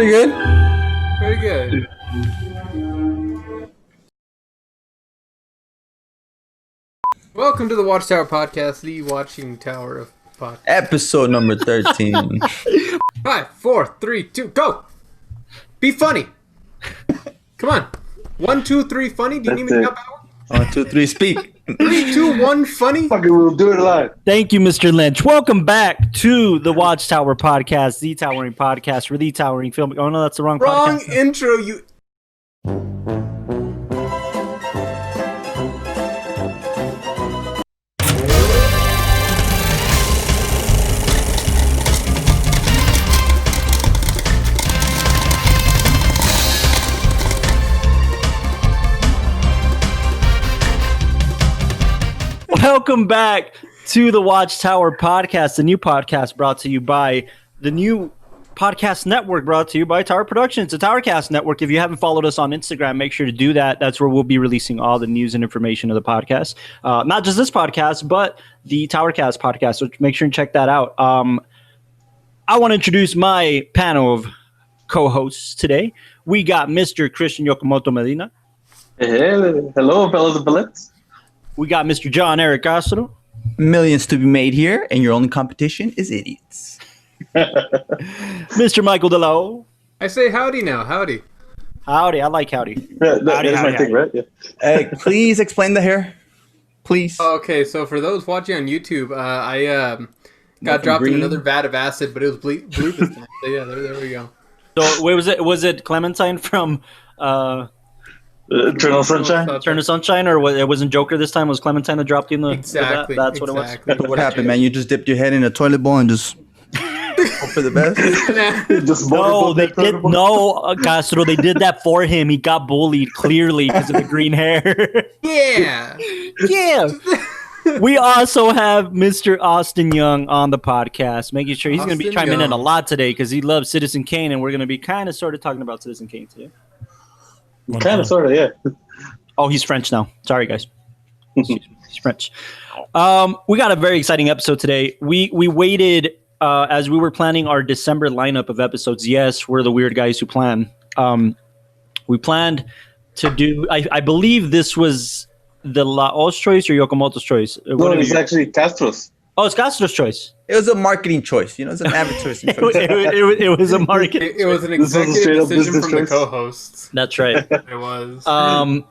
Pretty good. Very good. Welcome to the WatchTower podcast, the watching tower of podcasts. Episode number 13. 5, 4, 3, 2, go! Be funny. Come on. 1, 2, 3, funny. Do you need me to help out? 1, 2, 3, speak. 3, 2, 1, funny. Fucking, we'll do it live. Thank you, Mr. Lynch. Welcome back to the WatchTower podcast, the towering podcast for the towering film. Oh no, that's the wrong podcast. Intro, you. Welcome back to the WatchTower podcast, the new podcast brought to you by the new podcast network brought to you by Tower Productions, the Towercast network. If you haven't followed us on Instagram, make sure to do that. That's where we'll be releasing all the news and information of the podcast. Not just this podcast, but the Towercast podcast. So make sure and check that out. I want to introduce my panel of co-hosts today. We got Mr. Christian Yokomoto Medina. Hey, hello, fellas and bellets. We got Mr. John Eric Castro. Millions to be made here, and your only competition is idiots. Mr. Michael DeLo. I say howdy now. Howdy. Howdy. I like howdy. That Howdy, is howdy, my thing, right? Yeah. Hey, please explain the hair. Please. Okay, so for those watching on YouTube, I got Nothing dropped green. in another vat of acid, but it was blue this time. So yeah, there we go. So wait, was it Clementine from Eternal Sunshine. Turn to Sunshine, or it wasn't Joker this time? Was Clementine that dropped you in the Exactly. That's what it was. exactly. What happened, man? You just dipped your head in a toilet bowl and just hope for the best? Just No, they did motorboat. no, Castro. They did that for him. He got bullied clearly because of the green hair. Yeah. Yeah. We also have Mr. Austin Young on the podcast, making sure he's going to be Austin chiming in a Young. lot today because he loves Citizen Kane, and we're going to be kind of sort of talking about Citizen Kane today. Kind of, sort of, yeah. Oh, he's French now. Sorry, guys. He's French. We got a very exciting episode today. We waited as we were planning our December lineup of episodes. Yes, we're the weird guys who plan. We planned to do. I believe this was the Laos choice or Yokomoto's choice. No, it's actually Castro's. Oh, it's Castro's choice. It was a marketing choice. You know, it's an advertising choice. It was a market. It was an This was a executive straight-up decision business from the choice. co-hosts. That's right. It was.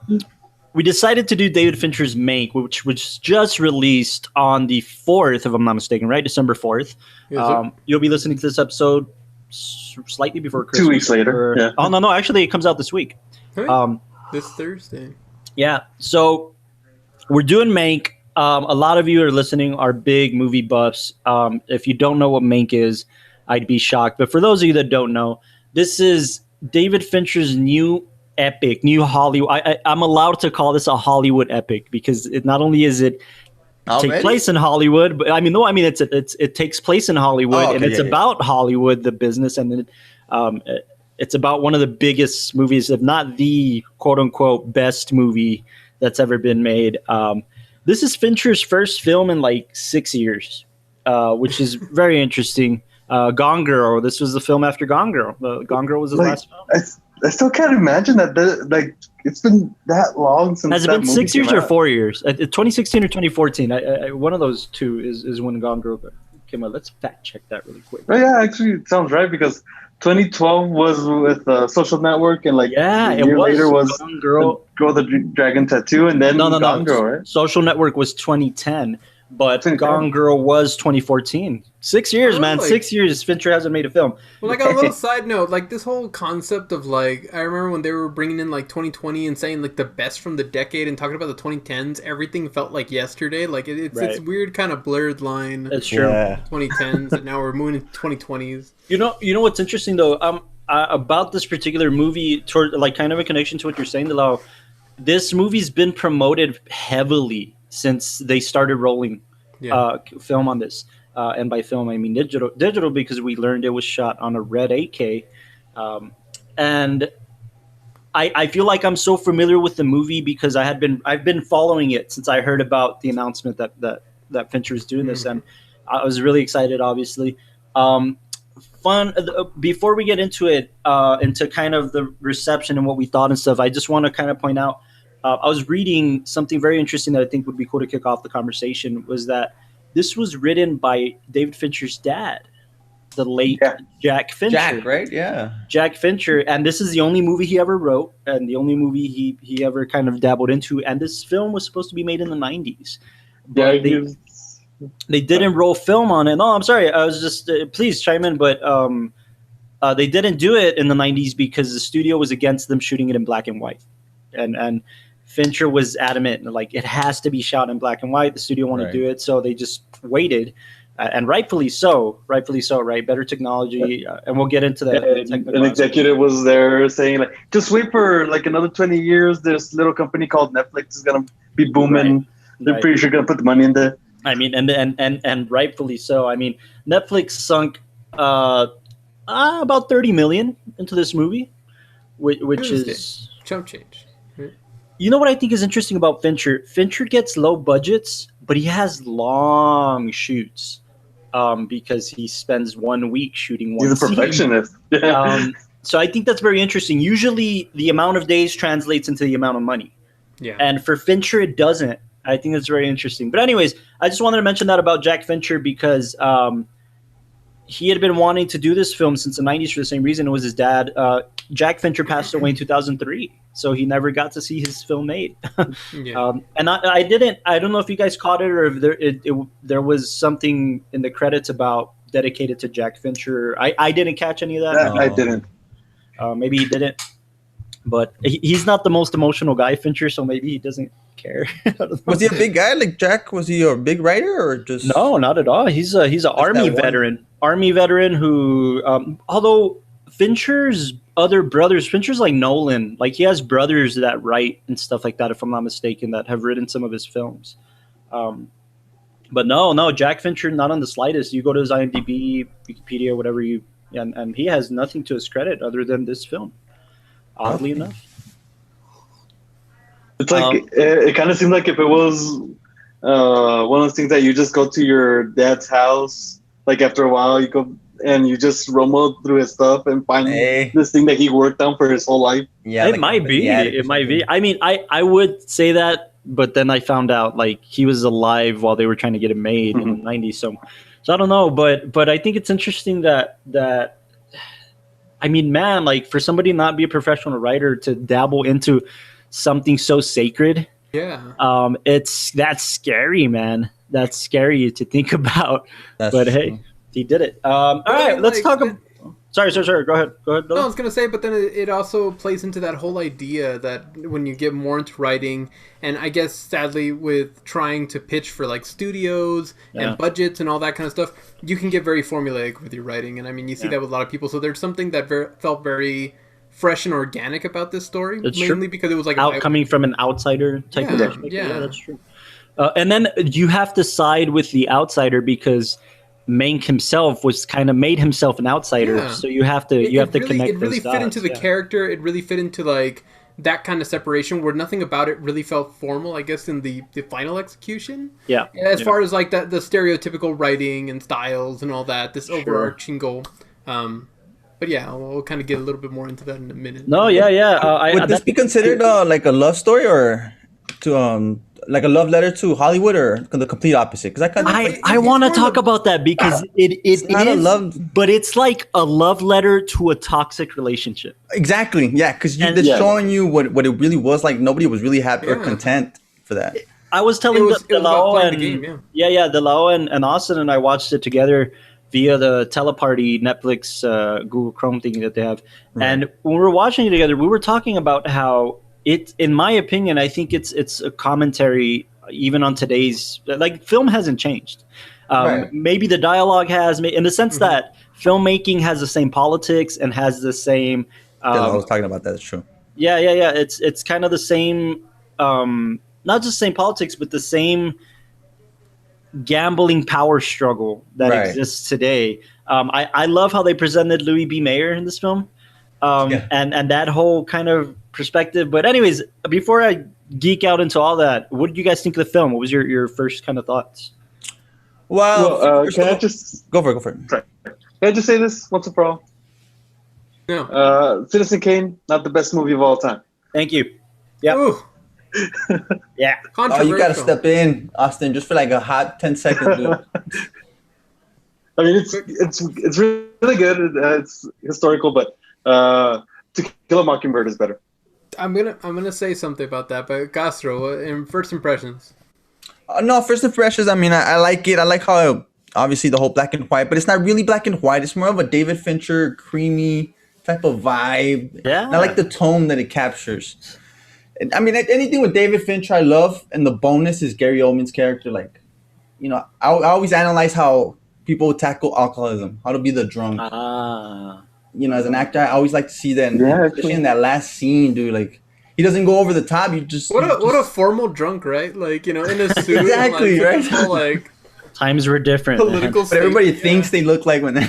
We decided to do David Fincher's Mank, which was just released on the 4th, if I'm not mistaken, right? December 4th. Yes, sir. You'll be listening to this episode slightly before Christmas. 2 weeks later, yeah. Oh, no, actually, it comes out this week. Hey, Um, this Thursday. yeah, so we're doing Mank. A lot of you are listening are big movie buffs. If you don't know what Mank is, I'd be shocked. But for those of you that don't know, this is David Fincher's new epic, new Hollywood. I'm allowed to call this a Hollywood epic because it not only is it take Already? place in Hollywood, but it takes place in Hollywood, Oh, okay, and it's yeah. about Hollywood, the business, and then it's about one of the biggest movies, if not the quote unquote best movie that's ever been made. This is Fincher's first film in like 6 years, which is very interesting. Gone Girl. This was the film after Gone Girl. Gone Girl was his last film. I still can't imagine that. It's been that long since. Has it that been movie 6 years came or out. 4 years? 2016 or 2014? One of those two is when Gone Girl came out. Let's fact check that really quick. Oh, yeah, actually, it sounds right because 2012 was with Social Network, and like Yeah, a it year was later was Gone Girl. Girl with the Dragon Tattoo, and then No. Gone Girl, right? Social Network was 2010, but 2010. Gone Girl was 2014. 6 years, man. Really? 6 years. Fincher hasn't made a film. Well, like a little side note, like this whole concept of like, I remember when they were bringing in like 2020 and saying like the best from the decade and talking about the 2010s, everything felt like yesterday. Like it's Right. weird kind of blurred line. That's true. Yeah. 2010s and now we're moving into 2020s. You know what's interesting though? About this particular movie, toward like kind of a connection to what you're saying, Delau. This movie's been promoted heavily since they started rolling film on this. And by film, I mean digital because we learned it was shot on a Red 8K. And I feel like I'm so familiar with the movie because I've been following it since I heard about the announcement that Fincher is doing this, and I was really excited, obviously. fun. Before we get into it, into kind of the reception and what we thought and stuff, I just want to kind of point out. I was reading something very interesting that I think would be cool to kick off the conversation. Was that this was written by David Fincher's dad, the late Jack Fincher. Jack, right? Yeah. Jack Fincher, and this is the only movie he ever wrote, and the only movie he ever kind of dabbled into. And this film was supposed to be made in the 90s. But they didn't roll film on it. No, I'm sorry. I was just please chime in, but they didn't do it in the 90s because the studio was against them shooting it in black and white, and Fincher was adamant, like it has to be shot in black and white. The studio wanted to do it, so they just waited, and rightfully so, right? Better technology, and we'll get into that. An executive was there saying, like, just wait for like another 20 years. This little company called Netflix is gonna be booming. Right. They're pretty sure gonna put the money in there. I mean, and rightfully so. I mean, Netflix sunk about 30 million into this movie, which is chump change. You know what I think is interesting about Fincher? Fincher gets low budgets, but he has long shoots because he spends 1 week shooting one He's a perfectionist. So I think that's very interesting. Usually the amount of days translates into the amount of money. Yeah. And for Fincher, it doesn't. I think that's very interesting. But anyways, I just wanted to mention that about Jack Fincher because he had been wanting to do this film since the 90s for the same reason. It was his dad. Jack Fincher passed away in 2003, so he never got to see his film made. And I don't know if you guys caught it or if there was something in the credits about dedicated to Jack Fincher. I didn't catch any of that. I didn't. Maybe he didn't. But he's not the most emotional guy, Fincher, so maybe he doesn't care. Was he a big guy like Jack? Was he a big writer or just? No, not at all. He's an army veteran. Army veteran who, although Fincher's other brothers, Fincher's like Nolan, like he has brothers that write and stuff like that, if I'm not mistaken, that have written some of his films. But no, Jack Fincher, not on the slightest. You go to his IMDb, Wikipedia, whatever and he has nothing to his credit other than this film. Oddly enough. It's like it kind of seemed like if it was one of those things that you just go to your dad's house, like after a while you go and you just rumble through his stuff and find this thing that he worked on for his whole life. Yeah, it might be. It might be. I mean, I would say that, but then I found out like he was alive while they were trying to get it made in the 90s. So I don't know, but I think it's interesting that. I mean, man, like for somebody not be a professional writer to dabble into something so sacred, that's scary, man. That's scary to think about. Hey, he did it. All right, let's talk about. Sorry. Go ahead. No, I was gonna say, but then it also plays into that whole idea that when you get more into writing, and I guess sadly with trying to pitch for like studios and budgets and all that kind of stuff, you can get very formulaic with your writing, and I mean you see that with a lot of people. So there's something that felt very fresh and organic about this story, mainly because it was like coming from an outsider type of perspective. Yeah, that's true. And then you have to side with the outsider because Mank himself was kind of made himself an outsider, so you have to connect. It really fit into the character. It really fit into like that kind of separation where nothing about it really felt formal. I guess in the final execution. Yeah. As far as like the stereotypical writing and styles and all that, this overarching goal. But yeah, we'll kind of get a little bit more into that in a minute. No, would this be considered like a love story or to like a love letter to Hollywood or the complete opposite? Because I want to talk about that because it is a love, but it's like a love letter to a toxic relationship. Exactly, yeah, because they're showing you what it really was like. Nobody was really happy or content for that. I was telling Delao and Austin and I watched it together via the Teleparty Netflix Google Chrome thing that they have, and when we were watching it together, we were talking about how. In my opinion, I think it's a commentary even on today's like film hasn't changed. Maybe the dialogue has, in the sense that filmmaking has the same politics and has the same. I was talking about that. It's true. Yeah. It's kind of the same, not just the same politics, but the same gambling power struggle that exists today. I love how they presented Louis B. Mayer in this film, and that whole kind of perspective. But anyways, before I geek out into all that, what did you guys think of the film? What was your first kind of thoughts? Well, can I just go for it? Can I just say this once and for all? No. Citizen Kane, not the best movie of all time. Thank you. Yeah. Yeah. Oh, you gotta step in, Austin, just for like a hot 10 seconds, dude. I mean, it's really good. It's historical, but To Kill a Mockingbird is better. I'm gonna say something about that, but Castro, in first impressions. No, first impressions. I mean, I like it. I like how obviously the whole black and white, but it's not really black and white. It's more of a David Fincher creamy type of vibe. Yeah. And I like the tone that it captures. I mean, anything with David Fincher, I love. And the bonus is Gary Oldman's character. Like, you know, I always analyze how people tackle alcoholism, how to be the drunk. You know, as an actor, I always like to see that, especially in that last scene, dude. Like, he doesn't go over the top. You just what a formal drunk, right? Like, you know, in a suit. Exactly, and, right? Like times were different. Political but everybody thinks they look like when they.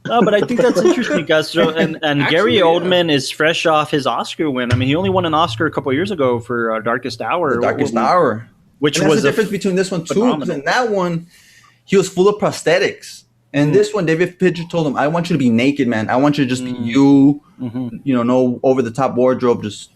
No, but I think that's interesting, Castro. And actually, Gary Oldman is fresh off his Oscar win. I mean, he only won an Oscar a couple of years ago for Darkest Hour. The Darkest Hour. Which and was the difference between this one, too. Because in that one, he was full of prosthetics. And this one, David Fincher told him, I want you to be naked, man. I want you to just be you. You know, no over-the-top wardrobe. Just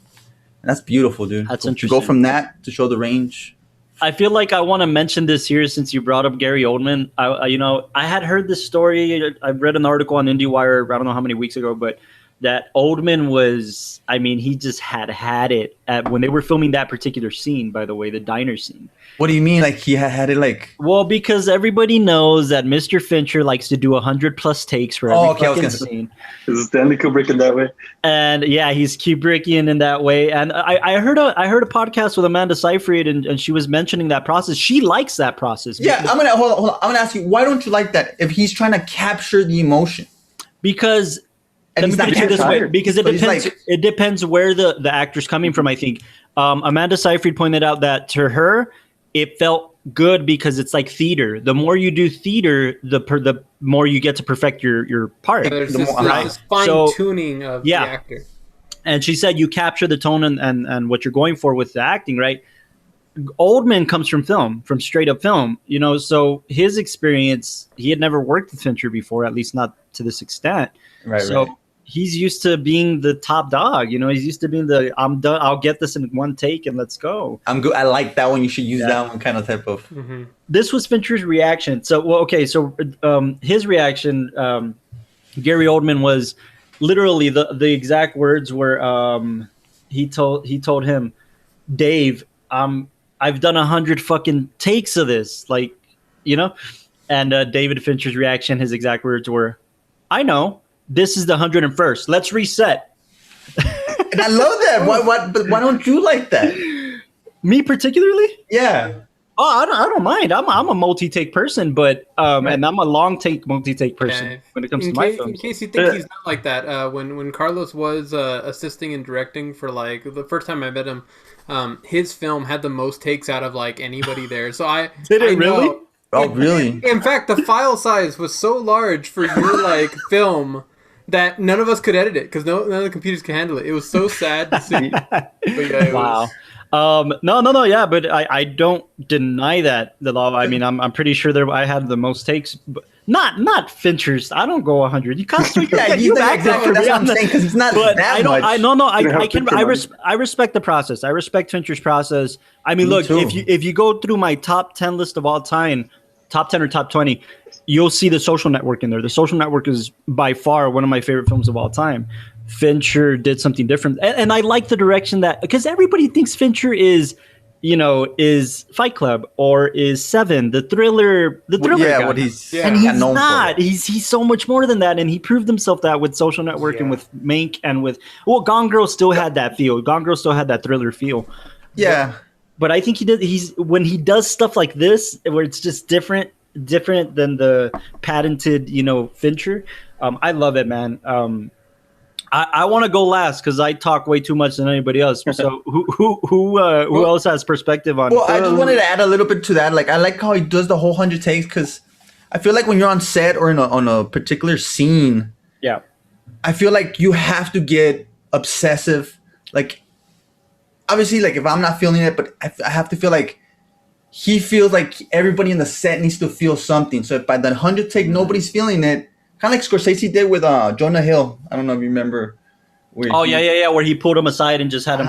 that's beautiful, dude. That's to interesting. go from that to show the range. I feel like I want to mention this here since you brought up Gary Oldman. I had heard this story. I read an article on IndieWire, I don't know how many weeks ago, but that Oldman was, I mean, he just had it when they were filming that particular scene, by the way, the diner scene. What do you mean? Like he had it like... Well, because everybody knows that Mr. Fincher likes to do 100+ takes for every fucking scene. Is Stanley Kubrick in that way? And yeah, he's Kubrickian in that way. And I heard a podcast with Amanda Seyfried, and she was mentioning that process. She likes that process. Yeah, hold on. I'm gonna ask you, why don't you like that if he's trying to capture the emotion? Because and he's not this way, because it depends. Like, it depends where the actor's coming from. I think Amanda Seyfried pointed out that to her, it felt good because it's like theater. The more you do theater, the more you get to perfect your part. There's this fine tuning of the actor. And she said you capture the tone and what you're going for with the acting, right? Oldman comes from film, from straight up film, you know, so his experience, he had never worked with Fincher before, at least not to this extent. Right. So he's used to being the top dog, you know, he's used to being I'm done, I'll get this in one take and let's go. I'm good. I like that one. You should use that one kind of type of. Mm-hmm. This was Fincher's reaction. So, his reaction, Gary Oldman was literally the exact words were, he told him, Dave, I've done 100 fucking takes of this, like, you know, and David Fincher's reaction, his exact words were, I know, this is the 101st. Let's reset. And I love that. But why don't you like that? Me particularly? Yeah. Oh, I don't mind. I'm a multi-take person, but and I'm a long-take multi-take person when it comes to my films. In case you think he's not like that, when Carlos was assisting and directing for like the first time I met him, his film had the most takes out of like anybody there. So I really? Oh, really? In fact, the file size was so large for your like film that none of us could edit it because none of the computers could handle it. It was so sad to see. But yeah, wow. No, yeah, but I don't deny that the law. I mean, I'm pretty sure I had the most takes, but not Fincher's. I don't go 100. You can't. You that's what I'm saying because it's not but that much. I respect the process. I respect Fincher's process. I mean, look, if you go through my top 10 list of all time, top 10 or top 20, you'll see The Social Network in there. The Social Network is by far one of my favorite films of all time. Fincher did something different, and I like the direction that, because everybody thinks Fincher is Fight Club or is Seven, the thriller guy. What he's and he's not. He's so much more than that, and he proved himself that with Social Network and with Mank and with Gone Girl still had that feel. Gone Girl still had that thriller feel. Yeah, but I think when he does stuff like this where it's just different than the patented Fincher. I love it, man. I want to go last because I talk way too much than anybody else. So who else has perspective on it? Well, I just wanted to add a little bit to that. Like, I like how he does the whole 100 takes because I feel like when you're on set or on a particular scene, I feel like you have to get obsessive. Like, obviously, like if I'm not feeling it, but I have to feel like he feels like everybody in the set needs to feel something. So if by the 100 take nobody's feeling it, kind of like Scorsese did with Jonah Hill. I don't know if you remember. Where he pulled him aside and just had him.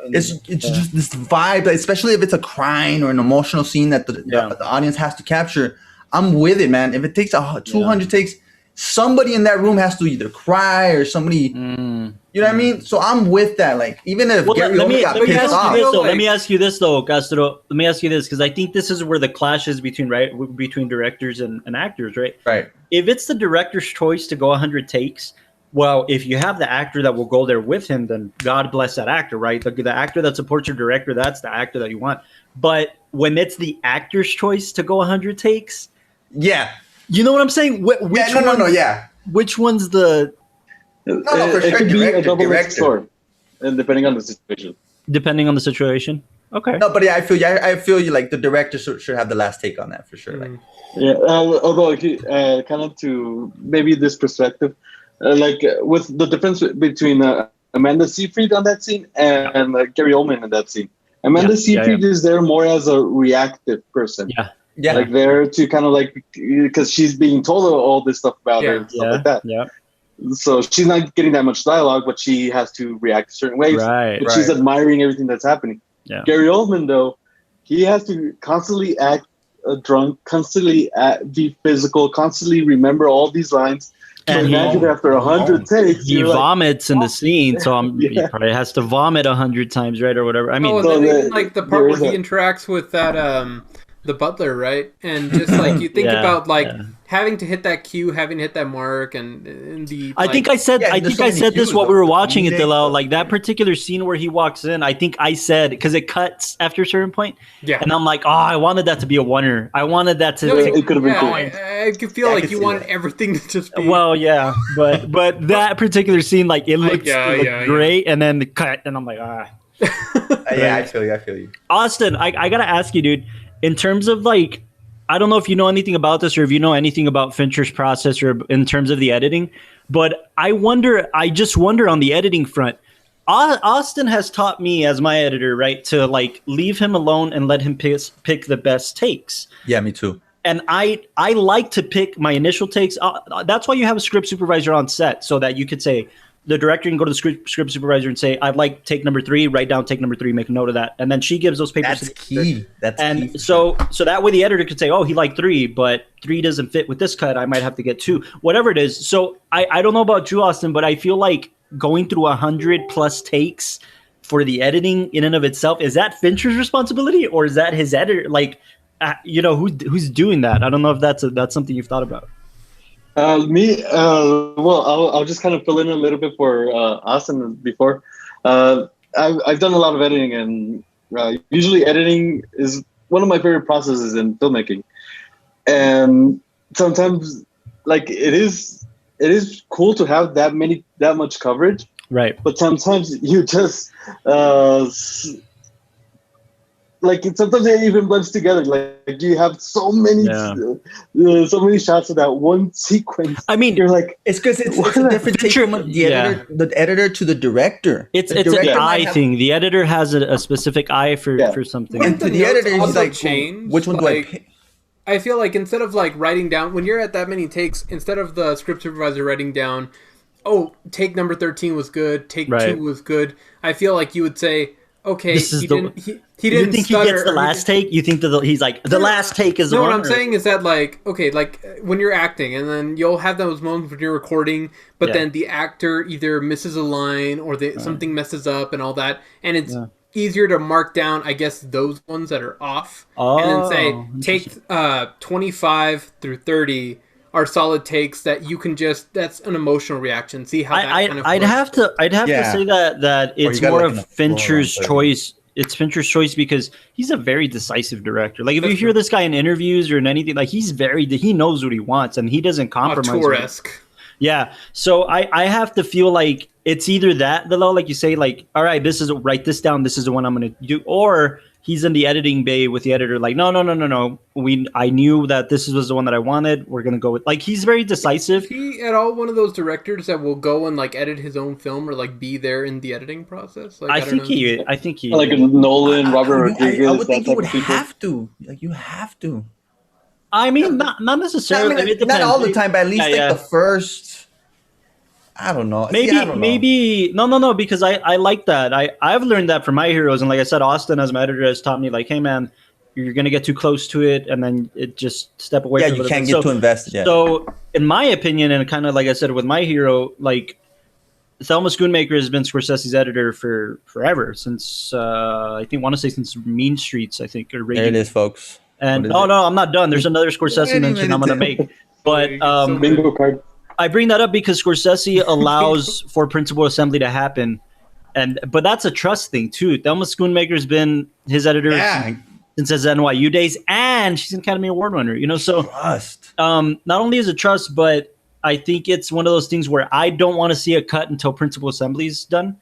It's just this vibe, especially if it's a crying or an emotional scene that the audience has to capture. I'm with it, man. If it takes 200 takes, somebody in that room has to either cry or somebody. You know what I mean? So I'm with that. Like, even if Gary Oldman got pissed off. Let me ask you this, though, Castro. Let me ask you this, because I think this is where the clash is between directors and actors, right? Right. If it's the director's choice to go 100 takes, well, if you have the actor that will go there with him, then God bless that actor, right? The actor that supports your director, that's the actor that you want. But when it's the actor's choice to go 100 takes, yeah, you know what I'm saying? Which one's the? It could be a double-edged sword, and depending on the situation. Depending on the situation. Okay. No, but I feel you. Like the director should have the last take on that for sure. Like, yeah. Although, kind of to maybe this perspective. With the difference between Amanda Seyfried on that scene and Gary Oldman in that scene. Amanda Seyfried is there more as a reactive person. Yeah. Like there to kind of because she's being told all this stuff about her and stuff like that. Yeah. So she's not getting that much dialogue, but she has to react a certain ways. But she's admiring everything that's happening. Yeah. Gary Oldman, though, he has to constantly act drunk, constantly be physical, constantly remember all these lines. And imagine after 100 takes, he vomits in the scene, so he probably has to vomit 100 times, right, or whatever. I mean, and then even like the part where he interacts with that the butler, right, and just like you think about having to hit that cue, having to hit that mark, and the. I think I said this while we were watching it, Dillel. Like that particular scene where he walks in, I think I said because it cuts after a certain point. Yeah. And I'm like, I wanted that to be a oneer. I wanted that to. It could have been cool. I could feel like you wanted everything to just be. Well, yeah, but that particular scene, like it looks great, and then the cut, and I'm like, Yeah, I feel you. Austin, I gotta ask you, dude. In terms of like, I don't know if you know anything about this or if you know anything about Fincher's process or in terms of the editing, but I just wonder on the editing front, Austin has taught me as my editor, right, to like leave him alone and let him pick the best takes. Yeah, me too. And I like to pick my initial takes. That's why you have a script supervisor on set so that you could say, the director can go to the script supervisor and say, I'd like take number 3, write down take number 3, make a note of that. And then she gives those papers. That's key. And so that way the editor could say, he liked 3, but 3 doesn't fit with this cut. I might have to get 2, whatever it is. So I don't know about you, Austin, but I feel like going through 100 plus takes for the editing in and of itself, is that Fincher's responsibility or is that his editor? Like, who's doing that? I don't know if that's something you've thought about. I'll just kind of fill in a little bit for Austin before. I've done a lot of editing, and usually editing is one of my favorite processes in filmmaking. And sometimes, like it is cool to have that much coverage, right? But sometimes you just sometimes it even blends together. Like you have so many shots of that one sequence. I mean, you're like, it's because it's a different take from the editor to the director. It's an eye thing. The editor has a specific eye for something. And to the editor, he's like, which one do I pick? I feel like instead of like writing down when you're at that many takes, instead of the script supervisor writing down, take number 13 was good, take 2 was good. I feel like you would say, okay, he didn't. You think he gets the last take? You think that he's like the last take is the one? No, what I'm saying is that like when you're acting, and then you'll have those moments when you're recording, but then the actor either misses a line or something messes up and all that, and it's easier to mark down, I guess, those ones that are off, and then say take 25 through 30 are solid takes that you can that's an emotional reaction. See how I'd have to say that it's more of Fincher's choice. It's Fincher's choice because he's a very decisive director. Like if you hear this guy in interviews or in anything, like he knows what he wants and he doesn't compromise. Auteur-esque. Yeah. So I have to feel like it's either that, like you say, like, all right, write this down. This is the one I'm going to do. Or he's in the editing bay with the editor, like, no. I knew that this was the one that I wanted. We're gonna go with, like, he's very decisive. Is he at all one of those directors that will go and like edit his own film or like be there in the editing process? Like, I think he like Nolan, Robert Rodriguez. I would think you would have to. Like, you have to. I mean, not necessarily. I mean, it not all the depends. time, but at least Yeah, the first. I don't know. Maybe, See, I don't know. maybe no, because I like that. I've learned that from my heroes, and like I said, Austin as my editor has taught me, like, hey man, you're gonna get too close to it, and then it just step away. Yeah, for a you little can't bit. get too invested. Yeah. So, in my opinion, and kind of like I said with my hero, like Thelma Schoonmaker has been Scorsese's editor for forever, since I want to say since Mean Streets, I think, or There it is, folks. And no, I'm not done. There's another Scorsese mention I'm gonna make, but bingo card. I bring that up because Scorsese allows for principal assembly to happen, but that's a trust thing too. Thelma Schoonmaker's been his editor since his NYU days, and she's an Academy Award winner. So trust. Not only is it trust, but I think it's one of those things where I don't want to see a cut until principal assembly's done.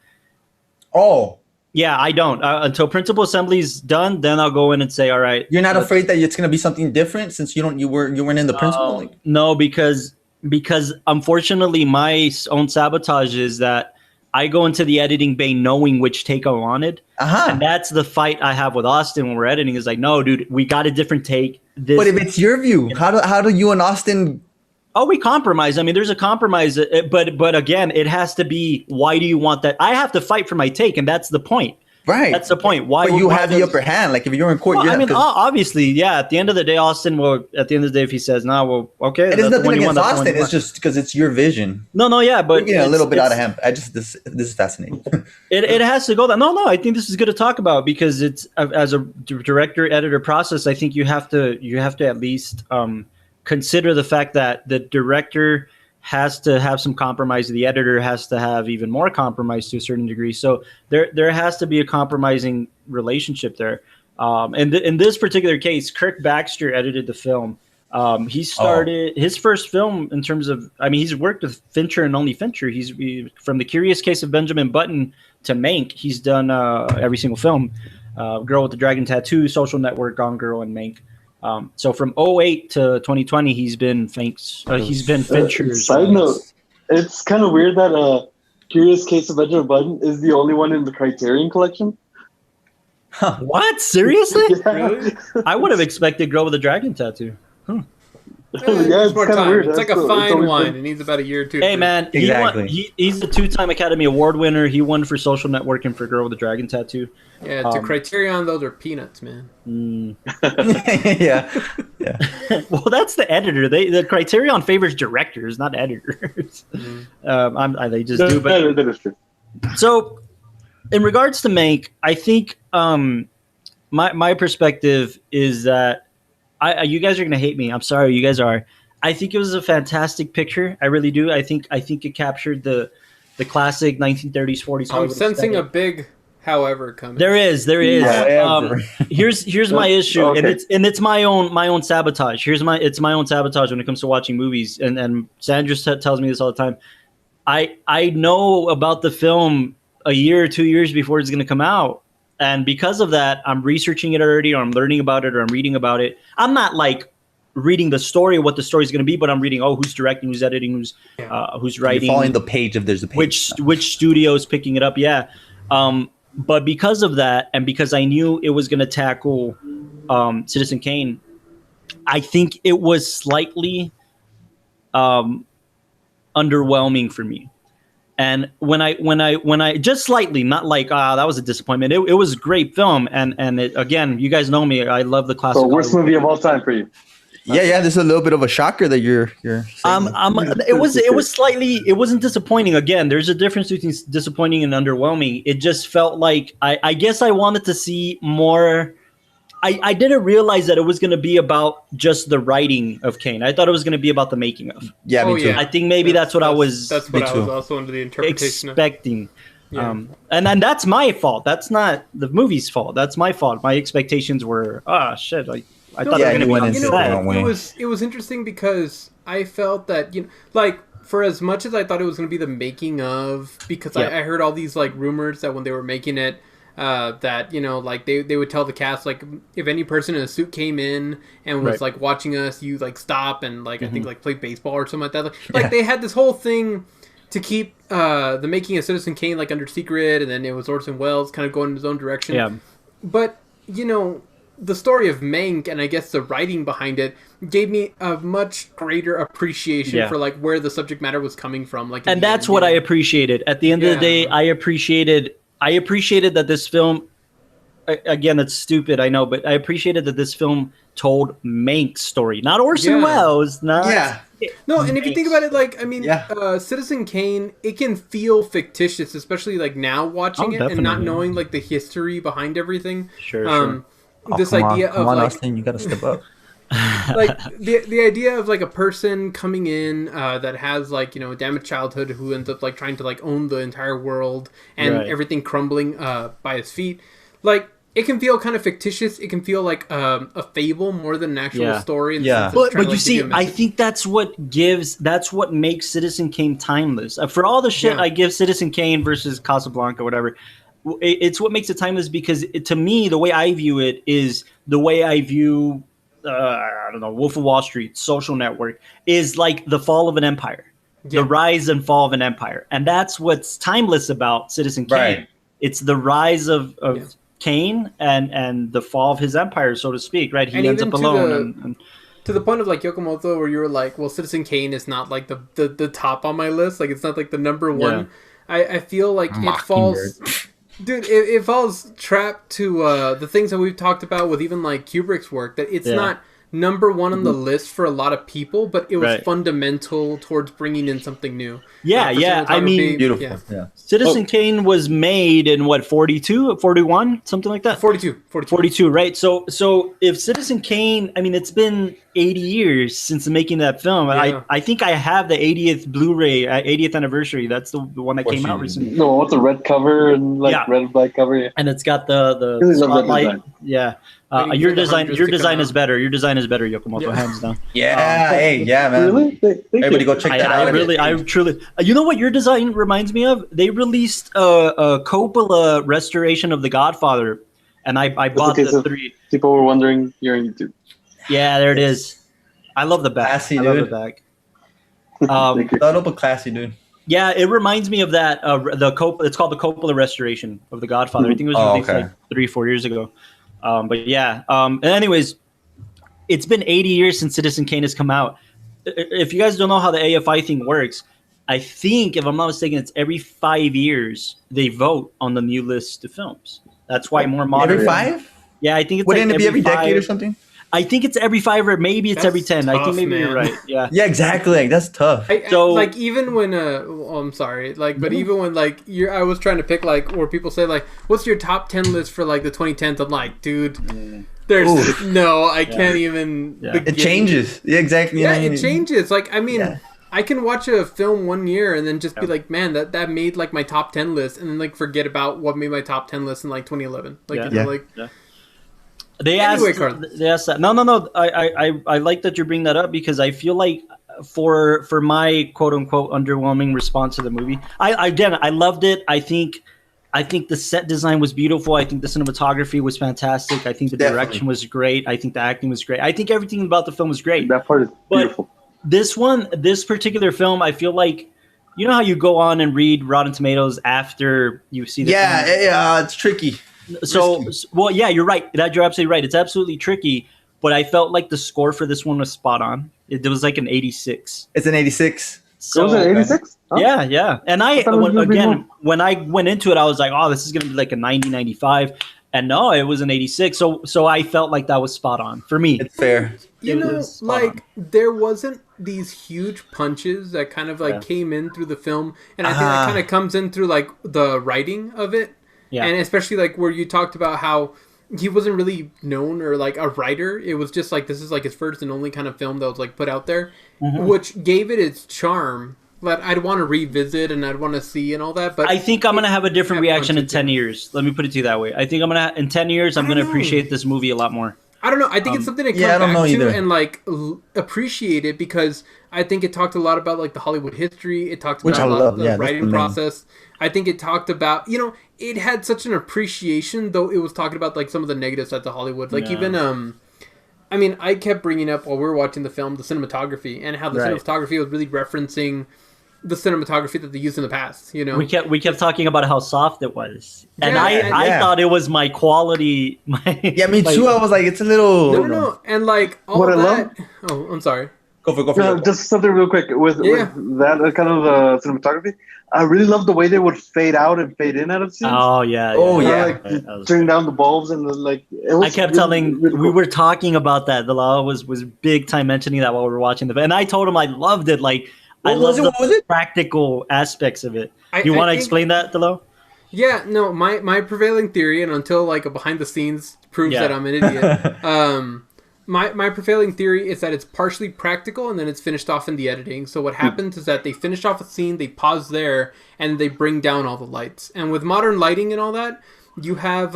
Oh. Yeah, I don't. Until principal assembly's done, then I'll go in and say, all right. You're not afraid that it's gonna be something different since you weren't in the principal? No, because unfortunately my own sabotage is that I go into the editing bay knowing which take I wanted. And that's the fight I have with Austin when we're editing, is like, no, dude, we got a different take. But if it's your view, how do you and Austin? Oh, we compromise. I mean, there's a compromise, but again, it has to be, why do you want that? I have to fight for my take, and that's the point. Right. That's the point. Why? But you have the upper hand. Like if you're in court, well, I mean, obviously, yeah. At the end of the day, Austin will. At the end of the day, if he says, "No, well, okay," it is nothing against Austin. It's just because it's your vision. No, yeah, but you're getting a little bit out of hand. This is fascinating. it has to go that. No. I think this is good to talk about because it's as a director editor process. I think you have to at least consider the fact that the director has to have some compromise. The editor has to have even more compromise to a certain degree. So there has to be a compromising relationship there. And in this particular case, Kirk Baxter edited the film. He started his first film in terms of, I mean, he's worked with Fincher and only Fincher. He's from The Curious Case of Benjamin Button to Mank. He's done every single film. Girl with the Dragon Tattoo, Social Network, Gone Girl, and Mank. So from 2008 to 2020, he's been Fincher's. Side note, it's kind of weird that Curious Case of Benjamin Button is the only one in the Criterion collection. Huh. What? Seriously? Yeah. Really? I would have expected Girl with the Dragon Tattoo. It's more kind of time. weird. It's like a fine wine. It needs about a year or two. Hey man, exactly. He's a 2-time Academy Award winner. He won for Social Network and for Girl with the Dragon Tattoo. Yeah, to Criterion, those are peanuts, man. yeah. Well, that's the editor. The Criterion favors directors, not editors. Mm-hmm. They just do. But that is true. So, in regards to Mank, I think my perspective is that you guys are gonna hate me. I'm sorry, you guys are. I think it was a fantastic picture. I really do. I think it captured the classic 1930s, 40s. I'm sensing a big however coming. There is. Here's my issue, Okay. and it's my own sabotage. It's my own sabotage when it comes to watching movies. And Sandra tells me this all the time. I know about the film a year or 2 years before it's going to come out. And because of that, I'm researching it already, or I'm learning about it, or I'm reading about it. I'm not like reading the story of what the story is going to be, but I'm reading, who's directing, who's editing, who's writing. You're following the page if there's a page. Which studio is picking it up, yeah. But because of that, and because I knew it was going to tackle Citizen Kane, I think it was slightly underwhelming for me. And when I just slightly, not like that was a disappointment. It was a great film, and again, you guys know me. I love the classic. So worst movie of all time for you? Yeah. This is a little bit of a shocker that you're. It was slightly. It wasn't disappointing. Again, there's a difference between disappointing and underwhelming. It just felt like I guess I wanted to see more. I didn't realize that it was going to be about just the writing of Kane. I thought it was going to be about the making of. Yeah, me too. I think maybe that's what I was. That's what I was also under the interpretation expecting. Yeah. And then that's my fault. That's not the movie's fault. That's my fault. My expectations were, shit. Like I thought they were going to be sad. It was interesting because I felt that like for as much as I thought it was going to be the making of, because I heard all these like rumors that when they were making it. That like they would tell the cast, like, if any person in a suit came in and was like watching us, you like stop and like I think like play baseball or something like that. Like they had this whole thing to keep the making of Citizen Kane like under secret, and then it was Orson Welles kind of going in his own direction. Yeah. But the story of Mank and I guess the writing behind it gave me a much greater appreciation for like where the subject matter was coming from. Like, and that's what I appreciated. At the end of the day, I appreciated that this film. Again, it's stupid, I know, but I appreciated that this film told Mank's story, not Orson Welles. Not No, and if you think about it, like, I mean, Citizen Kane, it can feel fictitious, especially like now watching it and not knowing like the history behind everything. Sure. This idea of like, Austin, you gotta step up. like the idea of like a person coming in that has like, you know, a damaged childhood who ends up like trying to like own the entire world and everything crumbling by his feet, like. It can feel kind of fictitious. It can feel like a fable more than an actual story. But you see, I think that's what makes Citizen Kane timeless. For all the shit I give Citizen Kane versus Casablanca, whatever, it's what makes it timeless because to me, the way I view it is the way I view, I don't know, Wolf of Wall Street, Social Network, is like the fall of an empire, the rise and fall of an empire. And that's what's timeless about Citizen Kane. Right. It's the rise of Kane and the fall of his empire, so to speak, right? He ends up alone. And to the point of like Yokomoto, where you were like, well, Citizen Kane is not like the top on my list. Like, it's not like the number one. I feel like it falls... Dude, it falls trapped to the things that we've talked about with even like Kubrick's work, that it's not number one on the list for a lot of people, but it was fundamental towards bringing in something new. I mean, beautiful. Citizen Kane was made in what, 42, 41, something like that? 42, right? So if Citizen Kane, I mean, it's been 80 years since making that film. I think I have the 80th Blu-ray, 80th anniversary. That's the one that came out recently. No, with the red cover and like red and black cover. And it's got the spotlight. Your design is better. Your design is better, Yokomoto, hands down. Man. Really? Everybody go check that out. I truly. You know what your design reminds me of? They released a Coppola restoration of The Godfather, and I bought the 3. People were wondering, you're on YouTube. Yeah, there it is. I love the back. Classy, I love the back. Subtle but classy, dude. Yeah, it reminds me of that. It's called the Coppola restoration of The Godfather. I think it was released like 3-4 years ago. But yeah. And anyways, it's been 80 years since Citizen Kane has come out. If you guys don't know how the AFI thing works, I think, if I'm not mistaken, it's every 5 years they vote on the new list of films. That's why more modern. Every 5? Yeah, I think it's Wouldn't it be every decade or something? I think it's every 5 or maybe it's every 10. I think maybe you're right. Yeah. Yeah, exactly. Like, that's tough. Like even when I'm sorry, like, but even when like I was trying to pick like where people say like, what's your top 10 list for like the 2010s? I'm like, dude, there's I can't even. Yeah. It changes. Yeah, exactly. Yeah, it changes. Like, I mean, I can watch a film one year and then just be like, man, that made like my top 10 list, and then like forget about what made my top 10 list in like 2011. Like, They asked that. No. I like that you bring that up because I feel like for my quote unquote underwhelming response to the movie, I loved it. I think the set design was beautiful. I think the cinematography was fantastic. I think the direction was great. I think the acting was great. I think everything about the film was great. That part is beautiful. But this particular film, I feel like, you know how you go on and read Rotten Tomatoes after you see the film? Yeah, it's tricky. Well, yeah, you're right. You're absolutely right. It's absolutely tricky, but I felt like the score for this one was spot on. It was like an 86. It's an 86. So was it 86? Huh? Yeah. And when I went into it, I was like, oh, this is going to be like a 90, 95. And no, it was an 86. So I felt like that was spot on for me. It's fair. There wasn't these huge punches that kind of like came in through the film. And I think that kind of comes in through like the writing of it. Yeah. And especially like where you talked about how he wasn't really known or like a writer. It was just like, this is like his first and only kind of film that was like put out there, which gave it its charm that I'd want to revisit and I'd want to see and all that. But I think I'm going to have a different reaction in 10 years. Let me put it to you that way. I think in 10 years, I'm going to appreciate this movie a lot more. I don't know. I think it's something to come back to and like appreciate it, because I think it talked a lot about like the Hollywood history. It talked about a lot of the writing process. I think it talked about, it had such an appreciation, though it was talking about like some of the negative sides of Hollywood. Like even, I mean, I kept bringing up while we were watching the film, the cinematography and how the cinematography was really referencing the cinematography that they used in the past. You know, we kept talking about how soft it was, and Yeah, I thought it was my quality. Yeah, me too. I was like, it's a little. No, and like all What I that. love- Oh, I'm sorry. Go for it. Just something real quick with that kind of cinematography. I really love the way they would fade out and fade in out of scenes. Oh yeah. Oh, yeah. Like turning down the bulbs and like it was. I kept really, telling really we cool. were talking about that. The law was big time mentioning that while we were watching the, and I told him I loved it. Like I What was love it? What was the it? practical aspects of it. I You want to think- explain that, Delo? Yeah, no, my prevailing theory, and until like a behind the scenes proves Yeah. that I'm an idiot. My prevailing theory is that it's partially practical and then it's finished off in the editing. So what happens is that they finish off a scene, they pause there, and they bring down all the lights. And with modern lighting and all that, you have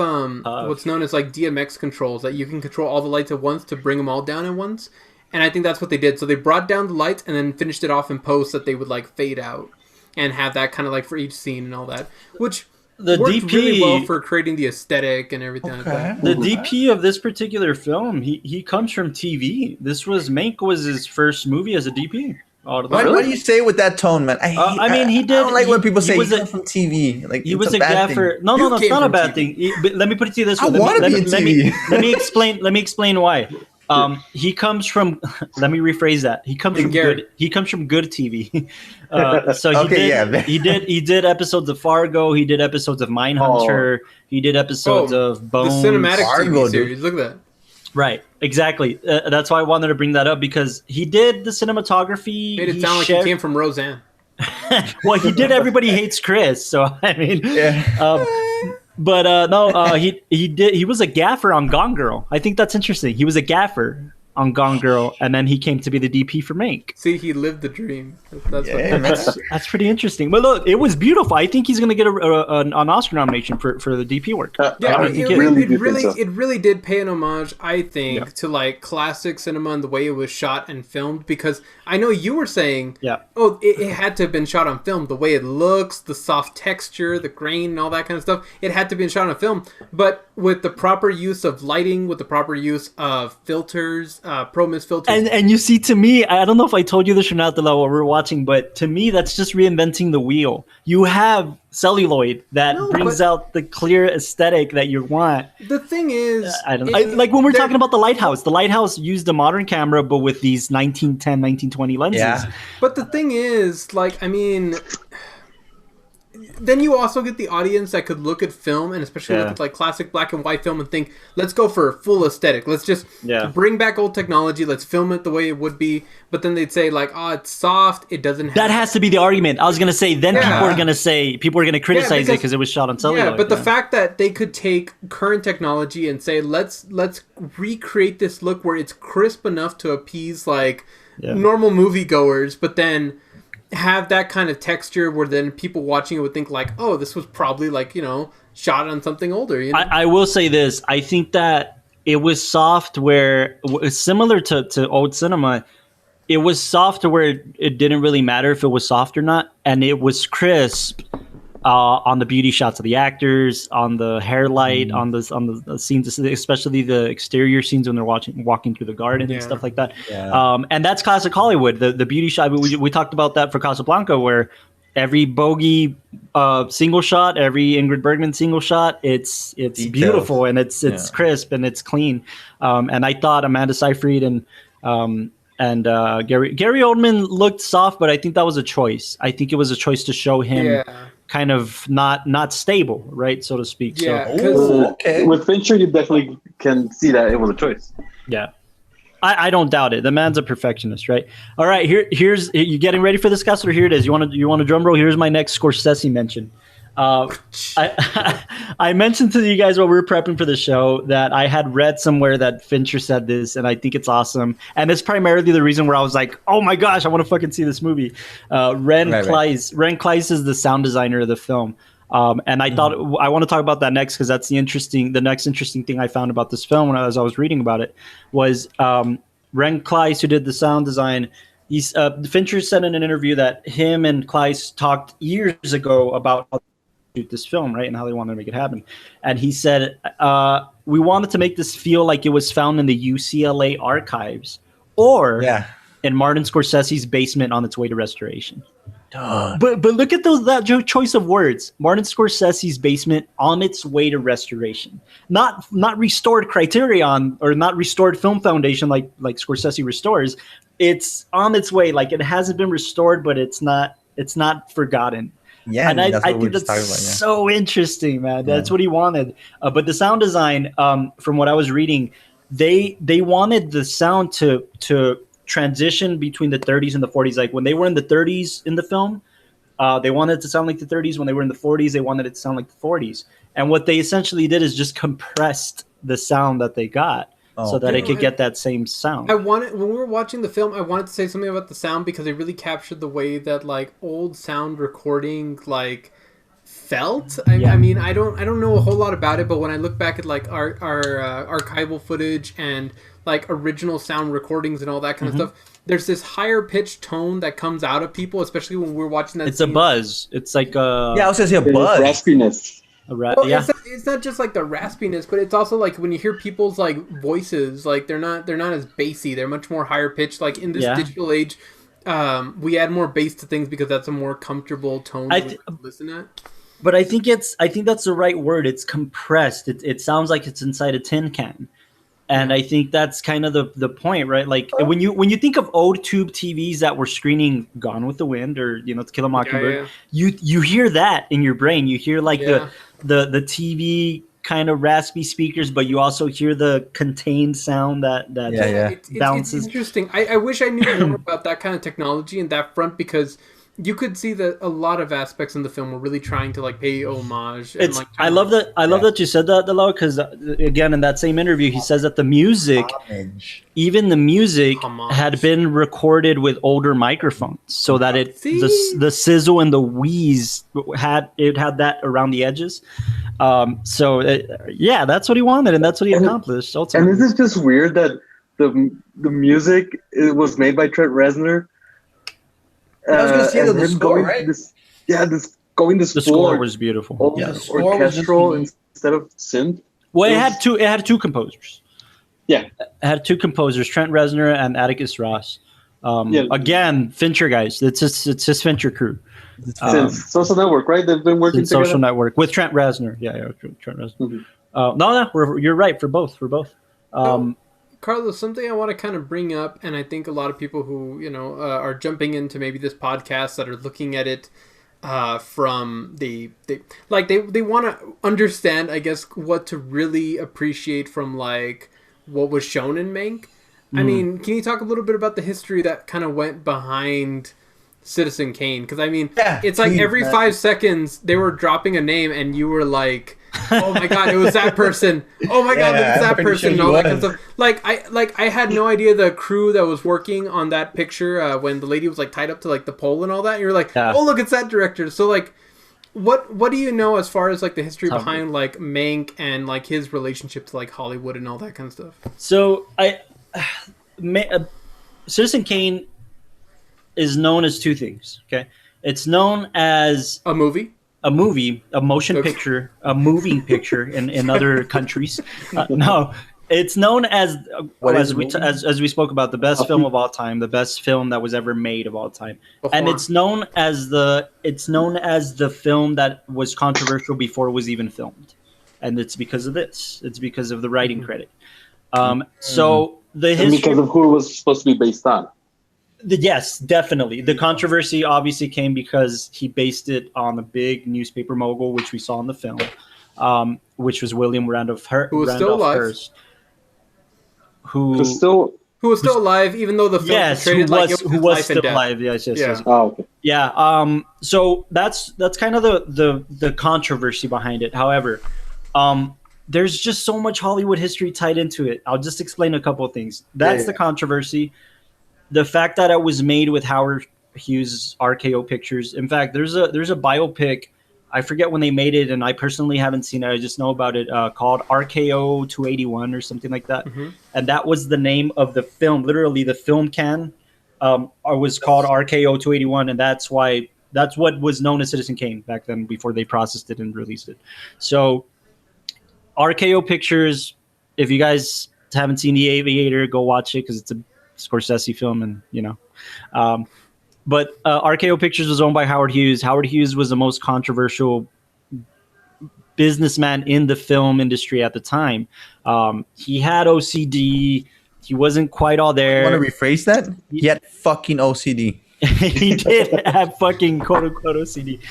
what's known as like DMX controls, that you can control all the lights at once to bring them all down at once. And I think that's what they did. So they brought down the lights and then finished it off in post that they would like fade out and have that kind of like for each scene and all that, which The worked DP really well for creating the aesthetic and everything like Okay. that. The DP of this particular film, he comes from TV. This was Mank was his first movie as a DP. Why do you say it with that tone, man? I mean, he did. I don't like when people he say was he a- comes from TV. Like He it's was a bad thing. gaffer. No, You it's came not a from bad TV. thing. But let me put it to you this way. I wanna be in TV. Let me explain why. He comes from. Let me rephrase that. He comes from Gary. good. He comes from good TV. So he Okay, did. yeah. He did episodes of Fargo. He did episodes of Mindhunter. He did episodes of The Bones. cinematic Fargo, TV dude. series. Look at that. Right. Exactly. That's why I wanted to bring that up because he did the cinematography. Made it he sound like shared- he came from Roseanne. well, he did. Everybody hates Chris. So I mean, Yeah. But no, he did. He was a gaffer on Gone Girl. I think that's interesting. He was a gaffer on Gone Girl, and then he came to be the DP for Mank. See, he lived the dream. That's Yeah, what. That's pretty interesting. But look, it was beautiful. I think he's going to get an Oscar nomination for the DP work. Yeah, I it really do really, think so. it really did pay an homage, I think, to like classic cinema and the way it was shot and filmed. Because I know you were saying, oh, it had to have been shot on film. The way it looks, the soft texture, the grain, and all that kind of stuff. It had to be shot on film. But with the proper use of lighting, with the proper use of filters, pro mist filters, And you see, to me, I don't know if I told you this or not, while we were watching, but to me, that's just reinventing the wheel. You have celluloid that brings out the clear aesthetic that you want. the thing is, I don't know. Like when we're talking about the lighthouse used a modern camera, but with these 1910, 1920 lenses. Yeah. But the thing is, like, I mean, then you also get the audience that could look at film and especially look at like classic black and white film and think, let's go for full aesthetic. Let's just bring back old technology. Let's film it the way it would be. But then they'd say like, oh, it's soft. It doesn't have... That has to be the argument. I was going to say, then people are going to criticize it because it was shot on celluloid. Yeah, but the fact that they could take current technology and say, let's recreate this look where it's crisp enough to appease like normal moviegoers, but then have that kind of texture where then people watching it would think like, oh, this was probably like, shot on something older. You know? I will say this. I think that it was soft where, similar to old cinema, it was soft where it didn't really matter if it was soft or not. And it was crisp on the beauty shots of the actors, on the hair light, on the scenes, especially the exterior scenes when they're walking through the garden and stuff like that. Yeah. And that's classic Hollywood. The beauty shot. We talked about that for Casablanca, where every Bogey single shot, every Ingrid Bergman single shot, it's beautiful and it's crisp and it's clean. And I thought Amanda Seyfried and Gary Oldman looked soft, but I think that was a choice. I think it was a choice to show him kind of not stable, right, so to speak. Yeah, so, with Fincher, you definitely can see that it was a choice. Yeah. I don't doubt it. The man's a perfectionist, right? All right, here's you getting ready for this, Castle? Here it is. You want a drum roll? Here's my next Scorsese mention. I mentioned to you guys while we were prepping for the show that I had read somewhere that Fincher said this, and I think it's awesome. And it's primarily the reason where I was like, oh my gosh, I want to fucking see this movie. Ren Kleiss is the sound designer of the film. And I thought I want to talk about that next because that's the next interesting thing I found about this film as I was reading about it was Ren Kleiss, who did the sound design. Fincher said in an interview that him and Kleiss talked years ago about how to shoot this film, right, and how they wanted to make it happen. And he said, we wanted to make this feel like it was found in the UCLA archives or in Martin Scorsese's basement on its way to restoration. But look at that choice of words. Martin Scorsese's basement on its way to restoration. Not restored Criterion or not restored Film Foundation like Scorsese restores. It's on its way. Like, it hasn't been restored, but it's not forgotten. Yeah, and I think that's so interesting, man. That's what he wanted. But the sound design, from what I was reading, they wanted the sound to transition between the 30s and the 40s. Like, when they were in the 30s in the film, they wanted it to sound like the 30s. When they were in the 40s, they wanted it to sound like the 40s. And what they essentially did is just compressed the sound that they got so that it could get that same sound. When we were watching the film, I wanted to say something about the sound because it really captured the way that like old sound recording like felt. I mean, I don't know a whole lot about it, but when I look back at like our archival footage and like original sound recordings and all that kind of stuff, there's this higher pitched tone that comes out of people, especially when we're watching that. It's scene. A buzz. It's like I was gonna say a buzz. Raspiness. It's not just like the raspiness, but it's also like when you hear people's like voices, like they're not as bassy. They're much more higher pitched. Like in this digital age, we add more bass to things because that's a more comfortable tone to listen at. But I think that's the right word. It's compressed. It sounds like it's inside a tin can. And I think that's kind of the point, right? Like when you think of old tube TVs that were screening Gone with the Wind or To Kill a Mockingbird, you hear that in your brain. You hear like the TV kind of raspy speakers, but you also hear the contained sound that bounces. It's interesting. I wish I knew more about that kind of technology in that front because you could see that a lot of aspects in the film were really trying to like pay homage. And, like, I love that you said that, Delo, because again in that same interview he says that the music, even the music, had been recorded with older microphones, so that the sizzle and the wheeze had that around the edges. That's what he wanted, and that's what he accomplished. Ultimately. And this is just weird that the music was made by Trent Reznor. I was going to say the score, right? The score was beautiful. Orchestral instead of synth. Well, it had two composers. Yeah, it had two composers, Trent Reznor and Atticus Ross. Again, Fincher guys. It's his Fincher crew. Since Social Network, right? They've been working together. Social Network with Trent Reznor. Trent Reznor. You're right for both. Carlos, something I want to kind of bring up, and I think a lot of people who are jumping into maybe this podcast that are looking at it from they want to understand, I guess, what to really appreciate from like what was shown in Mank. I mean, can you talk a little bit about the history that kind of went behind Citizen Kane? Because I mean, it's like every 5 seconds they were dropping a name, and you were like, "Oh my god, it was that person! Oh my god, it was that person!" Sure all that kind of stuff. I had no idea the crew that was working on that picture when the lady was like tied up to like the pole and all that. And you're like, "Oh look, it's that director." So like, what do you know as far as like the history behind like Mank and like his relationship to like Hollywood and all that kind of stuff? So Citizen Kane is known as two things. Okay, it's known as a movie, a motion picture, a moving picture in other countries. No, it's known as we spoke about, the best film of all time, the best film that was ever made of all time, and it's known as the film that was controversial before it was even filmed, and it's because of this. It's because of the writing credit. So the history, and because of who it was supposed to be based on. Yes, definitely. The controversy obviously came because he based it on a big newspaper mogul, which we saw in the film, which was William Randolph Hearst. Who was still alive. Who was still alive, even though the film who was still alive. Yes. Oh, okay. Yeah. So that's kind of the controversy behind it. However, there's just so much Hollywood history tied into it. I'll just explain a couple of things. That's the controversy. The fact that it was made with Howard Hughes' RKO Pictures. In fact, there's a biopic. I forget when they made it, and I personally haven't seen it. I just know about it, called RKO 281 or something like that. And that was the name of the film. Literally, the film was called RKO 281, and that's what was known as Citizen Kane back then before they processed it and released it. So RKO Pictures, if you guys haven't seen The Aviator, go watch it because it's a Scorsese film, and But RKO Pictures was owned by Howard Hughes. Howard Hughes was the most controversial businessman in the film industry at the time. He had OCD. He wasn't quite all there. Want to rephrase that? He had fucking OCD. He did have fucking quote unquote OCD,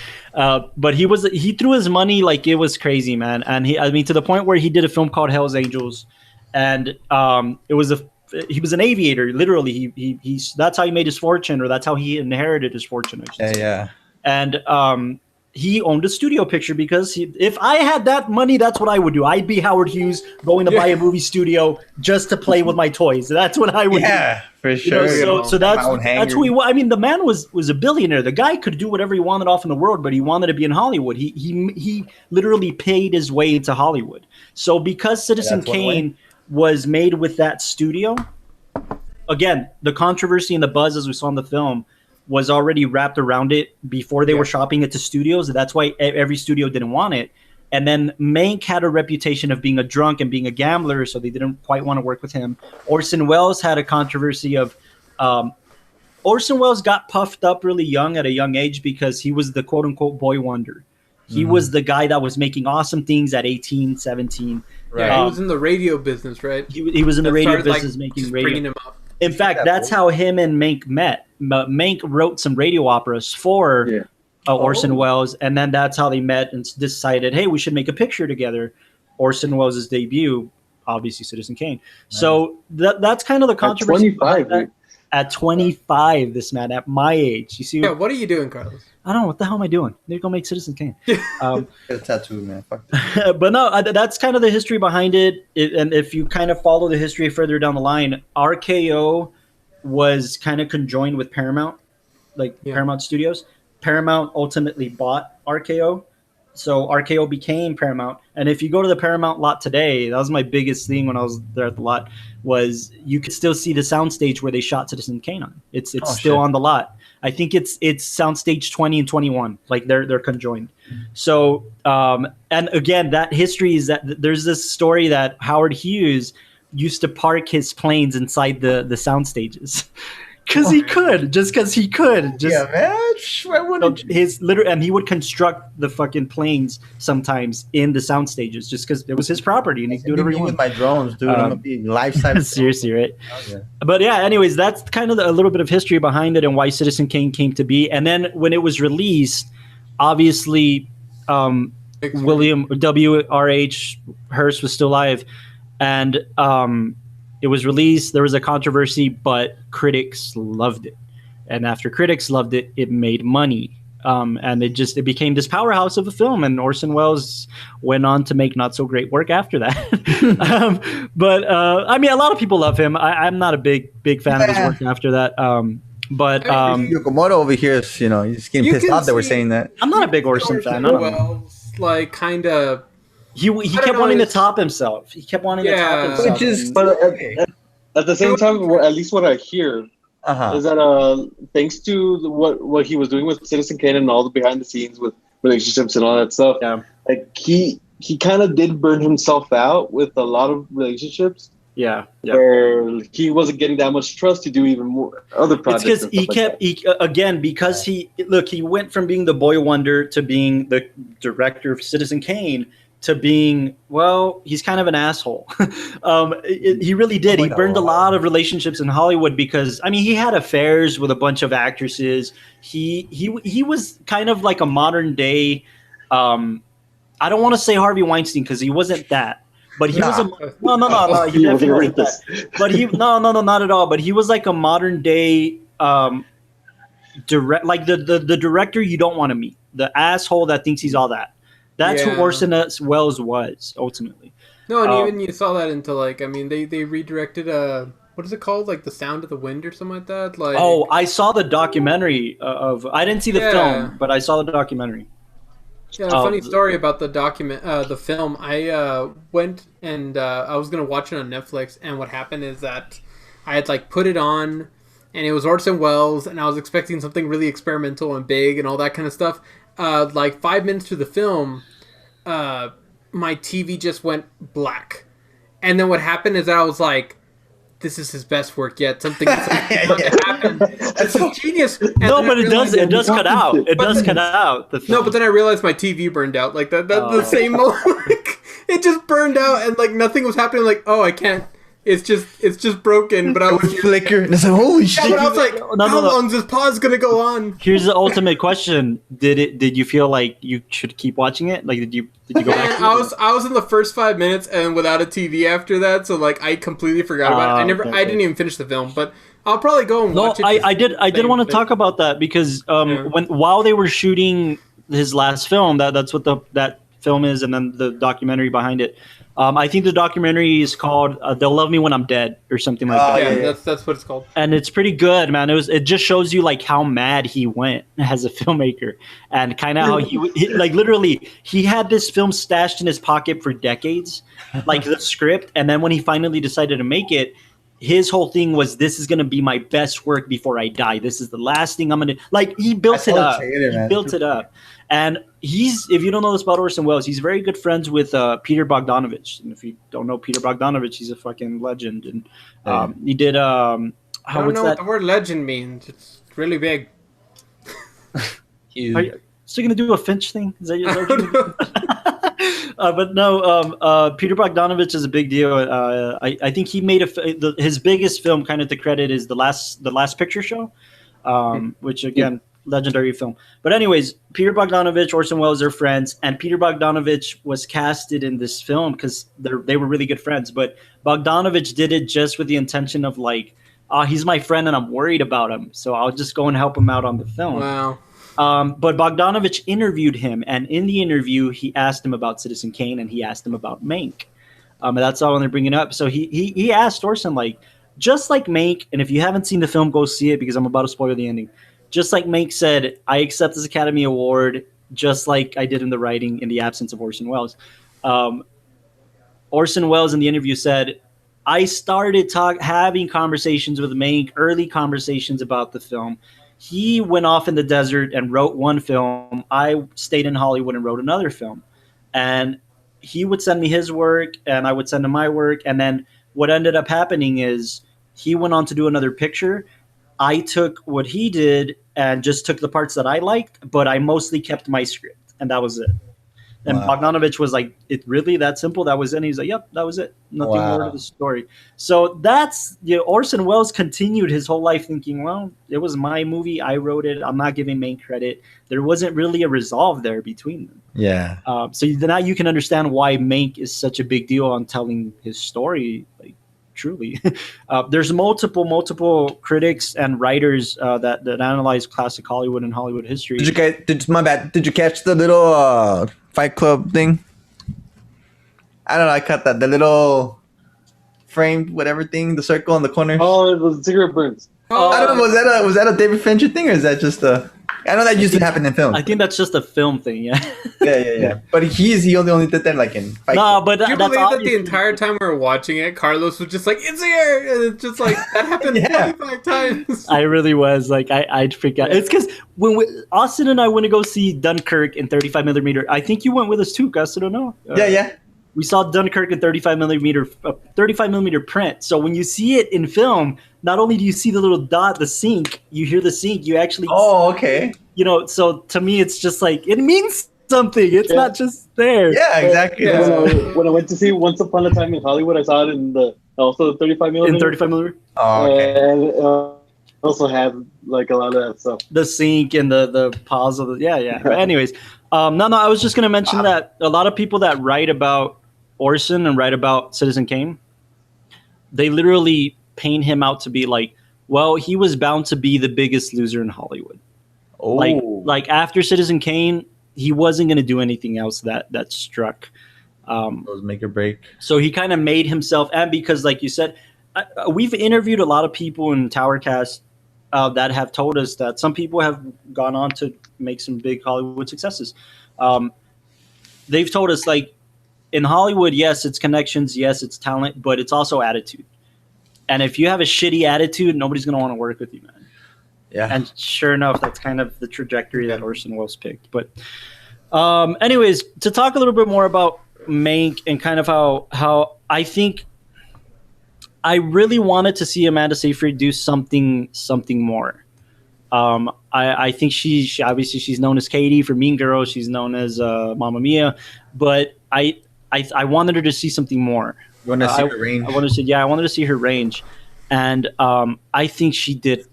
but he threw his money like it was crazy, man. And to the point where he did a film called Hell's Angels, and he was an aviator. Literally, he that's how he made his fortune, or that's how he inherited his fortune. I should say. Yeah. And he owned a studio picture because if I had that money, that's what I would do. I'd be Howard Hughes going to buy a movie studio just to play with my toys. That's what I would do. Yeah, for sure. So that's who he was. I mean, the man was a billionaire. The guy could do whatever he wanted off in the world, but he wanted to be in Hollywood. He literally paid his way into Hollywood. So because Citizen Kane was made with that studio, again, the controversy and the buzz, as we saw in the film, was already wrapped around it before they were shopping it to studios. That's why every studio didn't want it. And then Mank had a reputation of being a drunk and being a gambler, so they didn't quite want to work with him. Orson Welles had a controversy of Orson Welles got puffed up really young at a young age because he was the quote-unquote boy wonder. He was the guy that was making awesome things at 18, 17. Right. He was in the radio business, right? He was in the radio business making radio. Bringing him up. In fact, that's how him and Mank met. Mank wrote some radio operas for Orson Welles, and then that's how they met and decided, hey, we should make a picture together. Orson Welles' debut, obviously Citizen Kane. Nice. So that's kind of the controversy. At 25, at 25, this man, at my age. You see? Yeah, what are you doing, Carlos? I don't know. What the hell am I doing? They're going to make Citizen Kane. Get a tattoo, man. Fuck that. But no, that's kind of the history behind it. And if you kind of follow the history further down the line, RKO was kind of conjoined with Paramount, Paramount Studios. Paramount ultimately bought RKO. So RKO became Paramount. And if you go to the Paramount lot today, that was my biggest thing when I was there at the lot, was you could still see the soundstage where they shot Citizen Kane on. It's still on the lot. I think it's soundstage 20 and 21. Like they're conjoined. So and again, that history is that there's this story that Howard Hughes used to park his planes inside the sound stages. Because he could. Yeah, man. And he would construct the fucking planes sometimes in the sound stages just because it was his property and he could do whatever he wanted. With my drones, dude. I'm gonna be lifetime. Seriously, right? Yeah. But yeah, anyways, that's kind of a little bit of history behind it and why Citizen Kane came to be. And then when it was released, obviously, William W.R.H. Hearst was still alive. And it was released. There was a controversy, but critics loved it. And after critics loved it, it made money. And it became this powerhouse of a film. And Orson Welles went on to make not so great work after that. But I mean, a lot of people love him. I'm not a big fan of his work after that. But Yokomoto over here is, he's getting pissed off that we're saying that. I'm not a big Orson fan. Welles, like, kind of. He kept wanting to top himself. He kept wanting to top himself. Which is, but at the same time, at least what I hear is that thanks to what he was doing with Citizen Kane and all the behind the scenes with relationships and all that stuff, like he kind of did burn himself out with a lot of relationships. Yeah. Where he wasn't getting that much trust to do even more other projects. It's because he went from being the boy wonder to being the director of Citizen Kane to being, he's kind of an asshole. He really did. He burned a lot of relationships in Hollywood because, I mean, he had affairs with a bunch of actresses. He was kind of like a modern day, I don't want to say Harvey Weinstein because he wasn't that. But he was no. He definitely wasn't that. But not at all. But he was like a modern day like the director you don't want to meet, the asshole that thinks he's all that. That's who Orson Welles was ultimately. No, and even you saw that into they redirected what is it called, like The Sound of the Wind or something like that. Like, I saw the documentary of. I didn't see the film, but I saw the documentary. Yeah, funny story about the film. I went and I was gonna watch it on Netflix, and what happened is that I had put it on, and it was Orson Welles, and I was expecting something really experimental and big and all that kind of stuff. 5 minutes through the film, my TV just went black, and then what happened is that I was like, this is his best work yet. Something about to happen. This is genius. And no, but it does cut out. It does cut out. No, but then I realized my TV burned out. Like that the same moment. Like, it just burned out, and like nothing was happening. Like, oh, I can't. It's just broken. But I was flicker, and it's like, holy shit! But I was like, how long is this pause gonna go on? Here's the ultimate question: Did you feel like you should keep watching it? Like, did you go back? I was in the first 5 minutes and without a TV after that, so like I completely forgot about it. I didn't even finish the film, but I'll probably go and watch it. I did want to talk about that because while they were shooting his last film, that's what that film is, and then the documentary behind it. I think the documentary is called "They'll Love Me When I'm Dead" or something like that. Yeah, that's what it's called. And it's pretty good, man. It just shows you like how mad he went as a filmmaker, and kind of how he like literally he had this film stashed in his pocket for decades, like the script. And then when he finally decided to make it, his whole thing was, this is gonna be my best work before I die. This is the last thing I'm gonna like. He built it up. He built it up. And if you don't know this about Orson Welles, he's very good friends with Peter Bogdanovich. And if you don't know Peter Bogdanovich, he's a fucking legend. And he did. I don't know what the word legend means. It's really big. Are you still gonna do a Finch thing? Is that your? But no, Peter Bogdanovich is a big deal. I think he made his biggest film, kind of to credit, is the last Picture Show, which again. Legendary film. But anyways, Peter Bogdanovich, Orson Welles are friends, and Peter Bogdanovich was casted in this film because they were really good friends. But Bogdanovich did it just with the intention of like, he's my friend and I'm worried about him, so I'll just go and help him out on the film. Wow. But Bogdanovich interviewed him, and in the interview, he asked him about Citizen Kane and he asked him about Mank. And that's all when they're bringing up. So he asked Orson, like, just like Mank, and if you haven't seen the film, go see it because I'm about to spoil the ending. Just like Mank said, I accept this Academy Award, just like I did in the writing in the absence of Orson Welles. Orson Welles in the interview said, I started having conversations with Mank, early conversations about the film. He went off in the desert and wrote one film. I stayed in Hollywood and wrote another film. And he would send me his work, and I would send him my work. And then what ended up happening is he went on to do another picture. I took what he did and just took the parts that I liked, but I mostly kept my script, and that was it. And Bogdanovich was like, "It really that simple? That was it?" And he's like, "Yep, that was it. Nothing more to the story." So that's Orson Welles continued his whole life thinking, "Well, it was my movie. I wrote it. I'm not giving Mank credit." There wasn't really a resolve there between them. Yeah. So now you can understand why Mank is such a big deal on telling his story. Like, truly, there's multiple critics and writers that analyze classic Hollywood and Hollywood history. Did you catch the little Fight Club thing? I don't know. I cut that. The little framed whatever thing, the circle in the corner. Oh, it was cigarette burns. I don't know. Was that a David Fincher thing, or is that just a? I know that used to happen in film. I think that's just a film thing, yeah. Yeah. But he only did that like in Fight Club. But do you believe that the entire time we were watching it, Carlos was just like, "It's here," and it's just like that happened 25 times. I really was like, I'd freak out. It's because when Austin and I went to go see Dunkirk in 35 millimeter. I think you went with us too, Gus. I don't know. Yeah. We saw Dunkirk in 35 millimeter print. So when you see it in film, not only do you see the little dot, the sync, you hear the sync, you actually. Oh, okay. So to me, it's just like, it means something. It's not just there. Yeah, exactly. When I went to see Once Upon a Time in Hollywood, I saw it in also 35 millimeter. In 35 millimeter. Oh, okay. And also had like a lot of that stuff. The sync and the pause of But anyways, no, I was just gonna mention that a lot of people that write about Orson and write about Citizen Kane, they literally paint him out to be like, well, he was bound to be the biggest loser in Hollywood. Oh. Like after Citizen Kane, he wasn't going to do anything else that struck. Those make or break. So he kind of made himself, and because like you said, we've interviewed a lot of people in Towercast that have told us that some people have gone on to make some big Hollywood successes. They've told us, like, in Hollywood, yes, it's connections, yes, it's talent, but it's also attitude. And if you have a shitty attitude, nobody's going to want to work with you, man. Yeah. And sure enough, that's kind of the trajectory that Orson Welles picked. But anyways, to talk a little bit more about Mank and kind of how I think I really wanted to see Amanda Seyfried do something more. I think she obviously she's known as Katie for Mean Girls. She's known as Mamma Mia, but I wanted her to see something more. You want to see her range? I wanted to see her range, and I think she did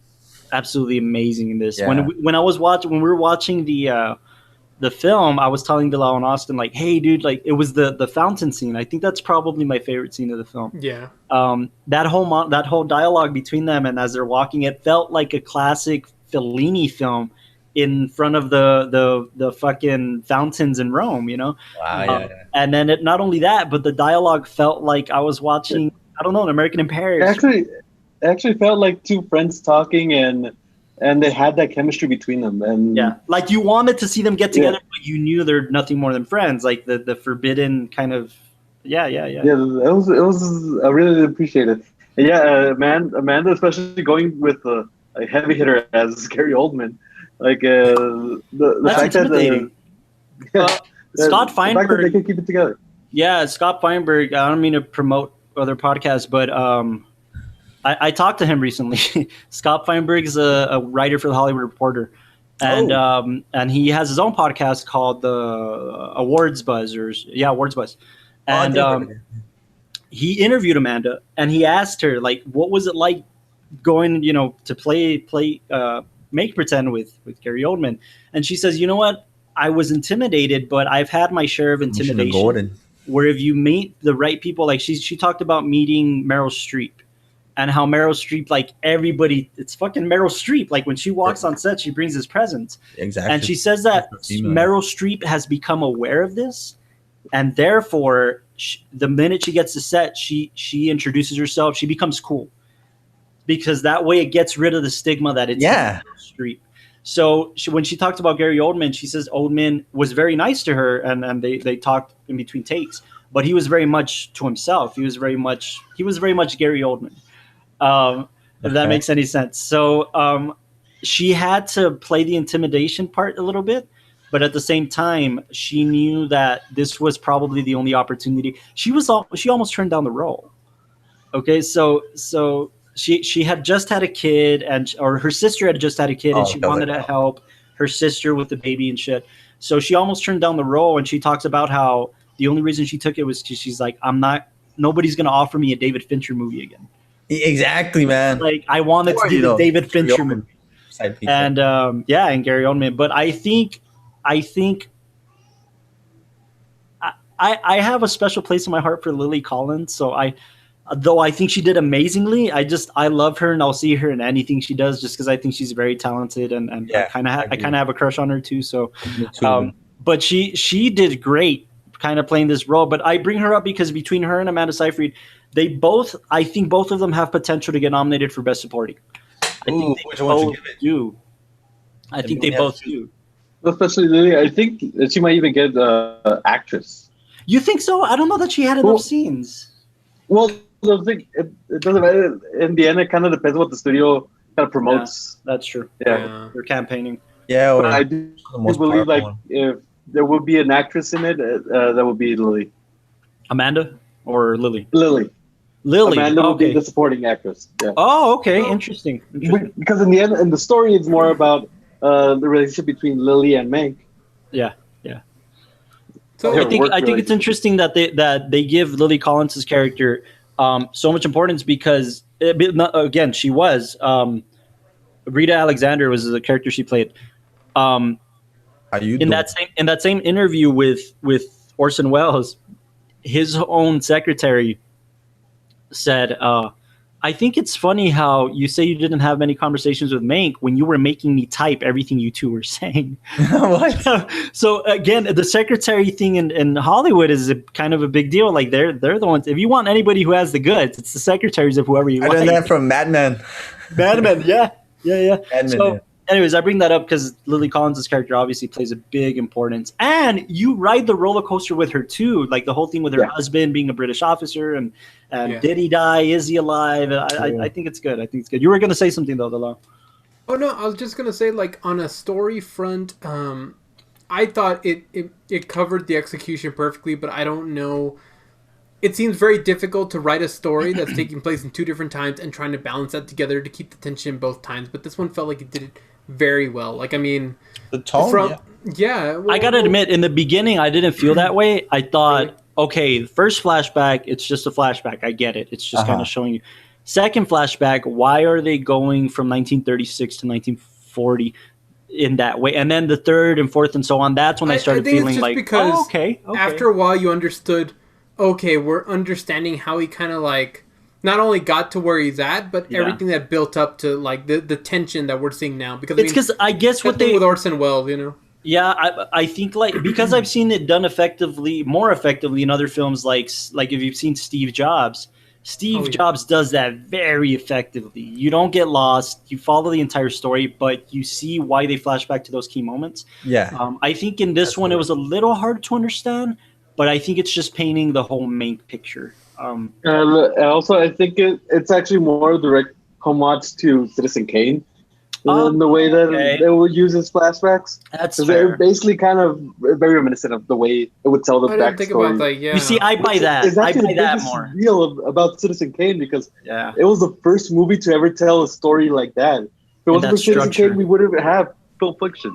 absolutely amazing in this. Yeah. When we were watching the film, I was telling Bilal and Austin, like, hey, dude, like, it was the fountain scene. I think that's probably my favorite scene of the film. Yeah. That whole dialogue between them, and as they're walking, it felt like a classic Fellini film in front of the fucking fountains in Rome, you know? Wow, yeah. And then not only that, but the dialogue felt like I was watching, I don't know, an American in Paris. Actually felt like two friends talking, and they had that chemistry between them. And yeah, like you wanted to see them get together, but you knew they're nothing more than friends. Like the forbidden kind of, yeah. Yeah, it was. I really appreciate it. And yeah, Amanda, especially going with a heavy hitter as Gary Oldman, like the that's fact intimidating. Scott Feinberg, the fact that they can keep it together. Yeah, Scott Feinberg. I don't mean to promote other podcasts, but I talked to him recently. Scott Feinberg is a writer for the Hollywood Reporter, and he has his own podcast called the Awards Buzz, Awards Buzz, and he interviewed Amanda, and he asked her, like, what was it like going, to play make pretend with Gary Oldman, and she says, you know what, I was intimidated, but I've had my share of intimidation. Where if you meet the right people, like she talked about meeting Meryl Streep. And how Meryl Streep, like everybody, it's fucking Meryl Streep. Like when she walks on set, she brings this presence. Exactly. And she says that Meryl Streep has become aware of this. And therefore, the minute she gets to set, she introduces herself. She becomes cool. Because that way it gets rid of the stigma that it's Meryl Streep. So when she talked about Gary Oldman, she says Oldman was very nice to her. And they talked in between takes. But he was very much to himself. He was very much Gary Oldman. If that makes any sense. So she had to play the intimidation part a little bit, but at the same time, she knew that this was probably the only opportunity. She almost turned down the role. Okay, so she had just had a kid, or her sister had just had a kid, and she wanted to help her sister with the baby and shit. So she almost turned down the role, and she talks about how the only reason she took it was because she's like, nobody's going to offer me a David Fincher movie again. Exactly, man. Like I wanted to do the David Fincher movie, and and Gary Oldman. But I think I have a special place in my heart for Lily Collins. So though I think she did amazingly, I love her, and I'll see her in anything she does, just because I think she's very talented, and I kind of have a crush on her too. So, but she did great, kind of playing this role. But I bring her up because between her and Amanda Seyfried, I think both of them have potential to get nominated for Best Supporting. I think they both do. I think they both do. Especially Lily, I think that she might even get actress. You think so? I don't know that she had enough scenes. Well, the thing, it doesn't matter. In the end, it kind of depends what the studio kind of promotes. Yeah, that's true. Yeah. They're campaigning. Yeah, but I do believe, like, if there would be an actress in it, that would be Lily. Amanda or Lily? Lily. Amanda would be the supporting actress. Yeah. Oh, okay. Interesting. Because in the end, in the story, it's more about the relationship between Lily and Mank. Yeah. So I think it's interesting that they give Lily Collins' character so much importance because again, she was Rita Alexander was the character she played. In that same interview with Orson Welles, his own secretary said, I think it's funny how you say you didn't have many conversations with Mank when you were making me type everything you two were saying. What? So again, the secretary thing in Hollywood is kind of a big deal. Like they're the ones. If you want anybody who has the goods, it's the secretaries of whoever you want. I learned that from Mad Men. Mad Men, yeah. Mad Men, anyways, I bring that up because Lily Collins' character obviously plays a big importance. And you ride the roller coaster with her too. Like the whole thing with her husband being a British officer and did he die? Is he alive? I think it's good. You were going to say something though, Delo. Oh no, I was just going to say, like, on a story front, I thought it covered the execution perfectly, but I don't know it seems very difficult to write a story that's taking place in two different times and trying to balance that together to keep the tension both times. But this one felt like it did it very well. Like, I mean, the tone. Well, I gotta admit, in the beginning, I didn't feel that way. I thought, okay, the first flashback, it's just a flashback. I get it. It's just kind of showing you. Second flashback, why are they going from 1936 to 1940 in that way? And then the third and fourth and so on, that's when I started feeling like, because okay. After a while, you understood, okay, we're understanding how he kind of like not only got to where he's at, but everything that built up to like the tension that we're seeing now. Because it's because I guess what they with Orson Welles, you know. Yeah, I think like because I've seen it done more effectively in other films, like if you've seen Steve Jobs. Steve Jobs does that very effectively. You don't get lost. You follow the entire story, but you see why they flash back to those key moments. Yeah. I think in this one, it was a little hard to understand, but I think it's just painting the whole Mank picture. And also, I think it's actually more direct homage to Citizen Kane in the way that it would use his flashbacks. That's fair. They're basically kind of very reminiscent of the way it would tell the backstory. I didn't think about that, yeah. You see, I buy that. I buy that more. Real about Citizen Kane because it was the first movie to ever tell a story like that. If it wasn't for Citizen Kane, we wouldn't have Pulp Fiction.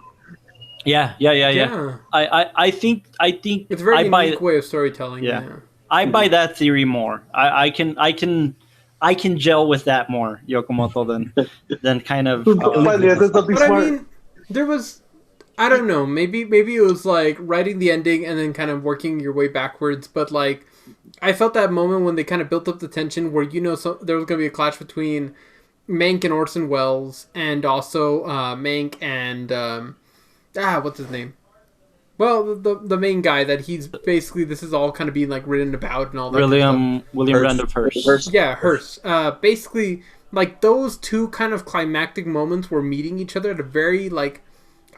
Yeah. I think it's a very unique way of storytelling. Yeah. I buy that theory more. I can gel with that more, Yokomoto, than kind of. But I mean, there was, I don't know, maybe it was like writing the ending and then kind of working your way backwards. But like, I felt that moment when they kind of built up the tension where there was going to be a clash between Mank and Orson Welles, and also Mank and what's his name? Well, the main guy that he's basically, this is all kind of being like written about and all that. William Randolph Hearst. Yeah, Hearst. Basically, like those two kind of climactic moments were meeting each other at a very like,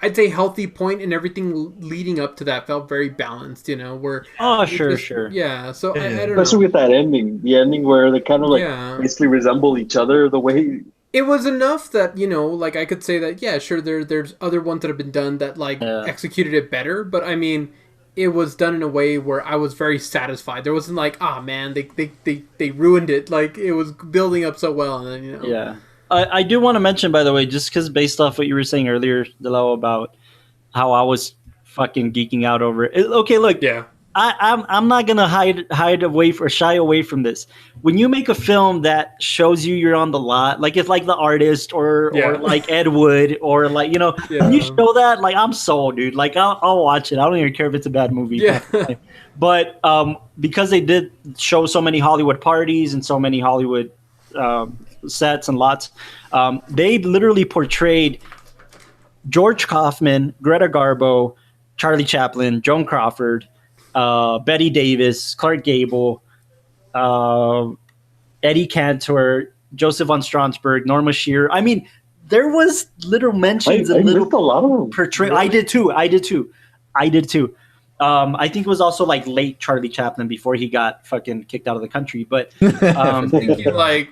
I'd say healthy point, and everything leading up to that felt very balanced. You know, where sure. Yeah, so I don't know. Especially with that ending, the ending where they kind of like basically resemble each other the way. It was enough that, you know, like I could say that, yeah, sure, there's other ones that have been done that like executed it better, but I mean, it was done in a way where I was very satisfied. There wasn't like, man, they ruined it. Like it was building up so well, and then, you know. Yeah, I do want to mention, by the way, just because based off what you were saying earlier, Delo, about how I was fucking geeking out over it. Okay, look, I'm not gonna shy away from this. When you make a film that shows you're on the lot, like if like The Artist or like Ed Wood or like, you know, when you show that, like I'm sold, dude. Like I'll watch it. I don't even care if it's a bad movie. Yeah. But because they did show so many Hollywood parties and so many Hollywood sets and lots, they literally portrayed George Kaufman, Greta Garbo, Charlie Chaplin, Joan Crawford, Betty Davis, Clark Gable, Eddie Cantor, Joseph von Strasberg, Norma Shearer. I mean, there was little mentions I missed a lot of them. Portray. Really? I did too. I think it was also like late Charlie Chaplin before he got fucking kicked out of the country. But thinking like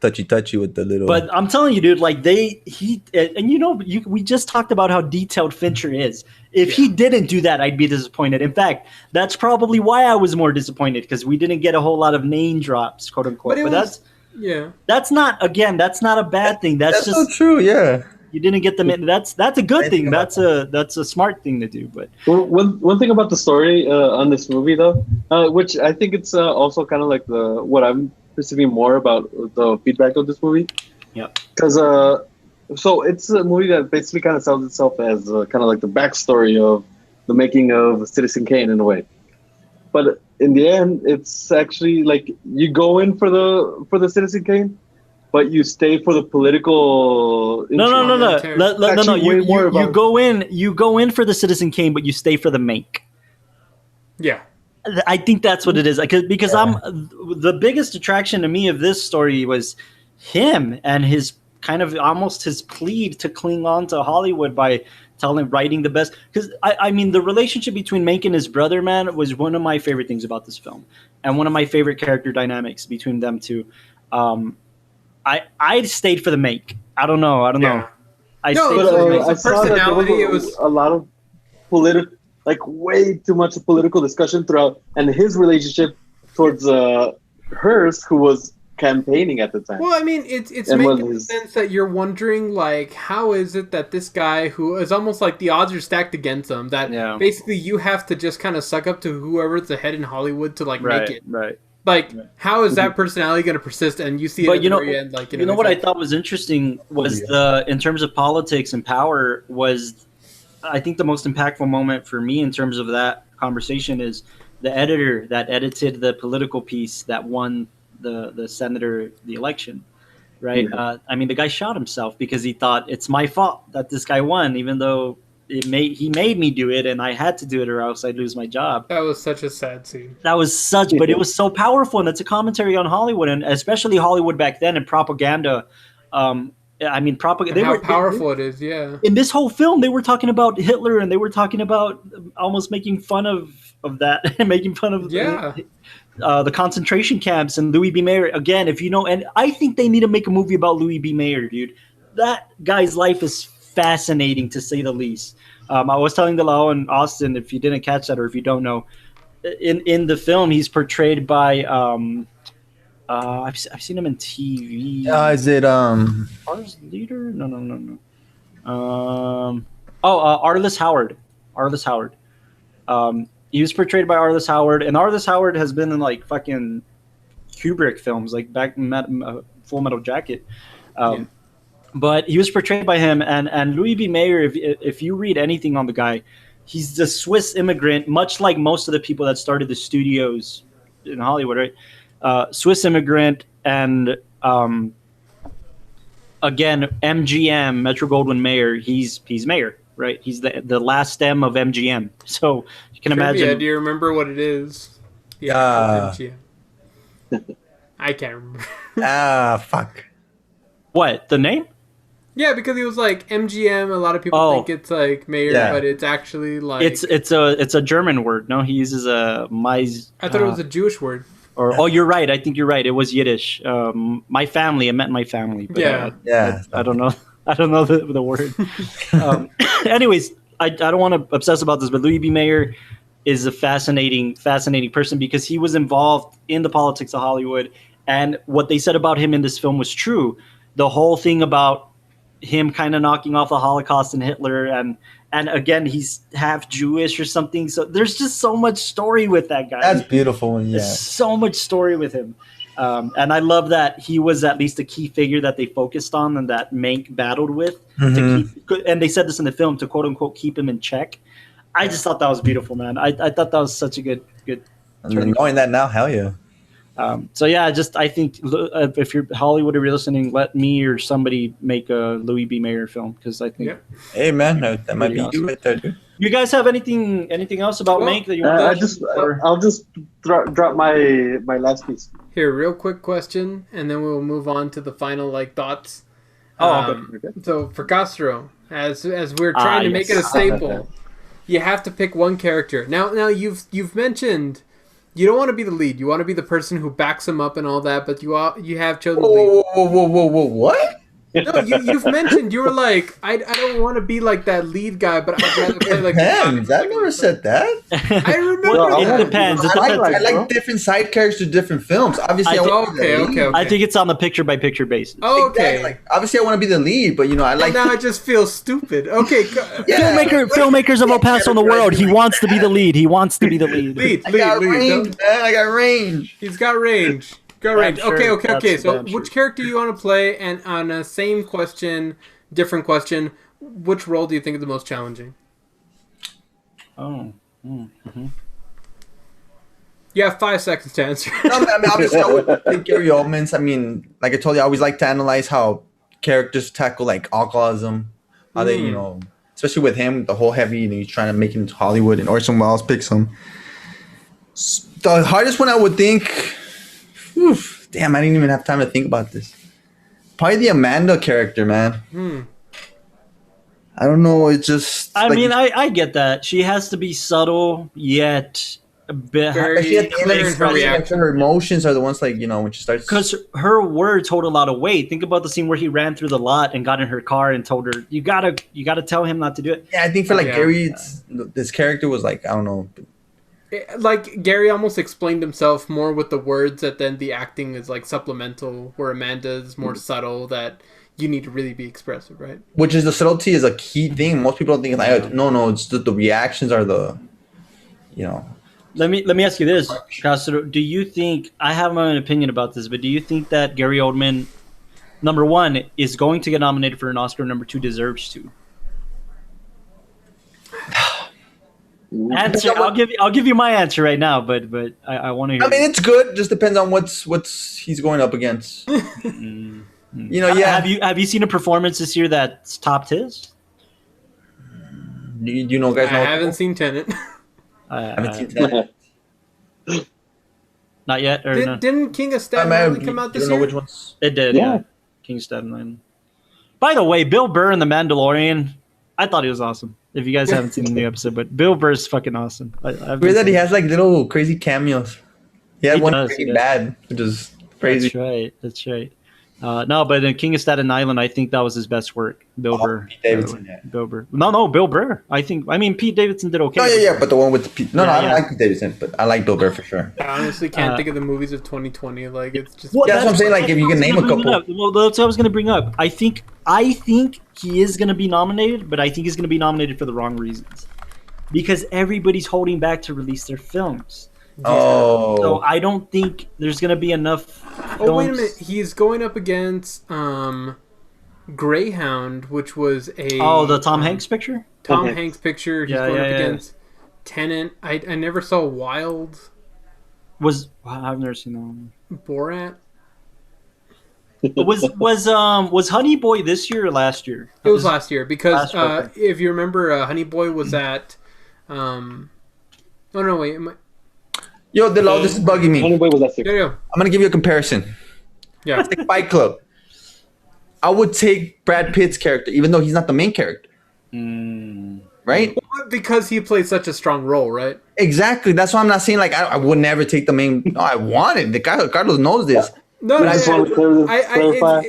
touchy with the little. But I'm telling you, dude, like we just talked about how detailed Fincher is. If he didn't do that, I'd be disappointed. In fact, that's probably why I was more disappointed, because we didn't get a whole lot of name drops, quote unquote. But that's not a bad thing. That's just so true. Yeah. You didn't get them in. That's a good thing. That's a smart thing to do. But one thing about the story on this movie, though, which I think it's also kind of like what I'm perceiving more about the feedback of this movie. Yeah. Because so it's a movie that basically kind of sells itself as kind of like the backstory of the making of Citizen Kane in a way. But in the end, it's actually like you go in for the Citizen Kane, but you stay for the political. No. You go in for the Citizen Kane, but you stay for the Mank. Yeah, I think that's what it is. Because the biggest attraction to me of this story was him and his kind of almost his plea to cling on to Hollywood by writing the best. Because I mean, the relationship between Mank and his brother, man, was one of my favorite things about this film, and one of my favorite character dynamics between them two. I stayed for the Mank. I don't know. I stayed for the Mank. I saw that there was a lot of way too much political discussion throughout, and his relationship towards Hearst, who was campaigning at the time. Well, I mean, it's made in the sense that you're wondering, like, how is it that this guy, who is almost like the odds are stacked against him, that basically you have to just kind of suck up to whoever's ahead in Hollywood to, like, make it. Right. Like, how is that personality going to persist? And you see it at the very end. Like, you know what I thought was interesting was in terms of politics and power was, I think the most impactful moment for me in terms of that conversation is the editor that edited the political piece that won the senator the election, right? I mean, the guy shot himself because he thought it's my fault that this guy won, even though he made me do it and I had to do it or else I'd lose my job. That was such a sad scene. But it was so powerful, and it's a commentary on Hollywood, and especially Hollywood back then and propaganda. I mean, propaganda. How powerful it is, yeah. In this whole film, they were talking about Hitler, and they were talking about almost making fun of that, and making fun of the concentration camps and Louis B. Mayer. Again, if you know, and I think they need to make a movie about Louis B. Mayer, dude. That guy's life is fascinating, to say the least. I was telling Delau and Austin, if you didn't catch that or if you don't know, in the film, he's portrayed by I've seen him in TV. Is it Ours leader? No. Arliss Howard. Arliss Howard. He was portrayed by Arliss Howard, and Arliss Howard has been in like fucking Kubrick films, like back in Full Metal Jacket. But he was portrayed by him, and Louis B. Mayer. If you read anything on the guy, he's the Swiss immigrant, much like most of the people that started the studios in Hollywood, right? Swiss immigrant, and again, MGM, Metro Goldwyn Mayer. He's Mayer, right? He's the last stem of MGM. So you can imagine. Yeah, do you remember what it is? Yeah, MGM. I can't remember. Fuck. What, the name? Yeah, because he was like MGM. A lot of people think it's like Mayer, but it's actually like it's a German word. No, he uses a mais. I thought it was a Jewish word. You're right. I think you're right. It was Yiddish. My family. It meant my family. But I don't know. I don't know the word. Anyways, I don't want to obsess about this, but Louis B. Mayer is a fascinating person because he was involved in the politics of Hollywood, and what they said about him in this film was true. The whole thing about him kind of knocking off the Holocaust and Hitler, and again, he's half Jewish or something. So there's just so much story with that guy. That's beautiful. Yeah. There's so much story with him. And I love that he was at least a key figure that they focused on and that Mank battled with. And they said this in the film to quote unquote keep him in check. I just thought that was beautiful, man. I thought that was such a good. Knowing that now, hell yeah. So yeah, I think if you're Hollywood or you're listening, let me or somebody make a Louis B. Mayer film because I think. Yeah. Hey man, that might be awesome. You right there, dude. You guys have anything else about Mank that you want to? I'll just drop my last piece. Here, real quick question, and then we'll move on to the final thoughts. Okay. So for Castro, as we're trying to make it a staple, you have to pick one character. Now you've mentioned. You don't want to be the lead. You want to be the person who backs him up and all that, but you have chosen the lead. Whoa, what? No, you've mentioned, you were like, I don't want to be like that lead guy, but I'd rather play like... Depends. I never said that. I remember that. It depends. I like different side characters to different films. Obviously, okay. I think it's on the picture-by-picture basis. Oh, okay. Exactly. Like, obviously, I want to be the lead, but, I like... Now I just feel stupid. Okay. Filmmakers of El Paso in the world. He wants to be the lead. Lead. I got range. He's got range. Go range. Okay. So, which character you want to play? And on a same question, different question, which role do you think is the most challenging? Oh. You have 5 seconds to answer. Obviously, I would think Gary Oldman's. Like I told you, I always like to analyze how characters tackle like alcoholism. How they, especially with him, the whole heavy, he's trying to make it into Hollywood, and Orson Welles picks him. The hardest one I would think. Damn, I didn't even have time to think about this. Probably the Amanda character, man. I don't know. It's just. I get that. She has to be subtle, yet a bit. Very clear in her reaction. Her emotions are the ones when she starts. Because her words hold a lot of weight. Think about the scene where he ran through the lot and got in her car and told her, "You gotta tell him not to do it." Yeah, I think for Gary, this character was like, I don't know. like Gary almost explained himself more with the words, that then the acting is like supplemental, where Amanda is more subtle, that you need to really be expressive, right? Which is the subtlety is a key thing. Most people don't think like, no, it's the reactions are the, you know. Let me ask you this, Castro. Do you think, I have my own opinion about this, but do you think that Gary Oldman, number one, is going to get nominated for an Oscar, number two, deserves to? Answer. I'll give you my answer right now, but I want to hear. I mean, it's good. Just depends on what's he's going up against. You know, yeah. Have you seen a performance this year that's topped his? Do you know, guys? I haven't seen Tenet. I haven't seen Tenet. Not yet, or no? Didn't King of Staten Island come out this year? Know which ones? It did. Yeah. King of Staten Island. By the way, Bill Burr in The Mandalorian, I thought he was awesome. If you guys haven't seen the episode, but Bill Burr's fucking awesome. Weird that he has like little crazy cameos. He had one pretty bad, which is crazy. That's right. No, but in King of Staten Island, I think that was his best work. Bill Burr. Pete Davidson. Bill Burr. No, Bill Burr. I mean, Pete Davidson did okay. Oh, yeah, but the one with the Pete. No, I don't like Pete Davidson, but I like Bill Burr for sure. I honestly can't think of the movies of 2020. Like, it's just. Well, that's what I'm saying. Like, if you can name a couple. Well, that's what I was going to bring up. I think he is going to be nominated, but I think he's going to be nominated for the wrong reasons. Because everybody's holding back to release their films. Oh. So I don't think there's going to be enough. Oh, wait a minute. He's going up against Greyhound, which was the Tom Hanks picture? Tom Hanks picture. He's going up against Tenet. I never saw Wild. I've never seen that one. Borat. Was Honey Boy this year or last year? It was last year, because if you remember, Honey Boy was at. Oh no! Wait. Yo, this is bugging me. Honey Boy was last year. Yeah. I'm gonna give you a comparison. Yeah. It's like Fight Club. I would take Brad Pitt's character, even though he's not the main character. Right? Because he played such a strong role, right? Exactly. That's why I'm not saying like I would never take the main. No, I want it. The guy, Carlos knows this. No, I just want to clarify.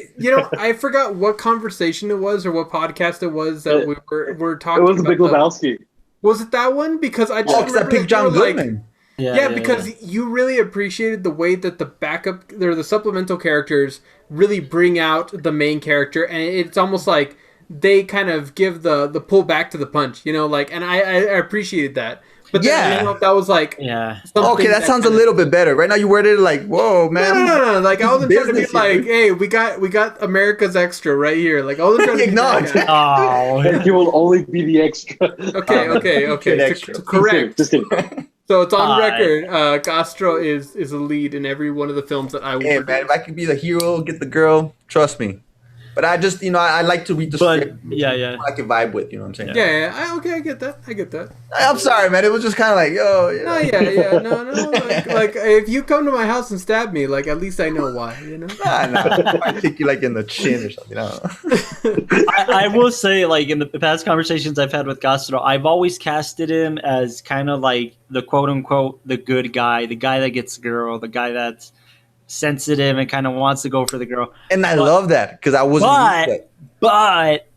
I forgot what conversation it was or what podcast it was that we were talking. It was Big Lebowski. Was it that one? Because I just because I picked John Goodman. Because you really appreciated the way that the backup or the supplemental characters really bring out the main character, and it's almost like they kind of give the pull back to the punch, and I appreciated that. But then I don't know if that was like okay, that sounds a little bit better. Right now you worded it like, whoa, man. No. Like I wasn't trying to be like, hey, we got America's extra right here. Like I wasn't trying to be like, oh, he will only be the extra. Okay. Correct. Just kidding. So it's on record. Castro is a lead in every one of the films that I will. Hey man, if I could be the hero, get the girl, trust me. But I just, I like to read the script. Yeah. I can vibe with, you know what I'm saying? Yeah. Okay, I get that. I'm sorry, man. It was just kind of like, yo. No, yeah. No. Like, if you come to my house and stab me, like, at least I know why, Nah. I think you like in the chin or something. I will say, like, in the past conversations I've had with Castro, I've always casted him as kind of like the quote unquote the good guy, the guy that gets the girl, the guy that's sensitive and kind of wants to go for the girl. And I love that because I wasn't. But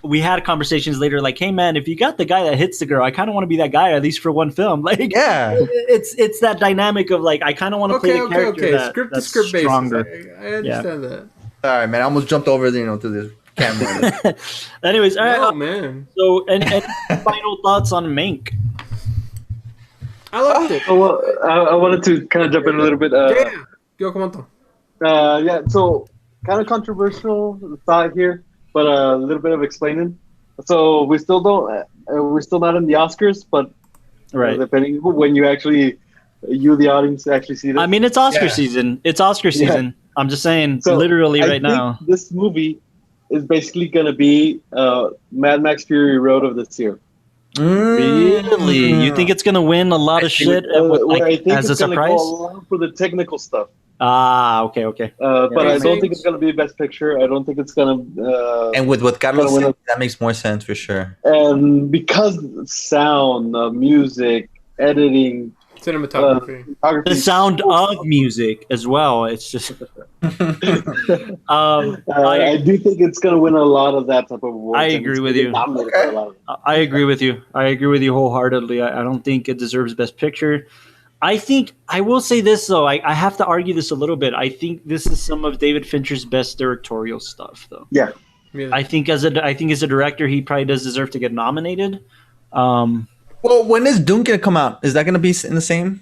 we had conversations later, like, hey man, if you got the guy that hits the girl, I kind of want to be that guy at least for one film. Like, it's that dynamic of like I kind of want to play the character that's stronger. I understand that. All right, man. I almost jumped over, to this camera. Anyways, all right. Oh man. So, and final thoughts on Mank. I loved it. Well, I wanted to kind of jump in a little bit. Yo, come on. So kind of controversial thought here, but a little bit of explaining. So we're still not in the Oscars, but depending when you the audience actually see this. I mean, it's Oscar season. It's Oscar season. I'm just saying, literally right now. This movie is basically going to be Mad Max Fury Road of this year. Really? You think it's going to win a lot of shit I think as a surprise? Go along for the technical stuff. Okay. But I don't think it's going to be Best Picture. I don't think it's going to... and with what Carlos said, that makes more sense for sure. And because sound, music, editing, Cinematography. The sound of music as well. It's just. I do think it's going to win a lot of that type of awards. I agree with you. Okay. I agree with you. I agree with you wholeheartedly. I don't think it deserves Best Picture. I think I will say this though. I have to argue this a little bit. I think this is some of David Fincher's best directorial stuff, though. Yeah. Really? I think as a director, he probably does deserve to get nominated. Well, when is Dune gonna come out? Is that gonna be in the same?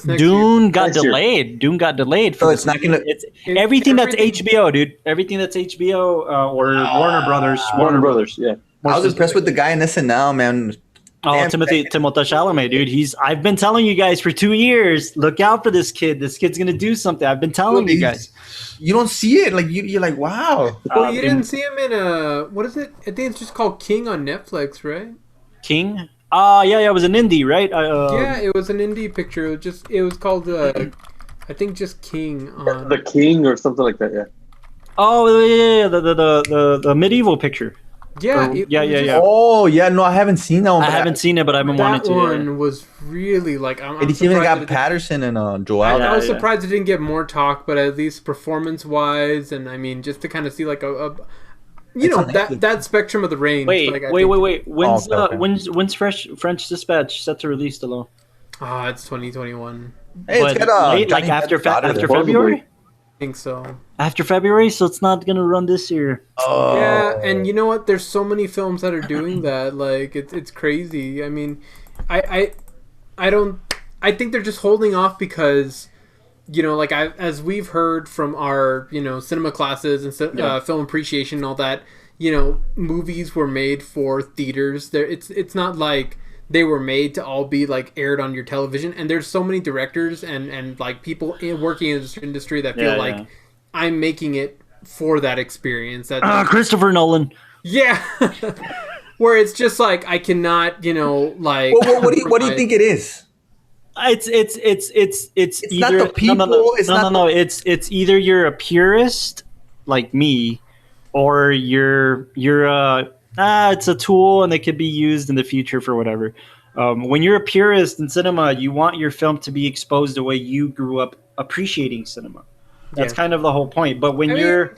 Dune got Next year. delayed. Dune got delayed. So it's not gonna. It's everything that's HBO, dude. Everything that's HBO or Warner Brothers. Warner Brothers, yeah. I was impressed with the guy in SNL, man. Oh, Damn, Timothée Chalamet, dude. I've been telling you guys for 2 years. Look out for this kid. This kid's gonna do something. I've been telling you guys. You don't see it, like you're like, wow. Well, you didn't see him in what is it? I think it's just called King on Netflix, right? King? Yeah, it was an indie, right? Yeah, it was an indie picture. It was called I think just King on The King or something like that, yeah. Oh yeah, the medieval picture. Yeah, Yeah. Oh yeah, no, I haven't seen that one. I haven't seen it, but I've been wanting That to. one was really like. I'm And he even surprised got Patterson and Joel. I was Yeah. surprised it didn't get more talk, but at least performance-wise, and I mean, just to kind of see like that spectrum of the range. Wait. like, Wait. When's okay. when's French Dispatch set to release, though? It's 2021. Hey, it's But got late, like Johnny after Depp's daughter there. February. I think so. After February, so it's not gonna run this year. Oh. Yeah, and you know what? There's so many films that are doing that. Like it's crazy. I mean, I think they're just holding off because, like as we've heard from our cinema classes and film appreciation and all that. Movies were made for theaters. It's not like they were made to all be like aired on your television. And there's so many directors and like people working in this industry that feel like I'm making it for that experience. That Christopher Nolan. yeah, where it's just like I cannot, like. Well, what do you think it is? It's not either the people. No. It's either you're a purist like me, or you're it's a tool and it could be used in the future for whatever. When you're a purist in cinema, you want your film to be exposed the way you grew up appreciating cinema. That's kind of the whole point. But when you're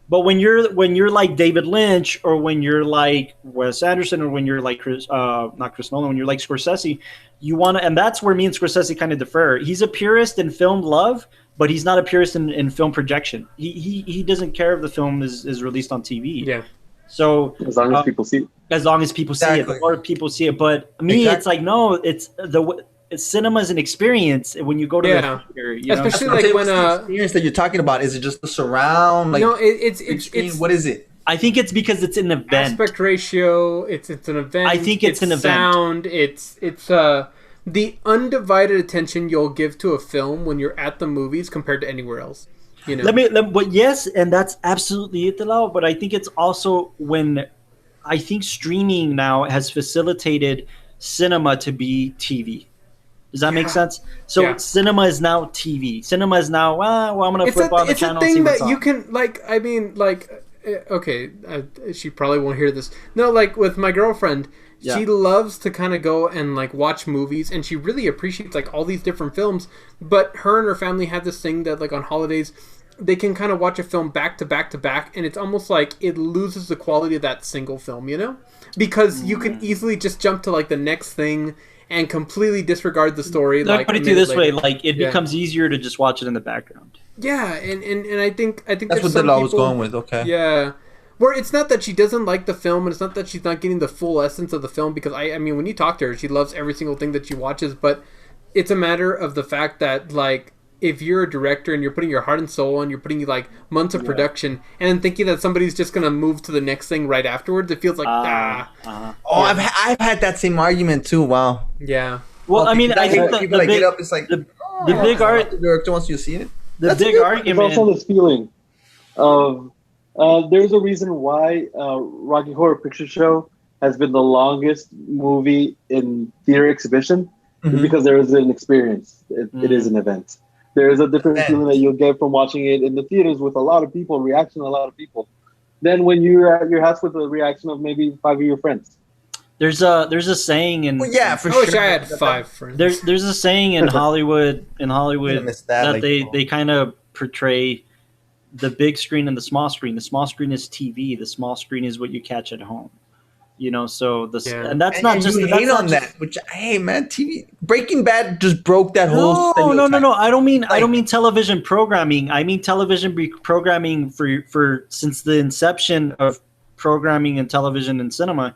like David Lynch, or when you're like Wes Anderson, or when you're like not Chris Nolan, when you're like Scorsese, you want to, and that's where me and Scorsese kind of differ. He's a purist in film love, but he's not a purist in film projection. He doesn't care if the film is released on TV. Yeah. So as long as people see it. As long as people see it, the more people see it. But me, it's like no, cinema is an experience when you go to the theater. Especially like when the experience that you're talking about, is it just the surround? Like, no, it's what is it? I think it's because it's an event. Aspect ratio. It's an event. I think it's an event. Sound. It's the undivided attention you'll give to a film when you're at the movies compared to anywhere else. But yes, and that's absolutely it, Delao. But I think it's also when I think streaming now has facilitated cinema to be TV. Does that make sense? So cinema is now TV. Cinema is now, I'm going to flip on the channel and see what's on. It's a thing that you can, like, I mean, like, okay, she probably won't hear this. No, like, with my girlfriend, she loves to kind of go and, like, watch movies, and she really appreciates, like, all these different films, but her and her family have this thing that, like, on holidays, they can kind of watch a film back to back to back, and it's almost like it loses the quality of that single film, Because you can easily just jump to, like, the next thing and completely disregard the story. Like, put it to you this way, like, it becomes easier to just watch it in the background. Yeah, and I think that's what Della was going with. Okay. Yeah, where it's not that she doesn't like the film, and it's not that she's not getting the full essence of the film. Because I mean, when you talk to her, she loves every single thing that she watches. But it's a matter of the fact that, like, if you're a director and you're putting your heart and soul and you're putting like months of production, and then thinking that somebody's just gonna move to the next thing right afterwards, it feels like I've had that same argument too. Wow. Yeah. Well, I mean, I think people like get up. It's like the big art. The director wants you to see it. The big argument. There's also this feeling of there's a reason why Rocky Horror Picture Show has been the longest movie in theater exhibition, because there is an experience. It is an event. There is a different feeling that you'll get from watching it in the theaters with a lot of people, reaction of a lot of people, than when you're at your house with a reaction of maybe 5 of your friends. There's a saying in yeah, for I sure. wish I had 5 friends. there's a saying in Hollywood that like, they kind of portray the big screen and the small screen. The small screen is TV. The small screen is what you catch at home. So and that's not just you that's hate not on just, that. Which hey man, TV Breaking Bad just broke that whole. no, stereotype. no. I don't mean television programming. I mean television programming for since the inception of programming in television and cinema,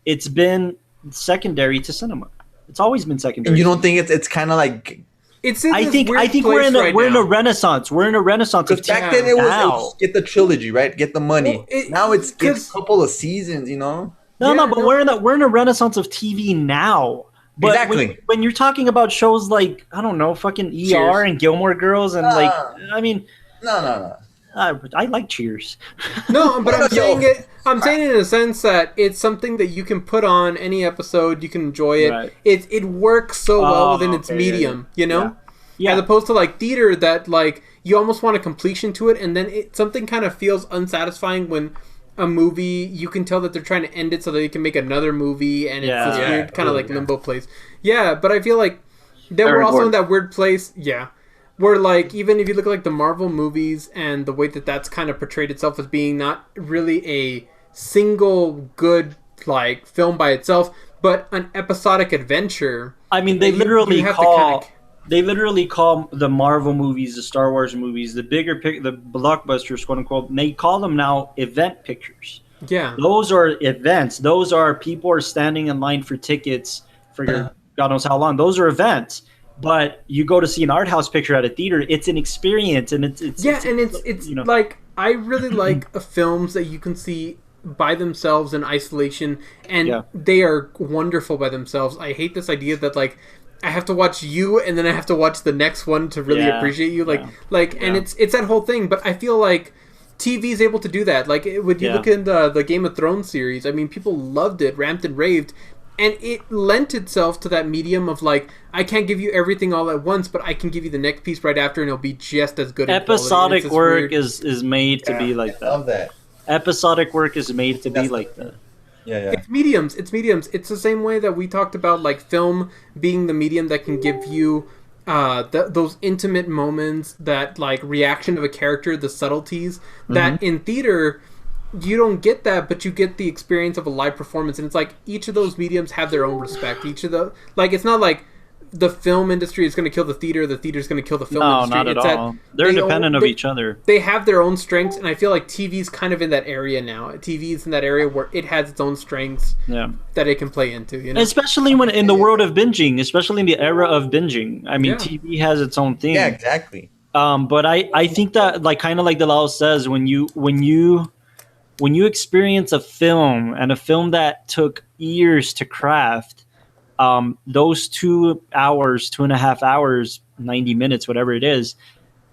it's been secondary to cinema. It's always been secondary. And you don't think it's kind of like? It's in I this think weird we're place right in now. a renaissance. We're in a renaissance of Because back TV then it was now. get the trilogy, right? Get the money. Well, Now it's get a 'cause- couple of seasons, you know. But we're in a renaissance of TV now. But Exactly. when you're talking about shows like I don't know, fucking ER Cheers. and Gilmore Girls and I mean, No. I like Cheers. No, but I'm saying Yo. it. I'm saying it in a sense that it's something that you can put on any episode. You can enjoy it. Right. It works so well within its okay, medium, you know. Yeah. As opposed to like theater, that like you almost want a completion to it, and then something kind of feels unsatisfying when a movie you can tell that they're trying to end it so that they can make another movie, and it's this weird kind of like limbo place. Yeah, but I feel like we're also in that weird place. Yeah. Where, like, even if you look at, like, the Marvel movies and the way that that's kind of portrayed itself as being not really a single good, like, film by itself, but an episodic adventure. I mean, they literally have to call kinda- they literally call the Marvel movies, the Star Wars movies, the the blockbusters, quote unquote. They call them now event pictures. Yeah. Those are events. Those are people are standing in line for tickets for God knows how long. Those are events. But you go to see an art house picture at a theater, it's an experience, and it's like I really like films that you can see by themselves in isolation, and they are wonderful by themselves. I hate this idea that like I have to watch you and then I have to watch the next one to really appreciate you. And it's that whole thing. But I feel like TV is able to do that. Like when you look in the Game of Thrones series, I mean, people loved it, ramped and raved. And it lent itself to that medium of like, I can't give you everything all at once, but I can give you the next piece right after, and it'll be just as good. Episodic work is made to be like that. I love that. Episodic work is made to be like that. Yeah. It's mediums. It's the same way that we talked about like film being the medium that can give you those intimate moments, that like reaction of a character, the subtleties that in theater. You don't get that, but you get the experience of a live performance, and it's like each of those mediums have their own respect. Each of the it's not like the film industry is going to kill the theater is going to kill the film industry. No, not at all. They're independent of each other. They have their own strengths, and I feel like TV's kind of in that area now. TV's in that area where it has its own strengths that it can play into. You know, especially when in the world of binging, especially in the era of binging. I mean, TV has its own thing. Yeah, exactly. But I think that like kind of like Delal says, when you experience a film, and a film that took years to craft, those 2 hours, 2.5 hours, 90 minutes, whatever it is,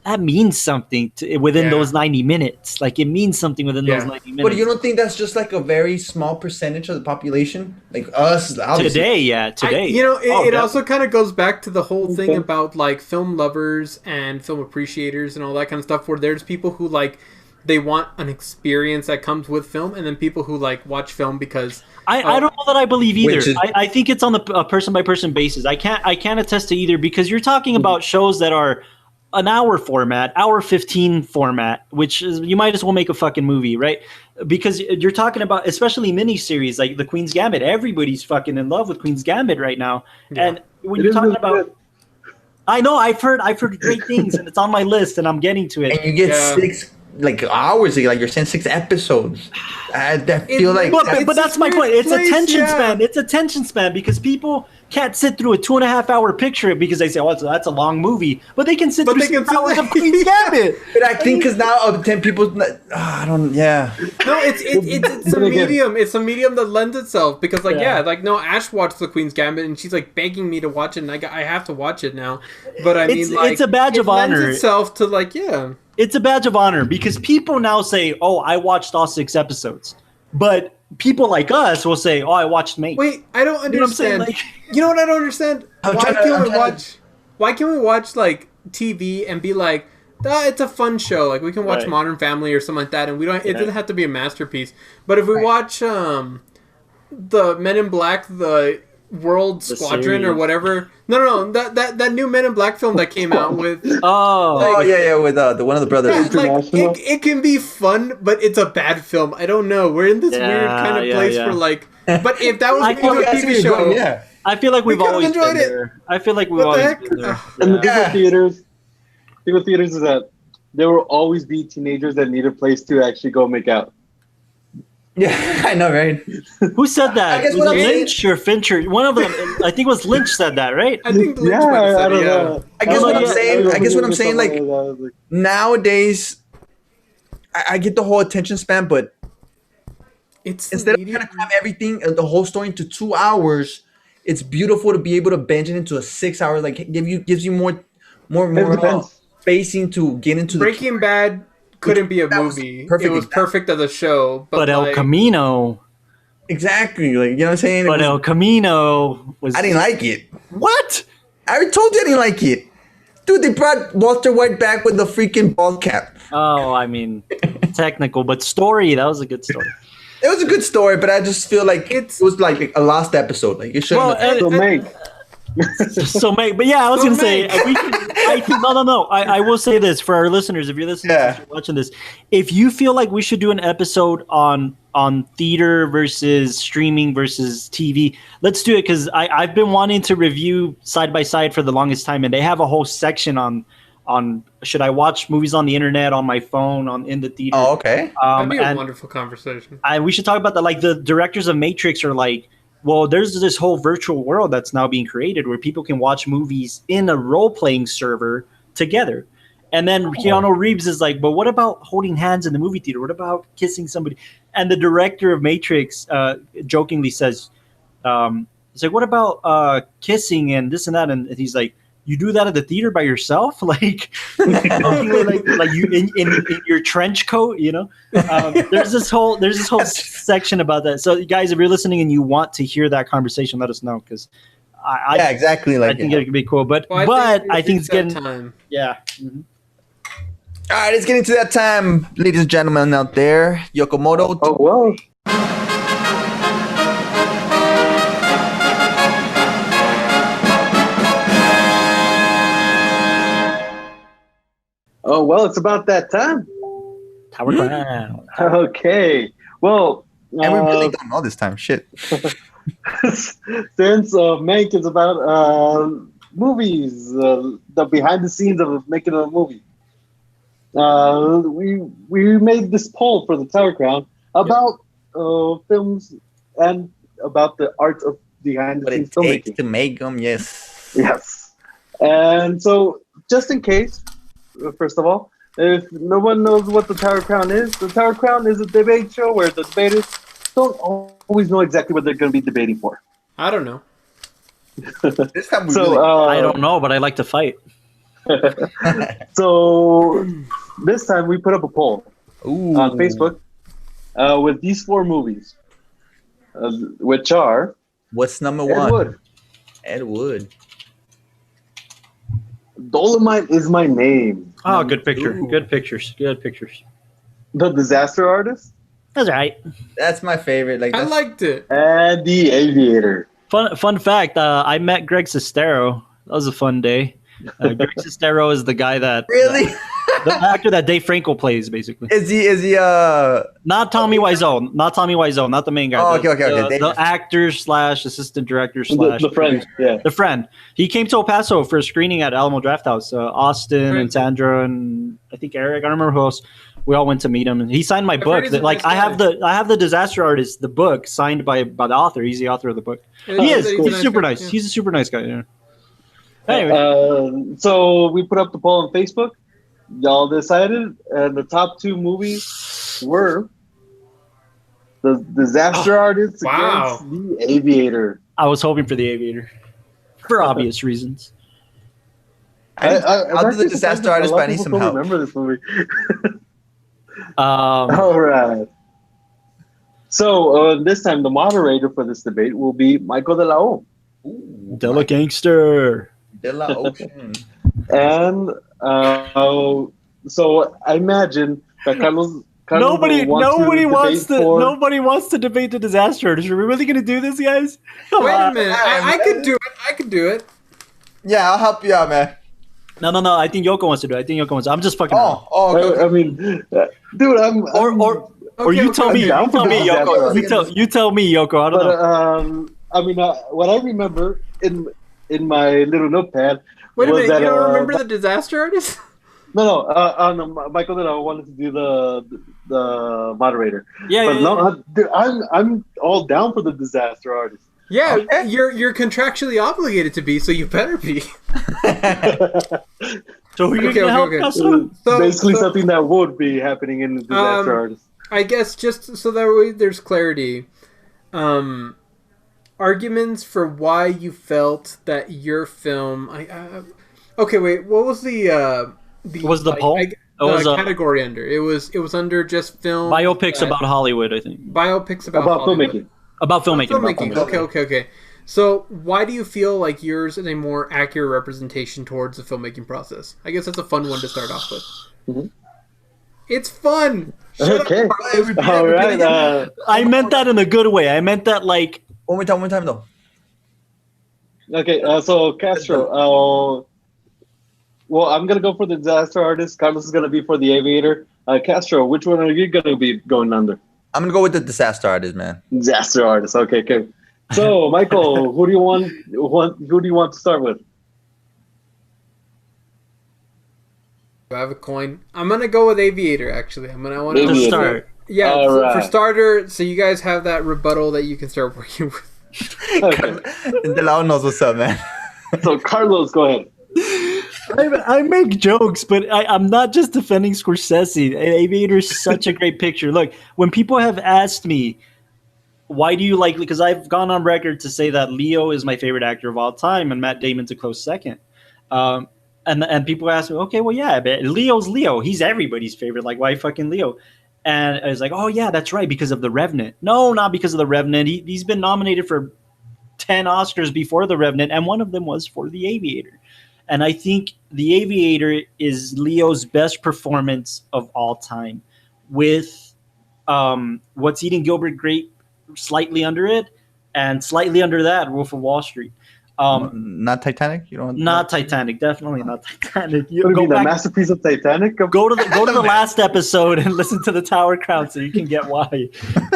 that means something within those 90 minutes. Like it means something within those 90 minutes. But you don't think that's just like a very small percentage of the population? Like us, obviously. Today. It also kind of goes back to the whole thing about like film lovers and film appreciators and all that kind of stuff, where there's people who like, they want an experience that comes with film, and then people who like watch film because I don't know that I believe either. I think it's on a person by person basis. I can't attest to either, because you're talking about shows that are an hour format, hour 15 format, which is, you might as well make a fucking movie, right? Because you're talking about, especially miniseries like The Queen's Gambit. Everybody's fucking in love with Queen's Gambit right now, and when you're talking about. I know I've heard great things, and it's on my list, and I'm getting to it. And you get 6 hours, like you're saying, 6 episodes. I feel like, but that's my point. It's attention span. It's attention span, because people can't sit through a 2.5 hour picture because they say, "Oh, that's a long movie," but they can sit through 6 hours of Queen's Gambit. But I think because now of 10 people, I don't. Yeah. No, it's a medium. It's a medium that lends itself because, Ash watched The Queen's Gambit, and she's like begging me to watch it, and I have to watch it now. But I mean, it's a badge of honor. It lends itself to It's a badge of honor, because people now say, "Oh, I watched all 6 episodes," but people like us will say, "Oh, I watched 8." Wait, I don't understand. You know what I don't understand? Why can't we watch like TV and be like, it's a fun show. Like we can watch Modern Family or something like that, and we don't. It doesn't have to be a masterpiece. But if we watch the Men in Black, the World Squadron series. or whatever. No, that new Men in Black film that came out with. Oh yeah, with the one of the brothers. Yeah, like it can be fun, but it's a bad film. I don't know. We're in this weird kind of place where like. But if that was a TV show, I feel like we've always enjoyed been it. there. I feel like we've always been there. And the thing with theaters is that there will always be teenagers that need a place to actually go make out. Yeah, I know, right? Who said that? I guess was what it I'm Lynch or Fincher? One of them. I think it was Lynch said that, right? I think Lynch might have said it, yeah. I guess what I'm saying, like nowadays, I get the whole attention span, but instead of trying to cram everything, the whole story into 2 hours, it's beautiful to be able to bench it into a 6 hour. Like gives you more spacing to get into. Breaking Bad couldn't be a movie. It was perfect as a show, but El Camino. Exactly, like you know what I'm saying. But El Camino was. I didn't like it. What? I already told you I didn't like it. Dude, they brought Walter White back with the freaking bald cap. Oh, I mean, technical, but story. That was a good story. It was a good story, but I just feel like it was like a lost episode. Like it should. So Mank. So Mank, but yeah, I was gonna say no. I will say this for our listeners: if you're listening, if you're watching this, if you feel like we should do an episode on theater versus streaming versus TV, let's do it because I've been wanting to review Side by Side for the longest time, and they have a whole section on should I watch movies on the internet, on my phone, in the theater. Oh, okay. That'd be a wonderful conversation. We should talk about that. Like the directors of Matrix are like, well, there's this whole virtual world that's now being created where people can watch movies in a role-playing server together. And then Keanu Reeves is like, but what about holding hands in the movie theater? What about kissing somebody? And the director of Matrix jokingly says, he's like, what about kissing and this and that? And he's like, you do that at the theater by yourself? like you in your trench coat, you know? There's this whole section about that. So guys, if you're listening and you want to hear that conversation, let us know because exactly. Like I think it could be cool. But I think it's getting time. Yeah. Mm-hmm. All right, it's getting to that time, ladies and gentlemen out there. Yokomoto. Oh well. Oh, well, it's about that time. Tower Crown. Okay. Well. And we really don't know this time. Shit. Since Mank is about movies, the behind the scenes of making a movie, we made this poll for the Tower Crown about films and about the art of behind the scenes filmmaking. What it takes to make them, yes. Yes. And so, just in case, first of all, if no one knows what the Tower Crown is, the Tower Crown is a debate show where the debaters don't always know exactly what they're going to be debating for. I don't know. This time I don't know, but I like to fight. So this time we put up a poll on Facebook with these 4 movies, which are... What's number Ed 1? Ed Wood. Dolomite Is My Name. Oh, good picture. Ooh. Good pictures. Good pictures. The Disaster Artist. That's right. That's my favorite. Like I liked it. And The Aviator. Fun fact. I met Greg Sestero. That was a fun day. Greg Sestero is the guy that really the actor that Dave Franco plays, basically. Is he? Not Tommy Wiseau. Not Tommy Wiseau. Not the main guy. Oh, okay. The actor / assistant director / the friend. Yeah. The friend. He came to El Paso for a screening at Alamo Drafthouse. Austin and Sandra and I think Eric. I don't remember who else. We all went to meet him, and he signed my book. Like I have the Disaster Artist, the book signed by the author. He's the author of the book. He is. He's super nice. Yeah. He's a super nice guy. Yeah. Anyway, so we put up the poll on Facebook. Y'all decided, and the top 2 movies were The Disaster Artist against The Aviator. I was hoping for The Aviator for obvious reasons. I'll do The Disaster Artist, but I need some help. Remember this movie? All right. So this time, the moderator for this debate will be Michael De La O. Della Gangster. De La Ocean. And so I imagine that Carlos Nobody wants to debate the disaster artist. Are we really going to do this, guys? Wait a minute. I could do it. I could do it. Yeah, I'll help you out, man. No. I think Yoko wants to do it. I'm just fucking. Okay. I mean, dude, or you tell me. Yoko. You tell me, Yoko. I don't know. I mean, what I remember in my little notepad. Wait a minute. You don't remember the disaster artist? No, Michael and I wanted to do the moderator. Yeah. Dude, I'm all down for the disaster artist. Yeah, okay. You're contractually obligated to be, so you better be. So who are you going to help us? Basically, something that would be happening in the disaster artist. I guess just so that way there's clarity. Arguments for why you felt that your film. Okay, wait. What was the poll? Category under? It was under just film. Biopics about Hollywood, I think. Biopics about filmmaking. About filmmaking. Okay. So why do you feel like yours is a more accurate representation towards the filmmaking process? I guess that's a fun one to start off with. Mm-hmm. It's fun. Okay. All right. I meant that in a good way. I meant that like. One more time though. Okay. So Castro. Well, I'm gonna go for the disaster artist. Carlos is gonna be for the aviator. Castro, which one are you gonna be going under? I'm gonna go with the disaster artist, man. Disaster artist. Okay. So, Michael, who do you want to start with? Do I have a coin? I'm gonna go with aviator. Actually, I want to start. Yeah, for starter. So you guys have that rebuttal that you can start working with. Okay. Delao knows what's up, man. So, Carlos, go ahead. I make jokes, but I'm not just defending Scorsese. Aviator is such a great picture. Look, when people have asked me, why do you like, because I've gone on record to say that Leo is my favorite actor of all time and Matt Damon's a close second. And people ask me, okay, well, yeah, but Leo's Leo. He's everybody's favorite. Like, why fucking Leo? And I was like, oh, yeah, that's right, because of The Revenant. No, not because of The Revenant. He's been nominated for 10 Oscars before The Revenant, and one of them was for The Aviator. And I think The Aviator is Leo's best performance of all time, with What's Eating Gilbert Grape slightly under it, and slightly under that, Wolf of Wall Street. Not Titanic. You don't. Not Titanic. Definitely not Titanic. The masterpiece of Titanic. Go to the last episode and listen to the Tower Crown so you can get why.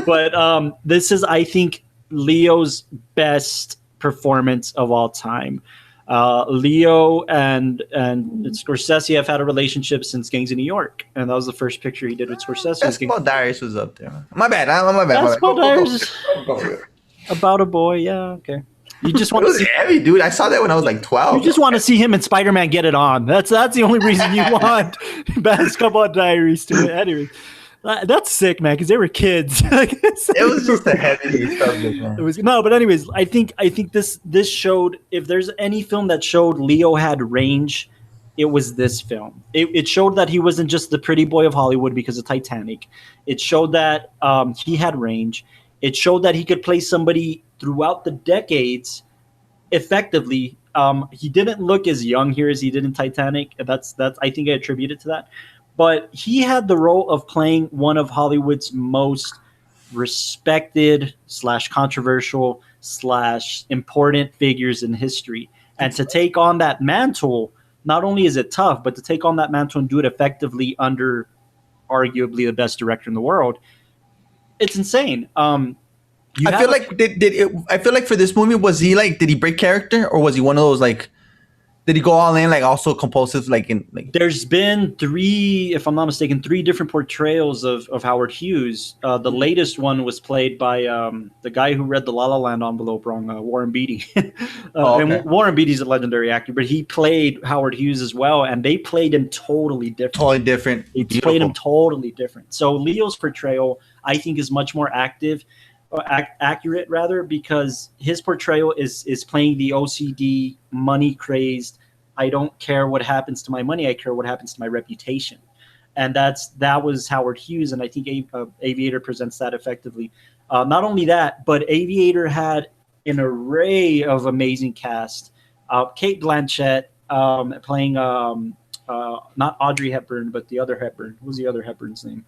But this is, I think, Leo's best performance of all time. Leo and Scorsese have had a relationship since Gangs of New York, and that was the first picture he did with Scorsese. Basketball Diaries was up there. My bad. Basketball Diaries is about a boy. Yeah, okay. You just want to see heavy, dude. I saw that when I was like 12. You just want to see him and Spider-Man get it on. That's the only reason you want Basketball Diaries to it. Anyway. That's sick, man, because they were kids. It was just a heavy subject, man. It was but anyways, I think this showed, if there's any film that showed Leo had range, it was this film. It showed that he wasn't just the pretty boy of Hollywood because of Titanic. It showed that he had range. It showed that he could play somebody throughout the decades effectively. He didn't look as young here as he did in Titanic. That's I think I attribute it to that. But he had the role of playing one of Hollywood's most respected / controversial / important figures in history. And to take on that mantle, not only is it tough, but to take on that mantle and do it effectively under arguably the best director in the world, it's insane. I feel like for this movie, was he like, did he break character, or was he one of those like, did he go all in, like also compulsive, like in like? There's been 3, if I'm not mistaken, 3 different portrayals of Howard Hughes. The latest one was played by the guy who read the La La Land envelope wrong, Warren Beatty. Okay. And Warren Beatty's a legendary actor, but he played Howard Hughes as well, and they played him totally different. Totally different. They played him totally different. So Leo's portrayal, I think, is much more accurate rather, because his portrayal is playing the OCD, money crazed, I don't care what happens to my money, I care what happens to my reputation. And that was Howard Hughes, and I think Aviator presents that effectively. Not only that, but Aviator had an array of amazing cast. Cate Blanchett playing not Audrey Hepburn, but the other Hepburn. What was the other Hepburn's name?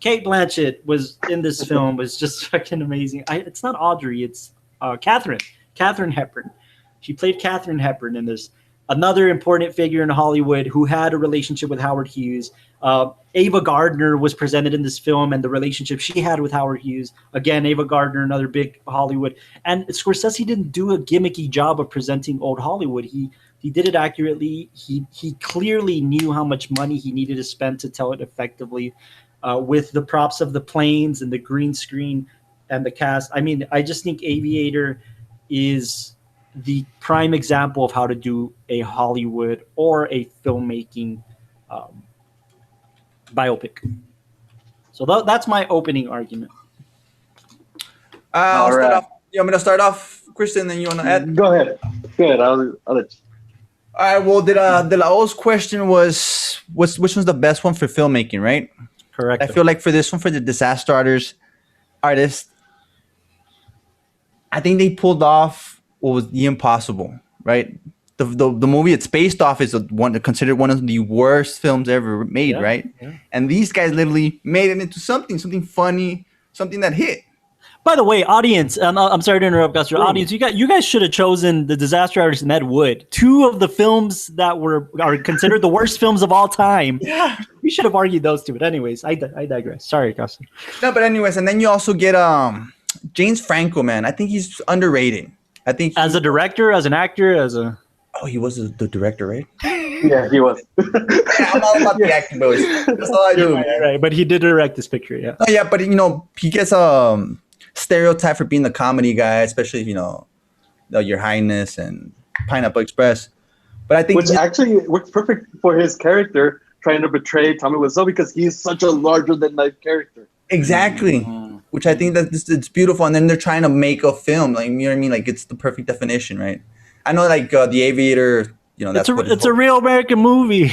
Kate Blanchett was in this film, was just fucking amazing. It's not Audrey, it's Katharine Hepburn. She played Katharine Hepburn in this. Another important figure in Hollywood who had a relationship with Howard Hughes. Ava Gardner was presented in this film and the relationship she had with Howard Hughes. Again, Ava Gardner, another big Hollywood. And Scorsese didn't do a gimmicky job of presenting old Hollywood. He did it accurately. He clearly knew how much money he needed to spend to tell it effectively. With the props of the planes and the green screen and the cast. I mean, I just think Aviator is the prime example of how to do a Hollywood or a filmmaking biopic. So that's my opening argument. I'll start off. You want me to start off, Christian, then you want to add? Go ahead. I'll let you. All right. Well, De La O's question was, which one's the best one for filmmaking, right? Correct. I feel like for this one, for the disaster artist, I think they pulled off what was the impossible, right? The movie it's based off is considered one of the worst films ever made, right? Yeah. And these guys literally made it into something funny, something that hit. By the way, audience, I'm sorry to interrupt, Guster. Audience, you guys should have chosen The Disaster Artist and Ed Wood, two of the films that are considered the worst films of all time. Yeah, we should have argued those two. But anyways, I digress. Sorry, Guster. No, but anyways, and then you also get James Franco, man. I think he's underrated. I think as a director, as an actor, as a he was the director, right? Yeah, he was. Yeah, I'm all about the acting, boys. That's all I do. Right, but he did direct this picture, yeah. Oh yeah, but he gets stereotype for being the comedy guy, especially Your Highness and Pineapple Express. But I think which actually works perfect for his character trying to betray Tommy Wiseau because he's such a larger than life character. Exactly. Mm-hmm. Which I think that it's beautiful, and then they're trying to make a film, like, you know what I mean? Like, it's the perfect definition, right? I know, like, The Aviator, that's it's a real American movie.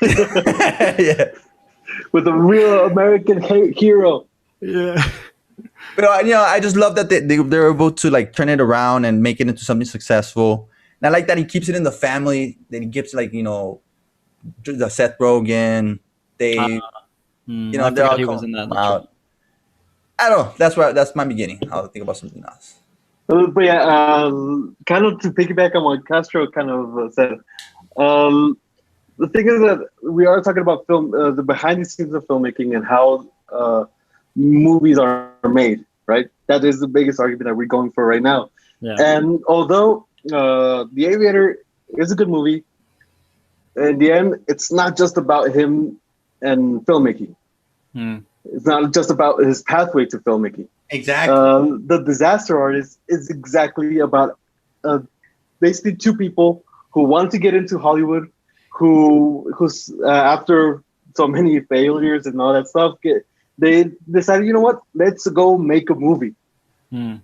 Yeah, with a real American hero. Yeah. But I just love that they're able to like turn it around and make it into something successful. And I like that he keeps it in the family. That he gives the Seth Rogen, Dave. They're all was in that. Out. I don't know. That's my beginning. I'll think about something else. But yeah, kind of to piggyback on what Castro kind of said. The thing is that we are talking about film, the behind the scenes of filmmaking and how movies are made, right? That is the biggest argument that we're going for right now. Yeah. And although The Aviator is a good movie, in the end, it's not just about him and filmmaking. It's not just about his pathway to filmmaking. Exactly. The Disaster Artist is exactly about basically two people who want to get into Hollywood, who's after so many failures and all that stuff, they decided, you know what, let's go make a movie. And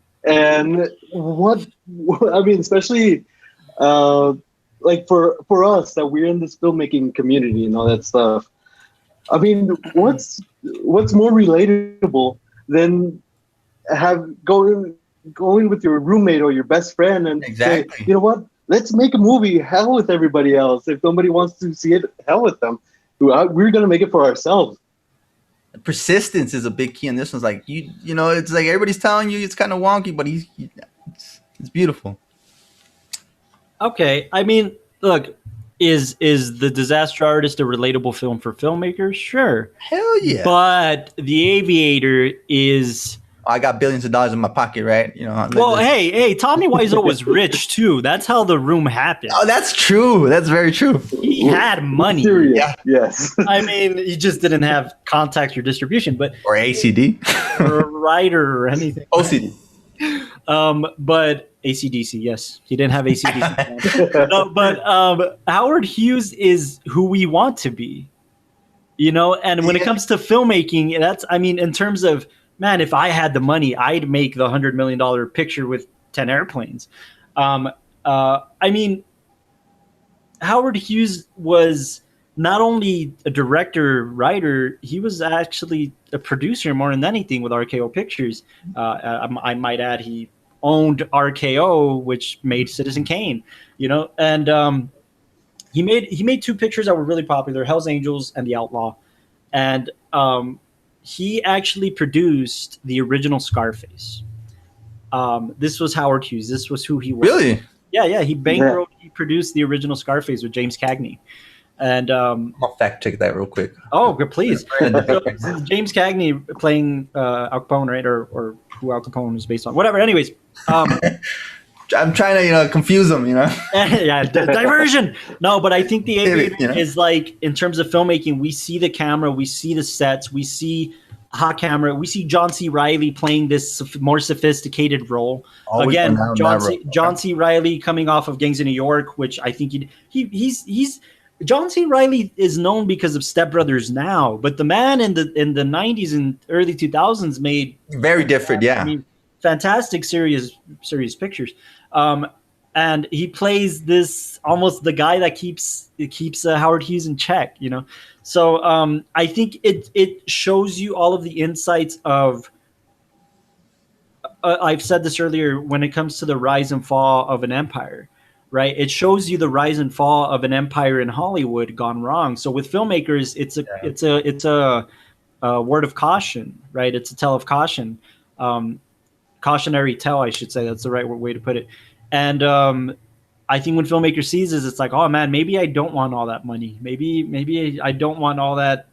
especially like for us that we're in this filmmaking community and all that stuff. I mean, what's more relatable than going with your roommate or your best friend and say, you know what, let's make a movie. Hell with everybody else. If somebody wants to see it, hell with them. We're gonna make it for ourselves. Persistence is a big key in this one. It's like it's like everybody's telling you it's kind of wonky, but it's beautiful. Okay, I mean, look, is The Disaster Artist a relatable film for filmmakers? Sure. Hell yeah. But The Aviator is... I got billions of dollars in my pocket, right? Well, hey, Tommy Wiseau was rich too. That's how The Room happened. Oh, that's true. That's very true. He had money. Yeah. Yes. I mean, he just didn't have contacts or distribution, or ACD, or a writer or anything. OCD. But AC/DC, yes, he didn't have AC/DC. No, but Howard Hughes is who we want to be, And when it comes to filmmaking, in terms of, man, if I had the money, I'd make the $100 million picture with 10 airplanes. Howard Hughes was not only a director, writer, he was actually a producer more than anything with RKO Pictures. I might add, he owned RKO, which made Citizen Kane, and he made two pictures that were really popular, Hell's Angels and The Outlaw. And he actually produced the original Scarface. This was Howard Hughes. This was who he was. Really? Yeah. He bankrolled. He produced the original Scarface with James Cagney. And I'll fact check that real quick. Oh, please. So, James Cagney playing Al Capone, right? Or who Al Capone is based on. Whatever. Anyways. I'm trying to, confuse them, Yeah, diversion. No, but I think The Aviator is like, in terms of filmmaking, we see the camera, we see the sets, we see hot camera, we see John C. Reilly playing this more sophisticated role. Again, John C. Reilly coming off of Gangs of New York, which I think he's John C. Reilly is known because of Step Brothers now, but the man in the 90s and early 2000s made very different, yeah. I mean, fantastic serious pictures. And he plays this almost the guy that keeps Howard Hughes in check, So I think it shows you all of the insights of. I've said this earlier when it comes to the rise and fall of an empire, right? It shows you the rise and fall of an empire in Hollywood gone wrong. So with filmmakers, it's a word of caution, right? It's a tale of caution. Cautionary tale, I should say. That's the right way to put it. And I think when filmmaker sees this, it's like, oh man, maybe I don't want all that money. Maybe I don't want all that.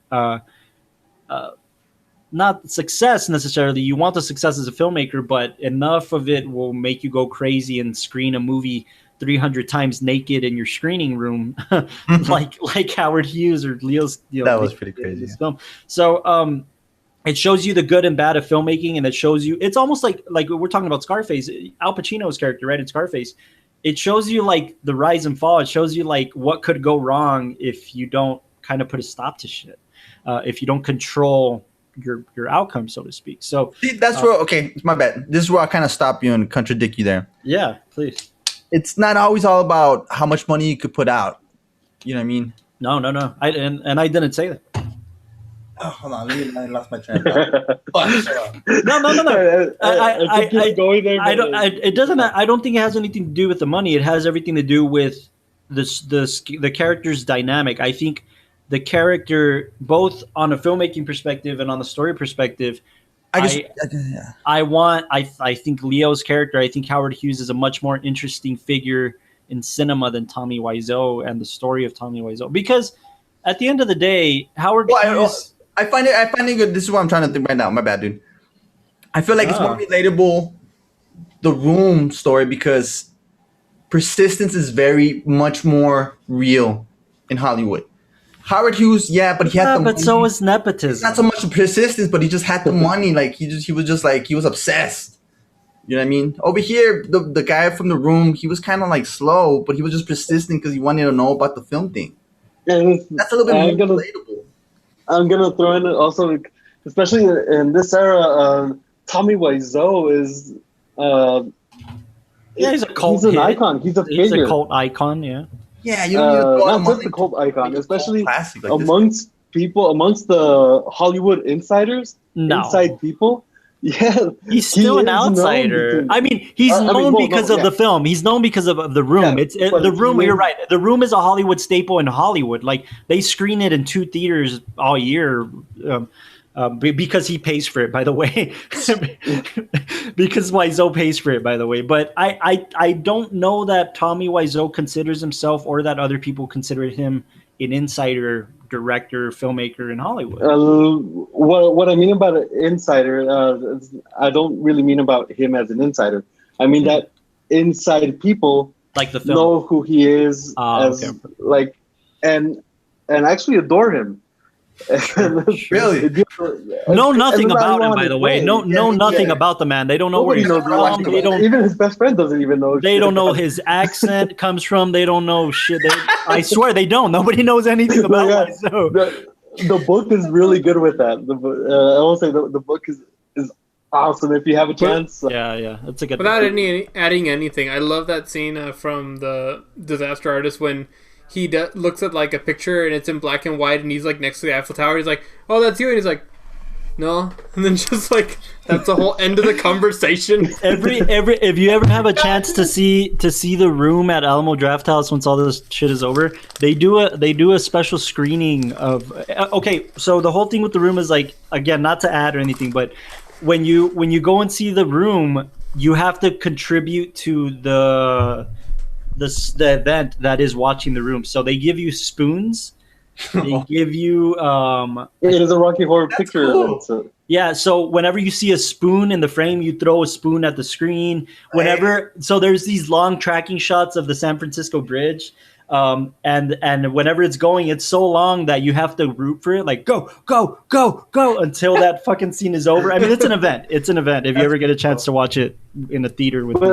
Not success necessarily. You want the success as a filmmaker, but enough of it will make you go crazy and screen a movie 300 times naked in your screening room, like Howard Hughes or Leo's. That was pretty crazy. Film. So. It shows you the good and bad of filmmaking, and it shows you. It's almost like we're talking about Scarface, Al Pacino's character, right? In Scarface, it shows you like the rise and fall. It shows you like what could go wrong if you don't kind of put a stop to shit, if you don't control your outcome, so to speak. So see, that's where it's my bad. This is where I kind of stop you and contradict you there. Yeah, please. It's not always all about how much money you could put out. You know what I mean? No. I didn't say that. Oh, hold on, I lost my train of thought. No. I going there. It doesn't. I don't think it has anything to do with the money. It has everything to do with the character's dynamic. I think the character, both on a filmmaking perspective and on the story perspective, I think Leo's character. I think Howard Hughes is a much more interesting figure in cinema than Tommy Wiseau and the story of Tommy Wiseau, because at the end of the day, Howard Hughes. I find it good. This is what I'm trying to think right now. My bad, dude. I feel like it's more relatable, the Room story, because persistence is very much more real in Hollywood. Howard Hughes, but he had the money. But so is nepotism. It's not so much persistence, but he just had the money. Like he was obsessed. You know what I mean? Over here, the guy from The Room, he was kind of like slow, but he was just persistent because he wanted to know about the film thing. And that's a little bit more relatable. I'm gonna throw in also, especially in this era, Tommy Wiseau is. He's a cult. He's an icon. He's a figure. He's a cult icon. Yeah. Yeah, you don't not just a cult icon, especially amongst the Hollywood insiders, inside people. Yeah, he's still an outsider. I mean, he's known because of the film. He's known because of The Room. The Room. You're right. The Room is a Hollywood staple in Hollywood. Like they screen it in 2 theaters all year. Because he pays for it, by the way. Because Wiseau pays for it, by the way. But I don't know that Tommy Wiseau considers himself, or that other people consider him, an insider director, filmmaker in Hollywood. What I mean about an insider, I don't really mean about him as an insider. I mean that inside people like the film know who he is, and actually adore him. Really? Know nothing about him, by the way. Know nothing about the man. They don't know where he's from. They don't. Even his best friend doesn't even know. They don't know his accent comes from. They don't know shit. I swear they don't. Nobody knows anything about him. So. The book is really good with that. I will say the book is awesome if you have a chance. Yeah, that's a good. Without adding anything, I love that scene from the Disaster Artist when he looks at like a picture and it's in black and white and he's like next to the Eiffel Tower. He's like, "Oh, that's you," and he's like, No, and then just like that's the whole end of the conversation. Every if you ever have a chance to see The Room at Alamo Drafthouse once all this shit is over, they do a special screening of. Okay, so the whole thing with The Room is like, again, not to add or anything, but when you go and see The Room, you have to contribute to the event that is watching The Room. So they give you spoons. They give you it is a Rocky Horror Picture cool. event. So. Yeah, so whenever you see a spoon in the frame, you throw a spoon at the screen. So there's these long tracking shots of the San Francisco Bridge, and whenever it's going, it's so long that you have to root for it, like go, go, go, go until that fucking scene is over. I mean, it's an event. It's an event. If you ever get a chance to watch it in a theater with me.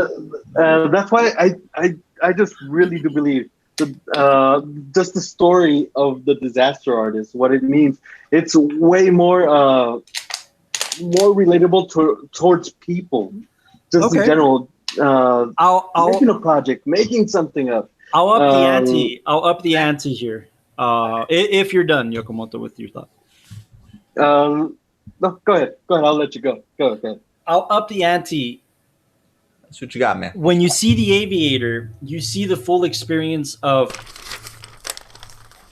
That's why I just really do believe just the story of the disaster artist, what it means. It's way more relatable towards people, just in general. Making a project, making something up. I'll up the ante. I'll up the ante here. If you're done, Yokomoto, with your thought. No, go ahead. I'll let you go. Go ahead. I'll up the ante. That's what you got, man. When you see The Aviator, you see the full experience of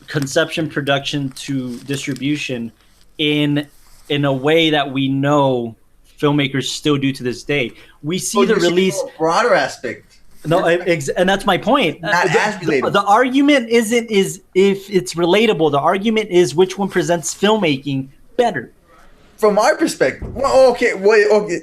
conception, production to distribution in a way that we know filmmakers still do to this day. We see the release broader aspect. No, and that's my point. Not as relatable. The argument is if it's relatable. The argument is which one presents filmmaking better. From our perspective, well, okay.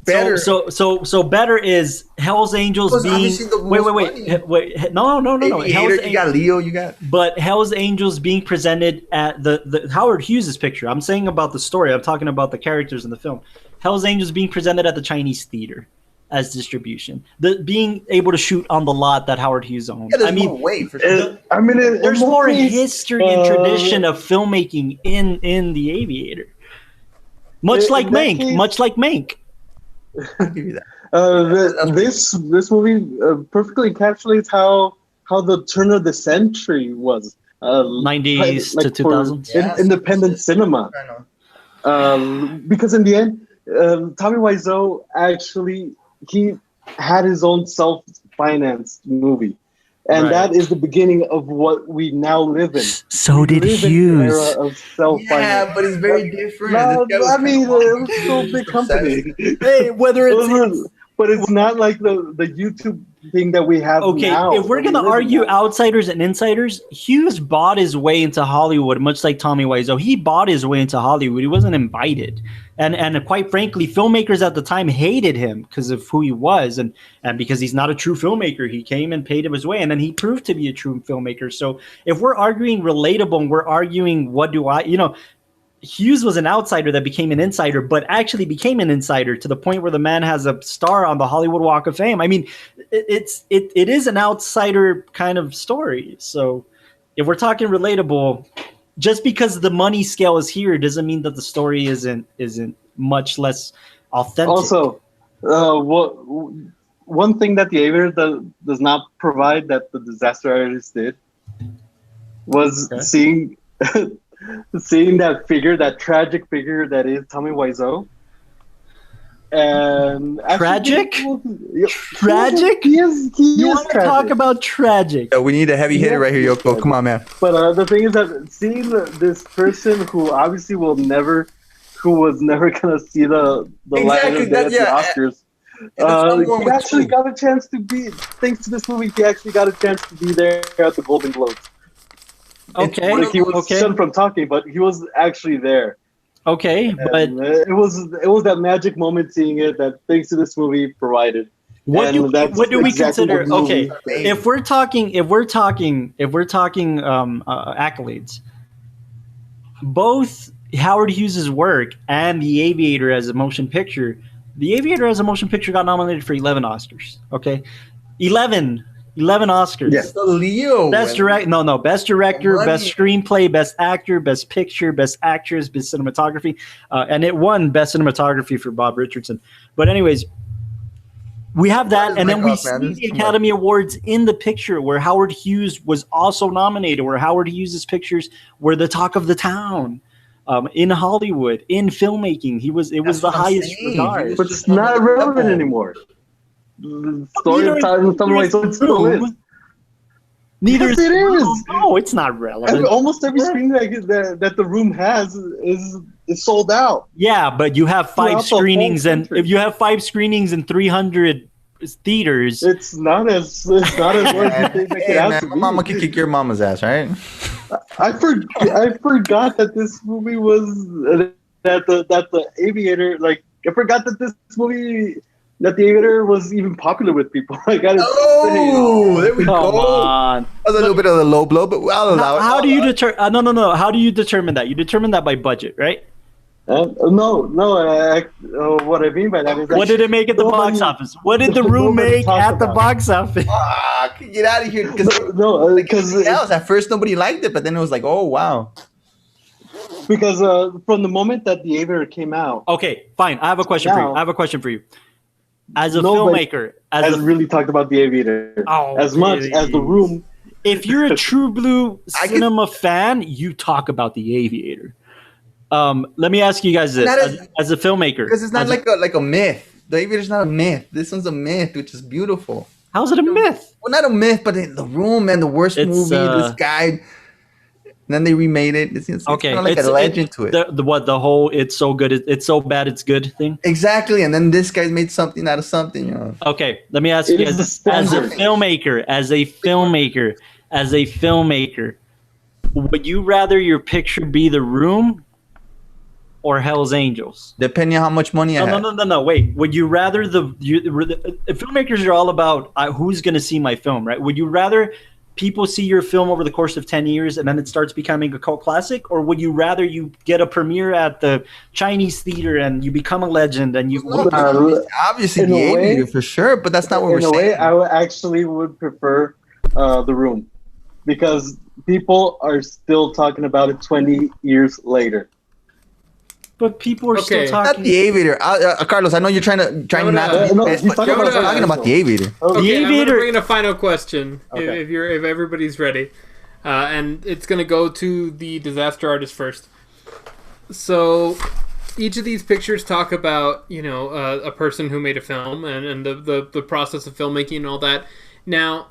Better. So better is Hell's Angels being. Wait. No. You got Leo. You got. But Hell's Angels being presented at the Howard Hughes' picture. I'm saying about the story. I'm talking about the characters in the film. Hell's Angels being presented at the Chinese theater as distribution. Being able to shoot on the lot that Howard Hughes owned. Yeah, there's more weight for sure. There's more history and tradition of filmmaking in The Aviator. Much like Mank. I'll give you that. This movie perfectly encapsulates how the turn of the century was. 90s to 2000s. Independent cinema. I know. Because in the end, Tommy Wiseau actually he had his own self-financed movie. And that is the beginning of what we now live in. So did Hughes. Era of self-finance. Yeah, but it's very different. No, I mean, it was still a big company. Hey, but it's not like the YouTube thing that we have now. Okay, if we're going to argue outsiders and insiders, Hughes bought his way into Hollywood, much like Tommy Wiseau. He bought his way into Hollywood. He wasn't invited. And quite frankly, filmmakers at the time hated him because of who he was and because he's not a true filmmaker. He came and paid his way, and then he proved to be a true filmmaker. So if we're arguing relatable and we're arguing Hughes was an outsider that became an insider, but actually became an insider to the point where the man has a star on the Hollywood Walk of Fame. I mean, it is an outsider kind of story. So if we're talking relatable, just because the money scale is here doesn't mean that the story isn't much less authentic. Also, one thing that The Aviator does not provide that the Disaster Artist did was seeing that figure, that tragic figure that is Tommy Wiseau. And tragic? Tragic? He is you want to talk about tragic? Yeah, we need a heavy hitter right here, Yoko. Come on, man. But the thing is that seeing this person who obviously was never gonna see the light of the Oscars. He actually got a chance to be, thanks to this movie, he actually got a chance to be there at the Golden Globes. Okay. Like he was shunned from talking, but he was actually there. Okay, but it was that magic moment seeing it that thanks to this movie provided. What do we consider? Okay, if we're talking accolades, both Howard Hughes' work and The Aviator as a motion picture. The Aviator as a motion picture got nominated for 11 Oscars. Okay, 11 Oscars. Yes. The Leo. Best director, best director, best screenplay, best actor, best picture, best actress, best cinematography, and it won best cinematography for Bob Richardson. But anyways, we have that, and then we see the Academy Awards in the picture where Howard Hughes was also nominated, where Howard Hughes' pictures were the talk of the town. in Hollywood, in filmmaking. It was the highest regard. But it's not relevant anymore. The story of time in some ways it still is. Neither yes, it is. No, it's not relevant. Almost every screen that the room has is sold out. Yeah, but you have 5 screenings, and if you have 5 screenings in 300 theaters, it's not as well as you think it has to be. Mama can kick your mama's ass, right? I forgot that this movie was that the Aviator. Like I forgot that this movie. That the Aviator was even popular with people. I gotta say. There we go. On. That was a little bit of a low blow, but I'll allow it. How do you determine? No. How do you determine that? You determine that by budget, right? No. What I mean by that is what did it make at the box office? What did the room make at the box office? Get out of here! Because at first nobody liked it, but then it was like, oh wow. Because from the moment that the Aviator came out. Okay, fine. I have a question for you. As a filmmaker, has really talked about the Aviator as much as the room. If you're a true blue cinema fan, you talk about the Aviator. Let me ask you guys this: as a filmmaker, because it's not like a myth. The Aviator's not a myth. This one's a myth, which is beautiful. How's it a myth? Well, not a myth, but the room and the worst movie. This guy. Then they remade it. It's kind of like a legend to it. The whole it's so good, it's so bad, it's good thing. Exactly, and then this guy made something out of something. You know? Okay, let me ask you guys: as a filmmaker, would you rather your picture be The Room or Hell's Angels? Depending on how much money I have. No. Wait, would you rather filmmakers are all about who's going to see my film, right? Would you rather people see your film over the course of 10 years and then it starts becoming a cult classic, or would you rather you get a premiere at the Chinese theater and you become a legend and you obviously the Aviator for sure, but that's not what we're saying. In a way, I would prefer The Room, because people are still talking about it 20 years later. But people are still talking. Not the Aviator, Carlos. I know you're trying not to. But talking about the Aviator. Okay, the Aviator. I'm gonna bring in a final question if everybody's ready, and it's gonna go to the disaster artist first. So, each of these pictures talk about a person who made a film and the process of filmmaking and all that. Now,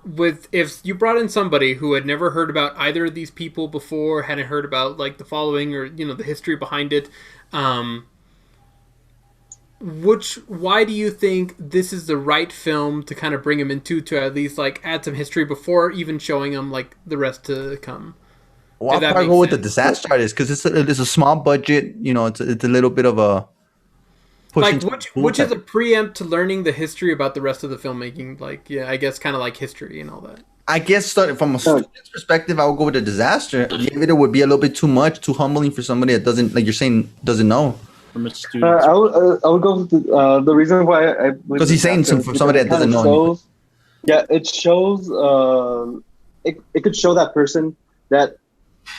if you brought in somebody who had never heard about either of these people before, hadn't heard about like the following or the history behind it. Why do you think this is the right film to kind of bring him into, to at least like add some history before even showing him like the rest to come? Well, I'll probably go with the disaster artist because it's a small budget. It's a little bit of a push which is a preempt to learning the history about the rest of the filmmaking. Like, yeah, I guess kind of like history and all that. I guess starting from a student's perspective, I would go with the disaster. The Aviator would be a little bit too much, too humbling for somebody that doesn't, like you're saying, doesn't know. From a student, I would go with the reason why because he's saying from somebody that doesn't know. Yeah, it shows. It could show that person that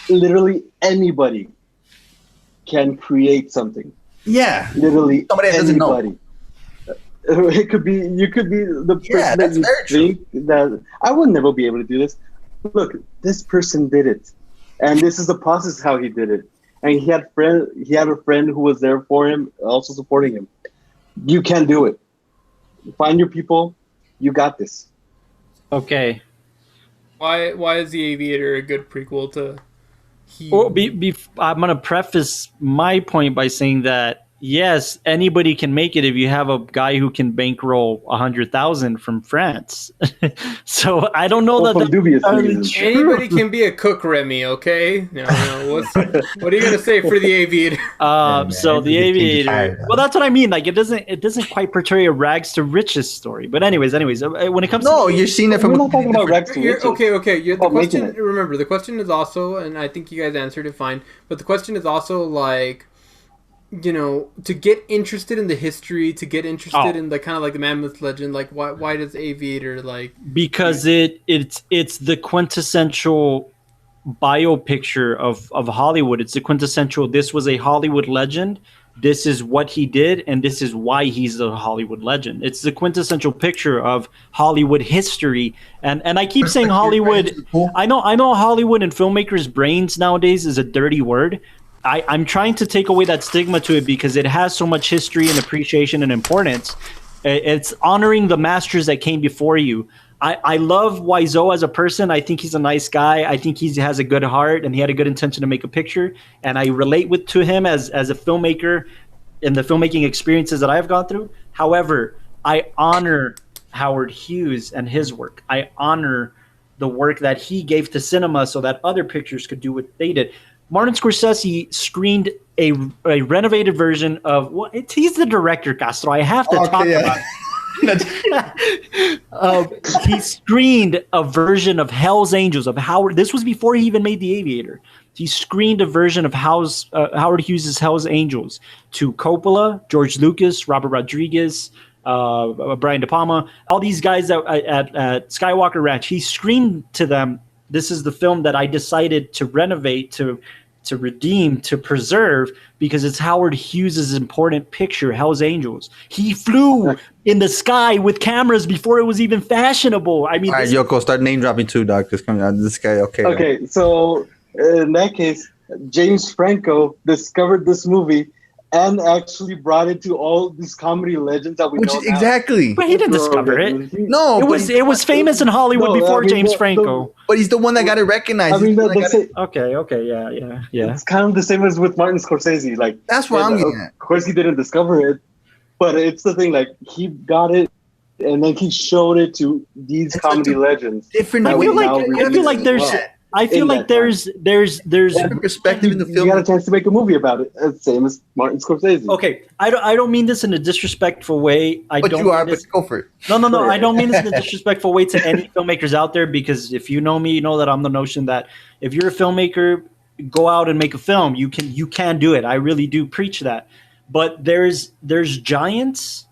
literally anybody can create something. Yeah, literally somebody that doesn't know. It could be you could be the person that you think that I would never be able to do this. Look, this person did it, and this is the process how he did it. And he had a friend who was there for him, also supporting him. You can do it. Find your people. You got this. Okay. Why is The Aviator a good prequel to? I'm gonna preface my point by saying that yes, anybody can make it if you have a guy who can bankroll 100,000 from France. So I don't know that anybody can be a cook, Remy. Okay, no. What are you gonna say for The Aviator? So The Aviator. Well, that's what I mean. Like it doesn't quite portray a rags to riches story. But anyways, when it comes you're seeing it from. We're not talking about rags to riches. Okay. The question. Remember, the question is also, and I think you guys answered it fine. But the question is also like, to get interested in the history, to get interested in the kind of like the mammoth legend, like why does Aviator like? Because it's the quintessential bio picture of Hollywood. It's the quintessential. This was a Hollywood legend. This is what he did, and this is why he's a Hollywood legend. It's the quintessential picture of Hollywood history. And I keep saying Hollywood. I know Hollywood and filmmakers' brains nowadays is a dirty word. I'm trying to take away that stigma to it because it has so much history and appreciation and importance. It's honoring the masters that came before you. I love Wiseau as a person. I think he's a nice guy. I think he has a good heart and he had a good intention to make a picture. And I relate to him as a filmmaker and the filmmaking experiences that I've gone through. However, I honor Howard Hughes and his work. I honor the work that he gave to cinema so that other pictures could do what they did. Martin Scorsese screened a renovated version of he's the director, Castro. I have to talk about it. He screened a version of Hell's Angels of Howard. This was before he even made The Aviator. He screened a version of Howard Hughes' Hell's Angels to Coppola, George Lucas, Robert Rodriguez, Brian De Palma, all these guys at Skywalker Ranch. He screened to them, this is the film that I decided to renovate, to redeem, to preserve, because it's Howard Hughes' important picture, Hell's Angels. He flew in the sky with cameras before it was even fashionable. I mean, all right, Yoko, start name dropping too, dog. Because this guy, okay. Okay, so in that case, James Franco discovered this movie and actually brought it to all these comedy legends that we know now. Exactly. But he didn't discover it. No, it was famous in Hollywood before James Franco. But he's the one that got it recognized. Okay, yeah. It's kind of the same as with Martin Scorsese. Like, that's what I'm getting at. Of course, he didn't discover it, but it's the thing. Like, he got it, and then he showed it to these comedy legends. Different. I feel like there's different perspective in the film. You got a chance to make a movie about it, same as Martin Scorsese. Okay, I don't mean this in a disrespectful way. But go for it. No. I don't mean this in a disrespectful way to any filmmakers out there, because if you know me, you know that I'm the notion that if you're a filmmaker, go out and make a film. You can do it. I really do preach that. But there's giants,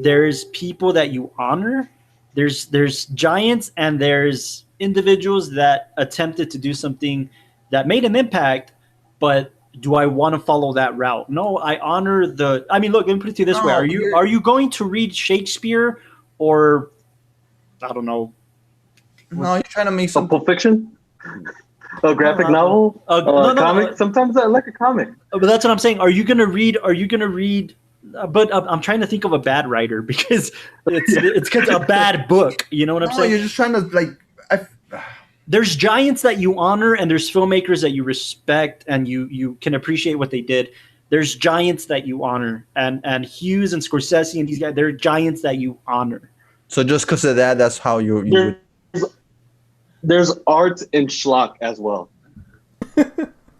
there's people that you honor, there's giants, and there's individuals that attempted to do something that made an impact, but do I want to follow that route? No, I honor look, let me put it to you this way. Are you going to read Shakespeare or I don't know? No, you're trying to make some Pulp Fiction? A graphic novel? Comic? Sometimes I like a comic. But that's what I'm saying. Are you going to read but I'm trying to think of a bad writer because it's a bad book. You know what I'm saying? You're just trying to there's giants that you honor and there's filmmakers that you respect and you can appreciate what they did. There's giants that you honor, and Hughes and Scorsese and these guys, they're giants that you honor. So just because of that, that's how there's art in schlock as well.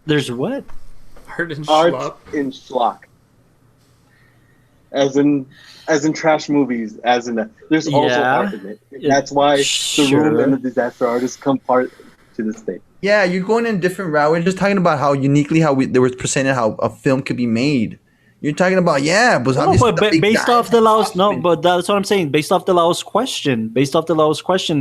There's what? Art in schlock. As in trash movies, there's also art in it. That's why The Room and The Disaster Artist come part to this day. Yeah, you're going in a different route. We're just talking about how they were presented how a film could be made. You're talking about based off the last but that's what I'm saying. Based off the last question,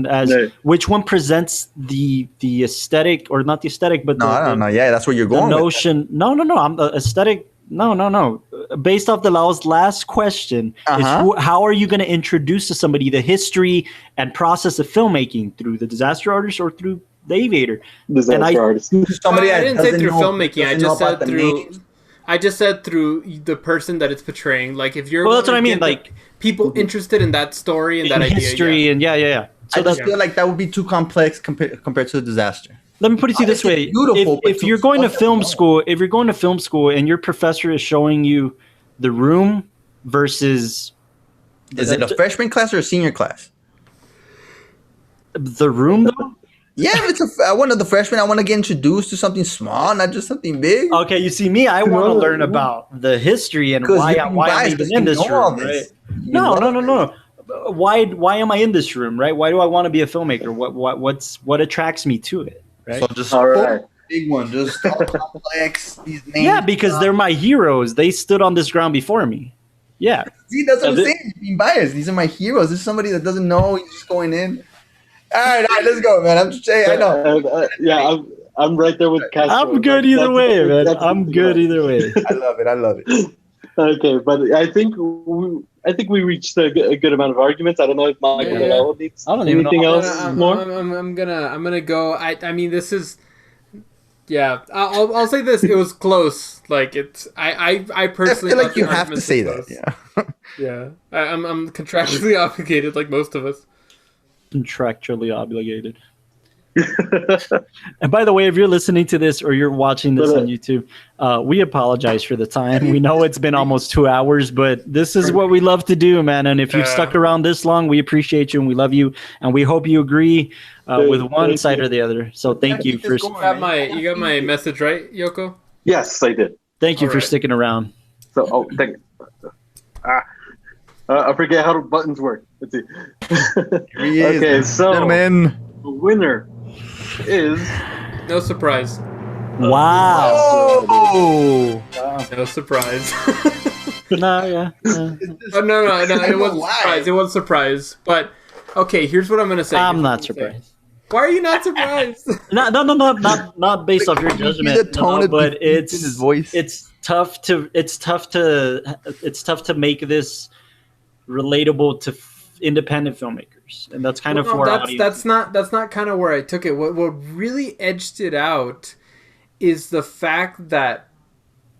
as which one presents the aesthetic or not the aesthetic, but I don't know. Yeah, that's where you're going. The notion. No. I'm the aesthetic. No. Based off the last question, is how are you going to introduce to somebody the history and process of filmmaking through The Disaster Artist or through The Aviator? Artist. Somebody I didn't say through filmmaking. I just said through the person that it's portraying. Like if you're that's what I mean. Like people interested in that story and that idea, history, and yeah. So I just feel like that would be too complex compared to The Disaster. Let me put it to you this way: if you're going to film school, and your professor is showing you The Room versus, is it a freshman class or a senior class? The Room, though. Yeah, if it's one of the freshmen, I want to get introduced to something small, not just something big. Okay, you see me, I want to learn about the history and why I'm even in this room. Right? No. Why am I in this room? Right? Why do I want to be a filmmaker? What attracts me to it? Right? So just big one, just complex. These names. Yeah, because they're my heroes. They stood on this ground before me. Yeah. See, that's what I'm saying. You're being biased. These are my heroes. This is somebody that doesn't know. He's just going in. All right, let's go, man. I'm just saying. I know. I'm right there with Castro. I'm good either way, man. I'm good either way. I love it. Okay, but I think we reached a good amount of arguments. I don't know if Michael needs anything else more. I'm gonna go. I mean, this is Yeah, I'll say this: it was close. Like it's, I personally I feel like thought the you have to arguments say were that. close. Yeah. Yeah, I'm contractually obligated, like most of us. Contractually obligated. And by the way, if you're listening to this or you're watching this on YouTube, we apologize for the time. We know it's been almost 2 hours, but this is what we love to do, man. And if you've stuck around this long, we appreciate you and we love you. And we hope you agree with one side or the other. So thank you for you got my message right, Yoko? Yes, I did. Thank you for sticking around. So, thank you. I forget how the buttons work. Let's see. Here he is, okay, so gentlemen. the winner is No surprise. Wow. Oh, No surprise. No, yeah. Oh, no. It wasn't surprise. It was surprise. But okay, here's what I'm gonna say. I'm not surprised. Why are you not surprised? Not based off your judgment. The tone but in his voice. It's tough to make this relatable to independent filmmakers, and that's kind of for that's not kind of where I took it. What really edged it out is the fact that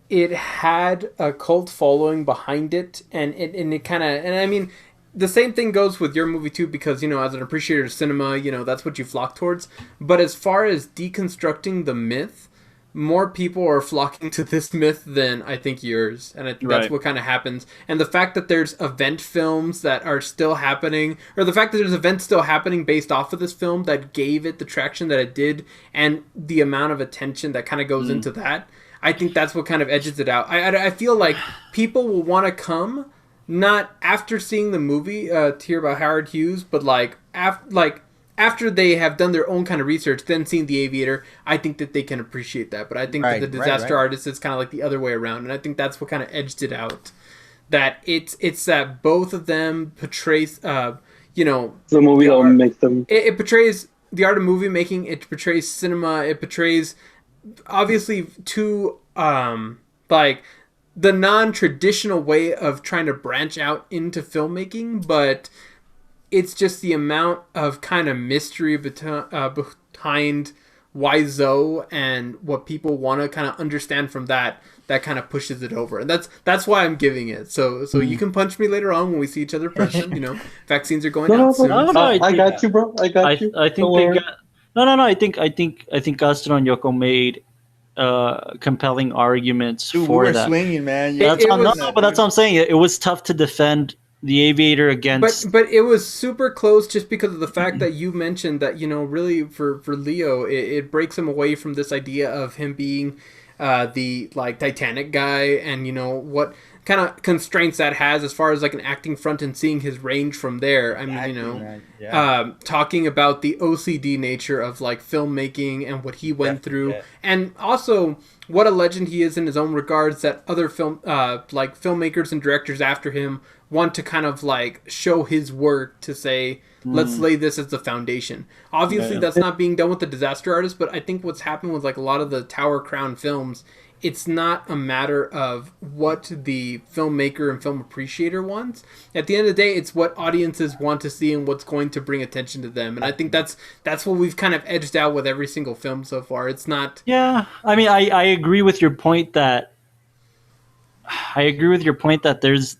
it had a cult following behind it, and it kind of, and I mean, the same thing goes with your movie too, because as an appreciator of cinema, that's what you flock towards. But as far as deconstructing the myth, more people are flocking to this myth than I think yours, and that's what kind of happens. And the fact that there's event films that are still happening, or the fact that there's events still happening based off of this film that gave it the traction that it did, and the amount of attention that kind of goes into that, I think that's what kind of edges it out. I feel like people will want to come not after seeing the movie to hear about Howard Hughes, but after they have done their own kind of research, then seeing The Aviator, I think that they can appreciate that. But I think that The Disaster Artist is kind of like the other way around, and I think that's what kind of edged it out. That it's that both of them portrays, the movie that makes them. It portrays the art of movie making. It portrays cinema. It portrays obviously the non-traditional way of trying to branch out into filmmaking, but it's just the amount of kind of mystery behind Wiseau and what people want to kind of understand from that kind of pushes it over, and that's why I'm giving it. So you can punch me later on when we see each other in person. Vaccines are going out soon. I got you, bro. I got you. I think they got. No. I think Gaston and Yoko made compelling arguments for that. Swinging, man. That's what I'm saying. It was tough to defend The Aviator against, but it was super close just because of the fact that you mentioned that really for Leo it breaks him away from this idea of him being the Titanic guy, and what kind of constraints that has as far as an acting front and seeing his range from there. I mean, talking about the OCD nature of filmmaking and what he went through, and also what a legend he is in his own regards, that other filmmakers and directors after him want to kind of show his work to say, let's lay this as the foundation. Obviously, that's not being done with The Disaster Artist, but I think what's happened with a lot of the Tower Crown films, it's not a matter of what the filmmaker and film appreciator wants. At the end of the day, it's what audiences want to see and what's going to bring attention to them. And I think that's what we've kind of edged out with every single film so far. It's not... Yeah, I mean, I agree with your point that... there's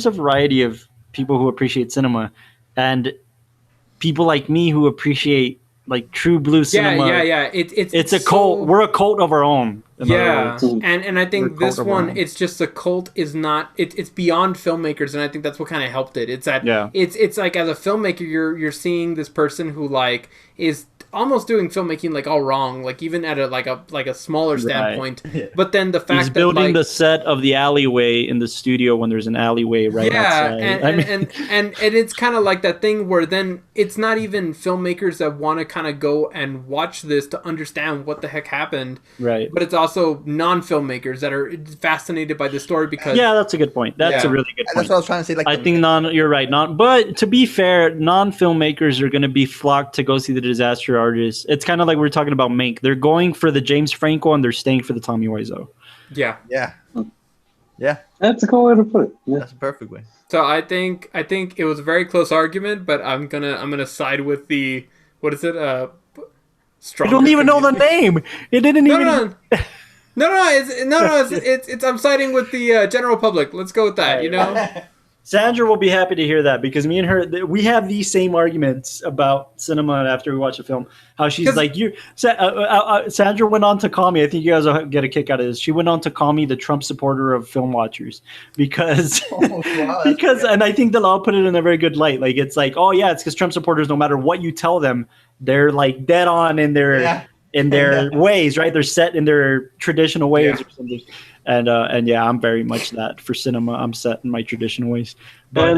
a variety of people who appreciate cinema, and people like me who appreciate true blue cinema. Yeah. It's a cult. We're a cult of our own. Yeah, and I think this one, it's just the cult is not. It's beyond filmmakers, and I think that's what kind of helped it. It's that it's like, as a filmmaker, you're seeing this person who is almost doing filmmaking all wrong, even at a smaller standpoint. Right. But then the fact he's building the set of the alleyway in the studio when there's an alleyway outside. And it's kind of like that thing where then it's not even filmmakers that want to kind of go and watch this to understand what the heck happened. Right. But it's also non-filmmakers that are fascinated by the story because... Yeah, that's a good point. That's a really good point. That's what I was trying to say. I think you're right. But to be fair, non-filmmakers are going to be flocked to go see The Disaster Artist. It's kind of like we were talking about Mank. They're going for the James Franco and they're staying for the Tommy Wiseau. Yeah. That's a cool way to put it. Yeah. That's a perfect way. So I think it was a very close argument, but I'm gonna side with the, what is it? stronger. I don't even know the name. It didn't even. No. It's. I'm siding with the general public. Let's go with that. You know. Sandra will be happy to hear that because me and her, we have these same arguments about cinema after we watch a film. How she's like, Sandra went on to call me. I think you guys will get a kick out of this. She went on to call me the Trump supporter of film watchers because, and I think that I'll put it in a very good light. Like, it's like, oh yeah, it's because Trump supporters, no matter what you tell them, they're like dead on in their ways, right? They're set in their traditional ways or something. And yeah, I'm very much that for cinema. I'm set in my traditional ways. But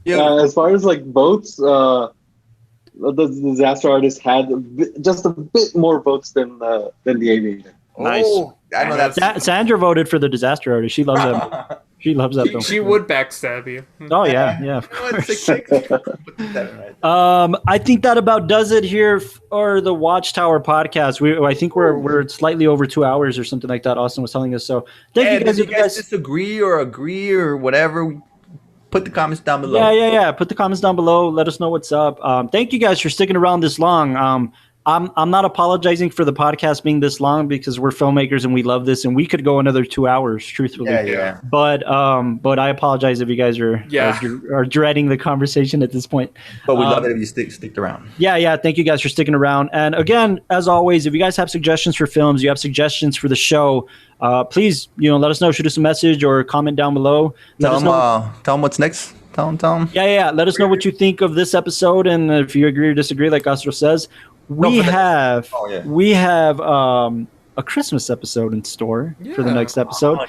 as far as like votes, the Disaster Artist had just a bit more votes than the Aviator. Nice. Oh, I know that. Sandra voted for the Disaster Artist. She loves that. She loves that film. She would backstab you. Oh yeah, of course. I think that about does it here for the WatchTower podcast. I think we're slightly over 2 hours or something like that. Austin was telling us. So thank you guys. If you guys disagree or agree or whatever, put the comments down below. Yeah. Put the comments down below. Let us know what's up. Thank you guys for sticking around this long. I'm not apologizing for the podcast being this long because we're filmmakers and we love this and we could go another 2 hours, truthfully. Yeah. But I apologize if you guys are dreading the conversation at this point. But we love it if you stick around. Yeah. Thank you guys for sticking around. And again, as always, if you guys have suggestions for films, you have suggestions for the show, please, let us know. Shoot us a message or comment down below. Tell them what's next. Tell them. Yeah. Let us know what you think of this episode, and if you agree or disagree, like Astro says. We have a Christmas episode in store for the next episode.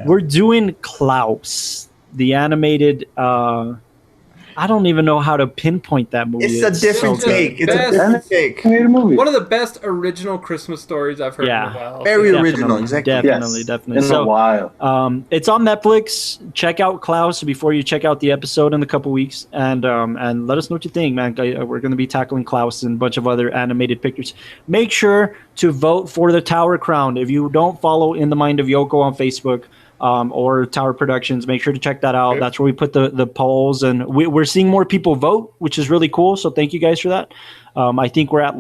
We're doing Klaus, the animated. I don't even know how to pinpoint that movie. It's a different take. It's a different take. One of the best original Christmas stories I've heard in a while. Very original, exactly. Definitely. In a while. It's on Netflix. Check out Klaus before you check out the episode in a couple weeks, and let us know what you think, man. We're going to be tackling Klaus and a bunch of other animated pictures. Make sure to vote for the Tower Crown. If you don't follow In the Mind of Yoko on Facebook, or Tower Productions, make sure to check that out. That's where we put the polls, and we're seeing more people vote, which is really cool. So thank you guys for that. I think we're at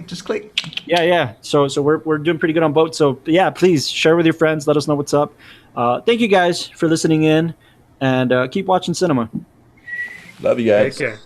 just click. Yeah. So we're doing pretty good on votes. So yeah, please share with your friends. Let us know what's up. Thank you guys for listening in, and keep watching cinema. Love you guys. Take care.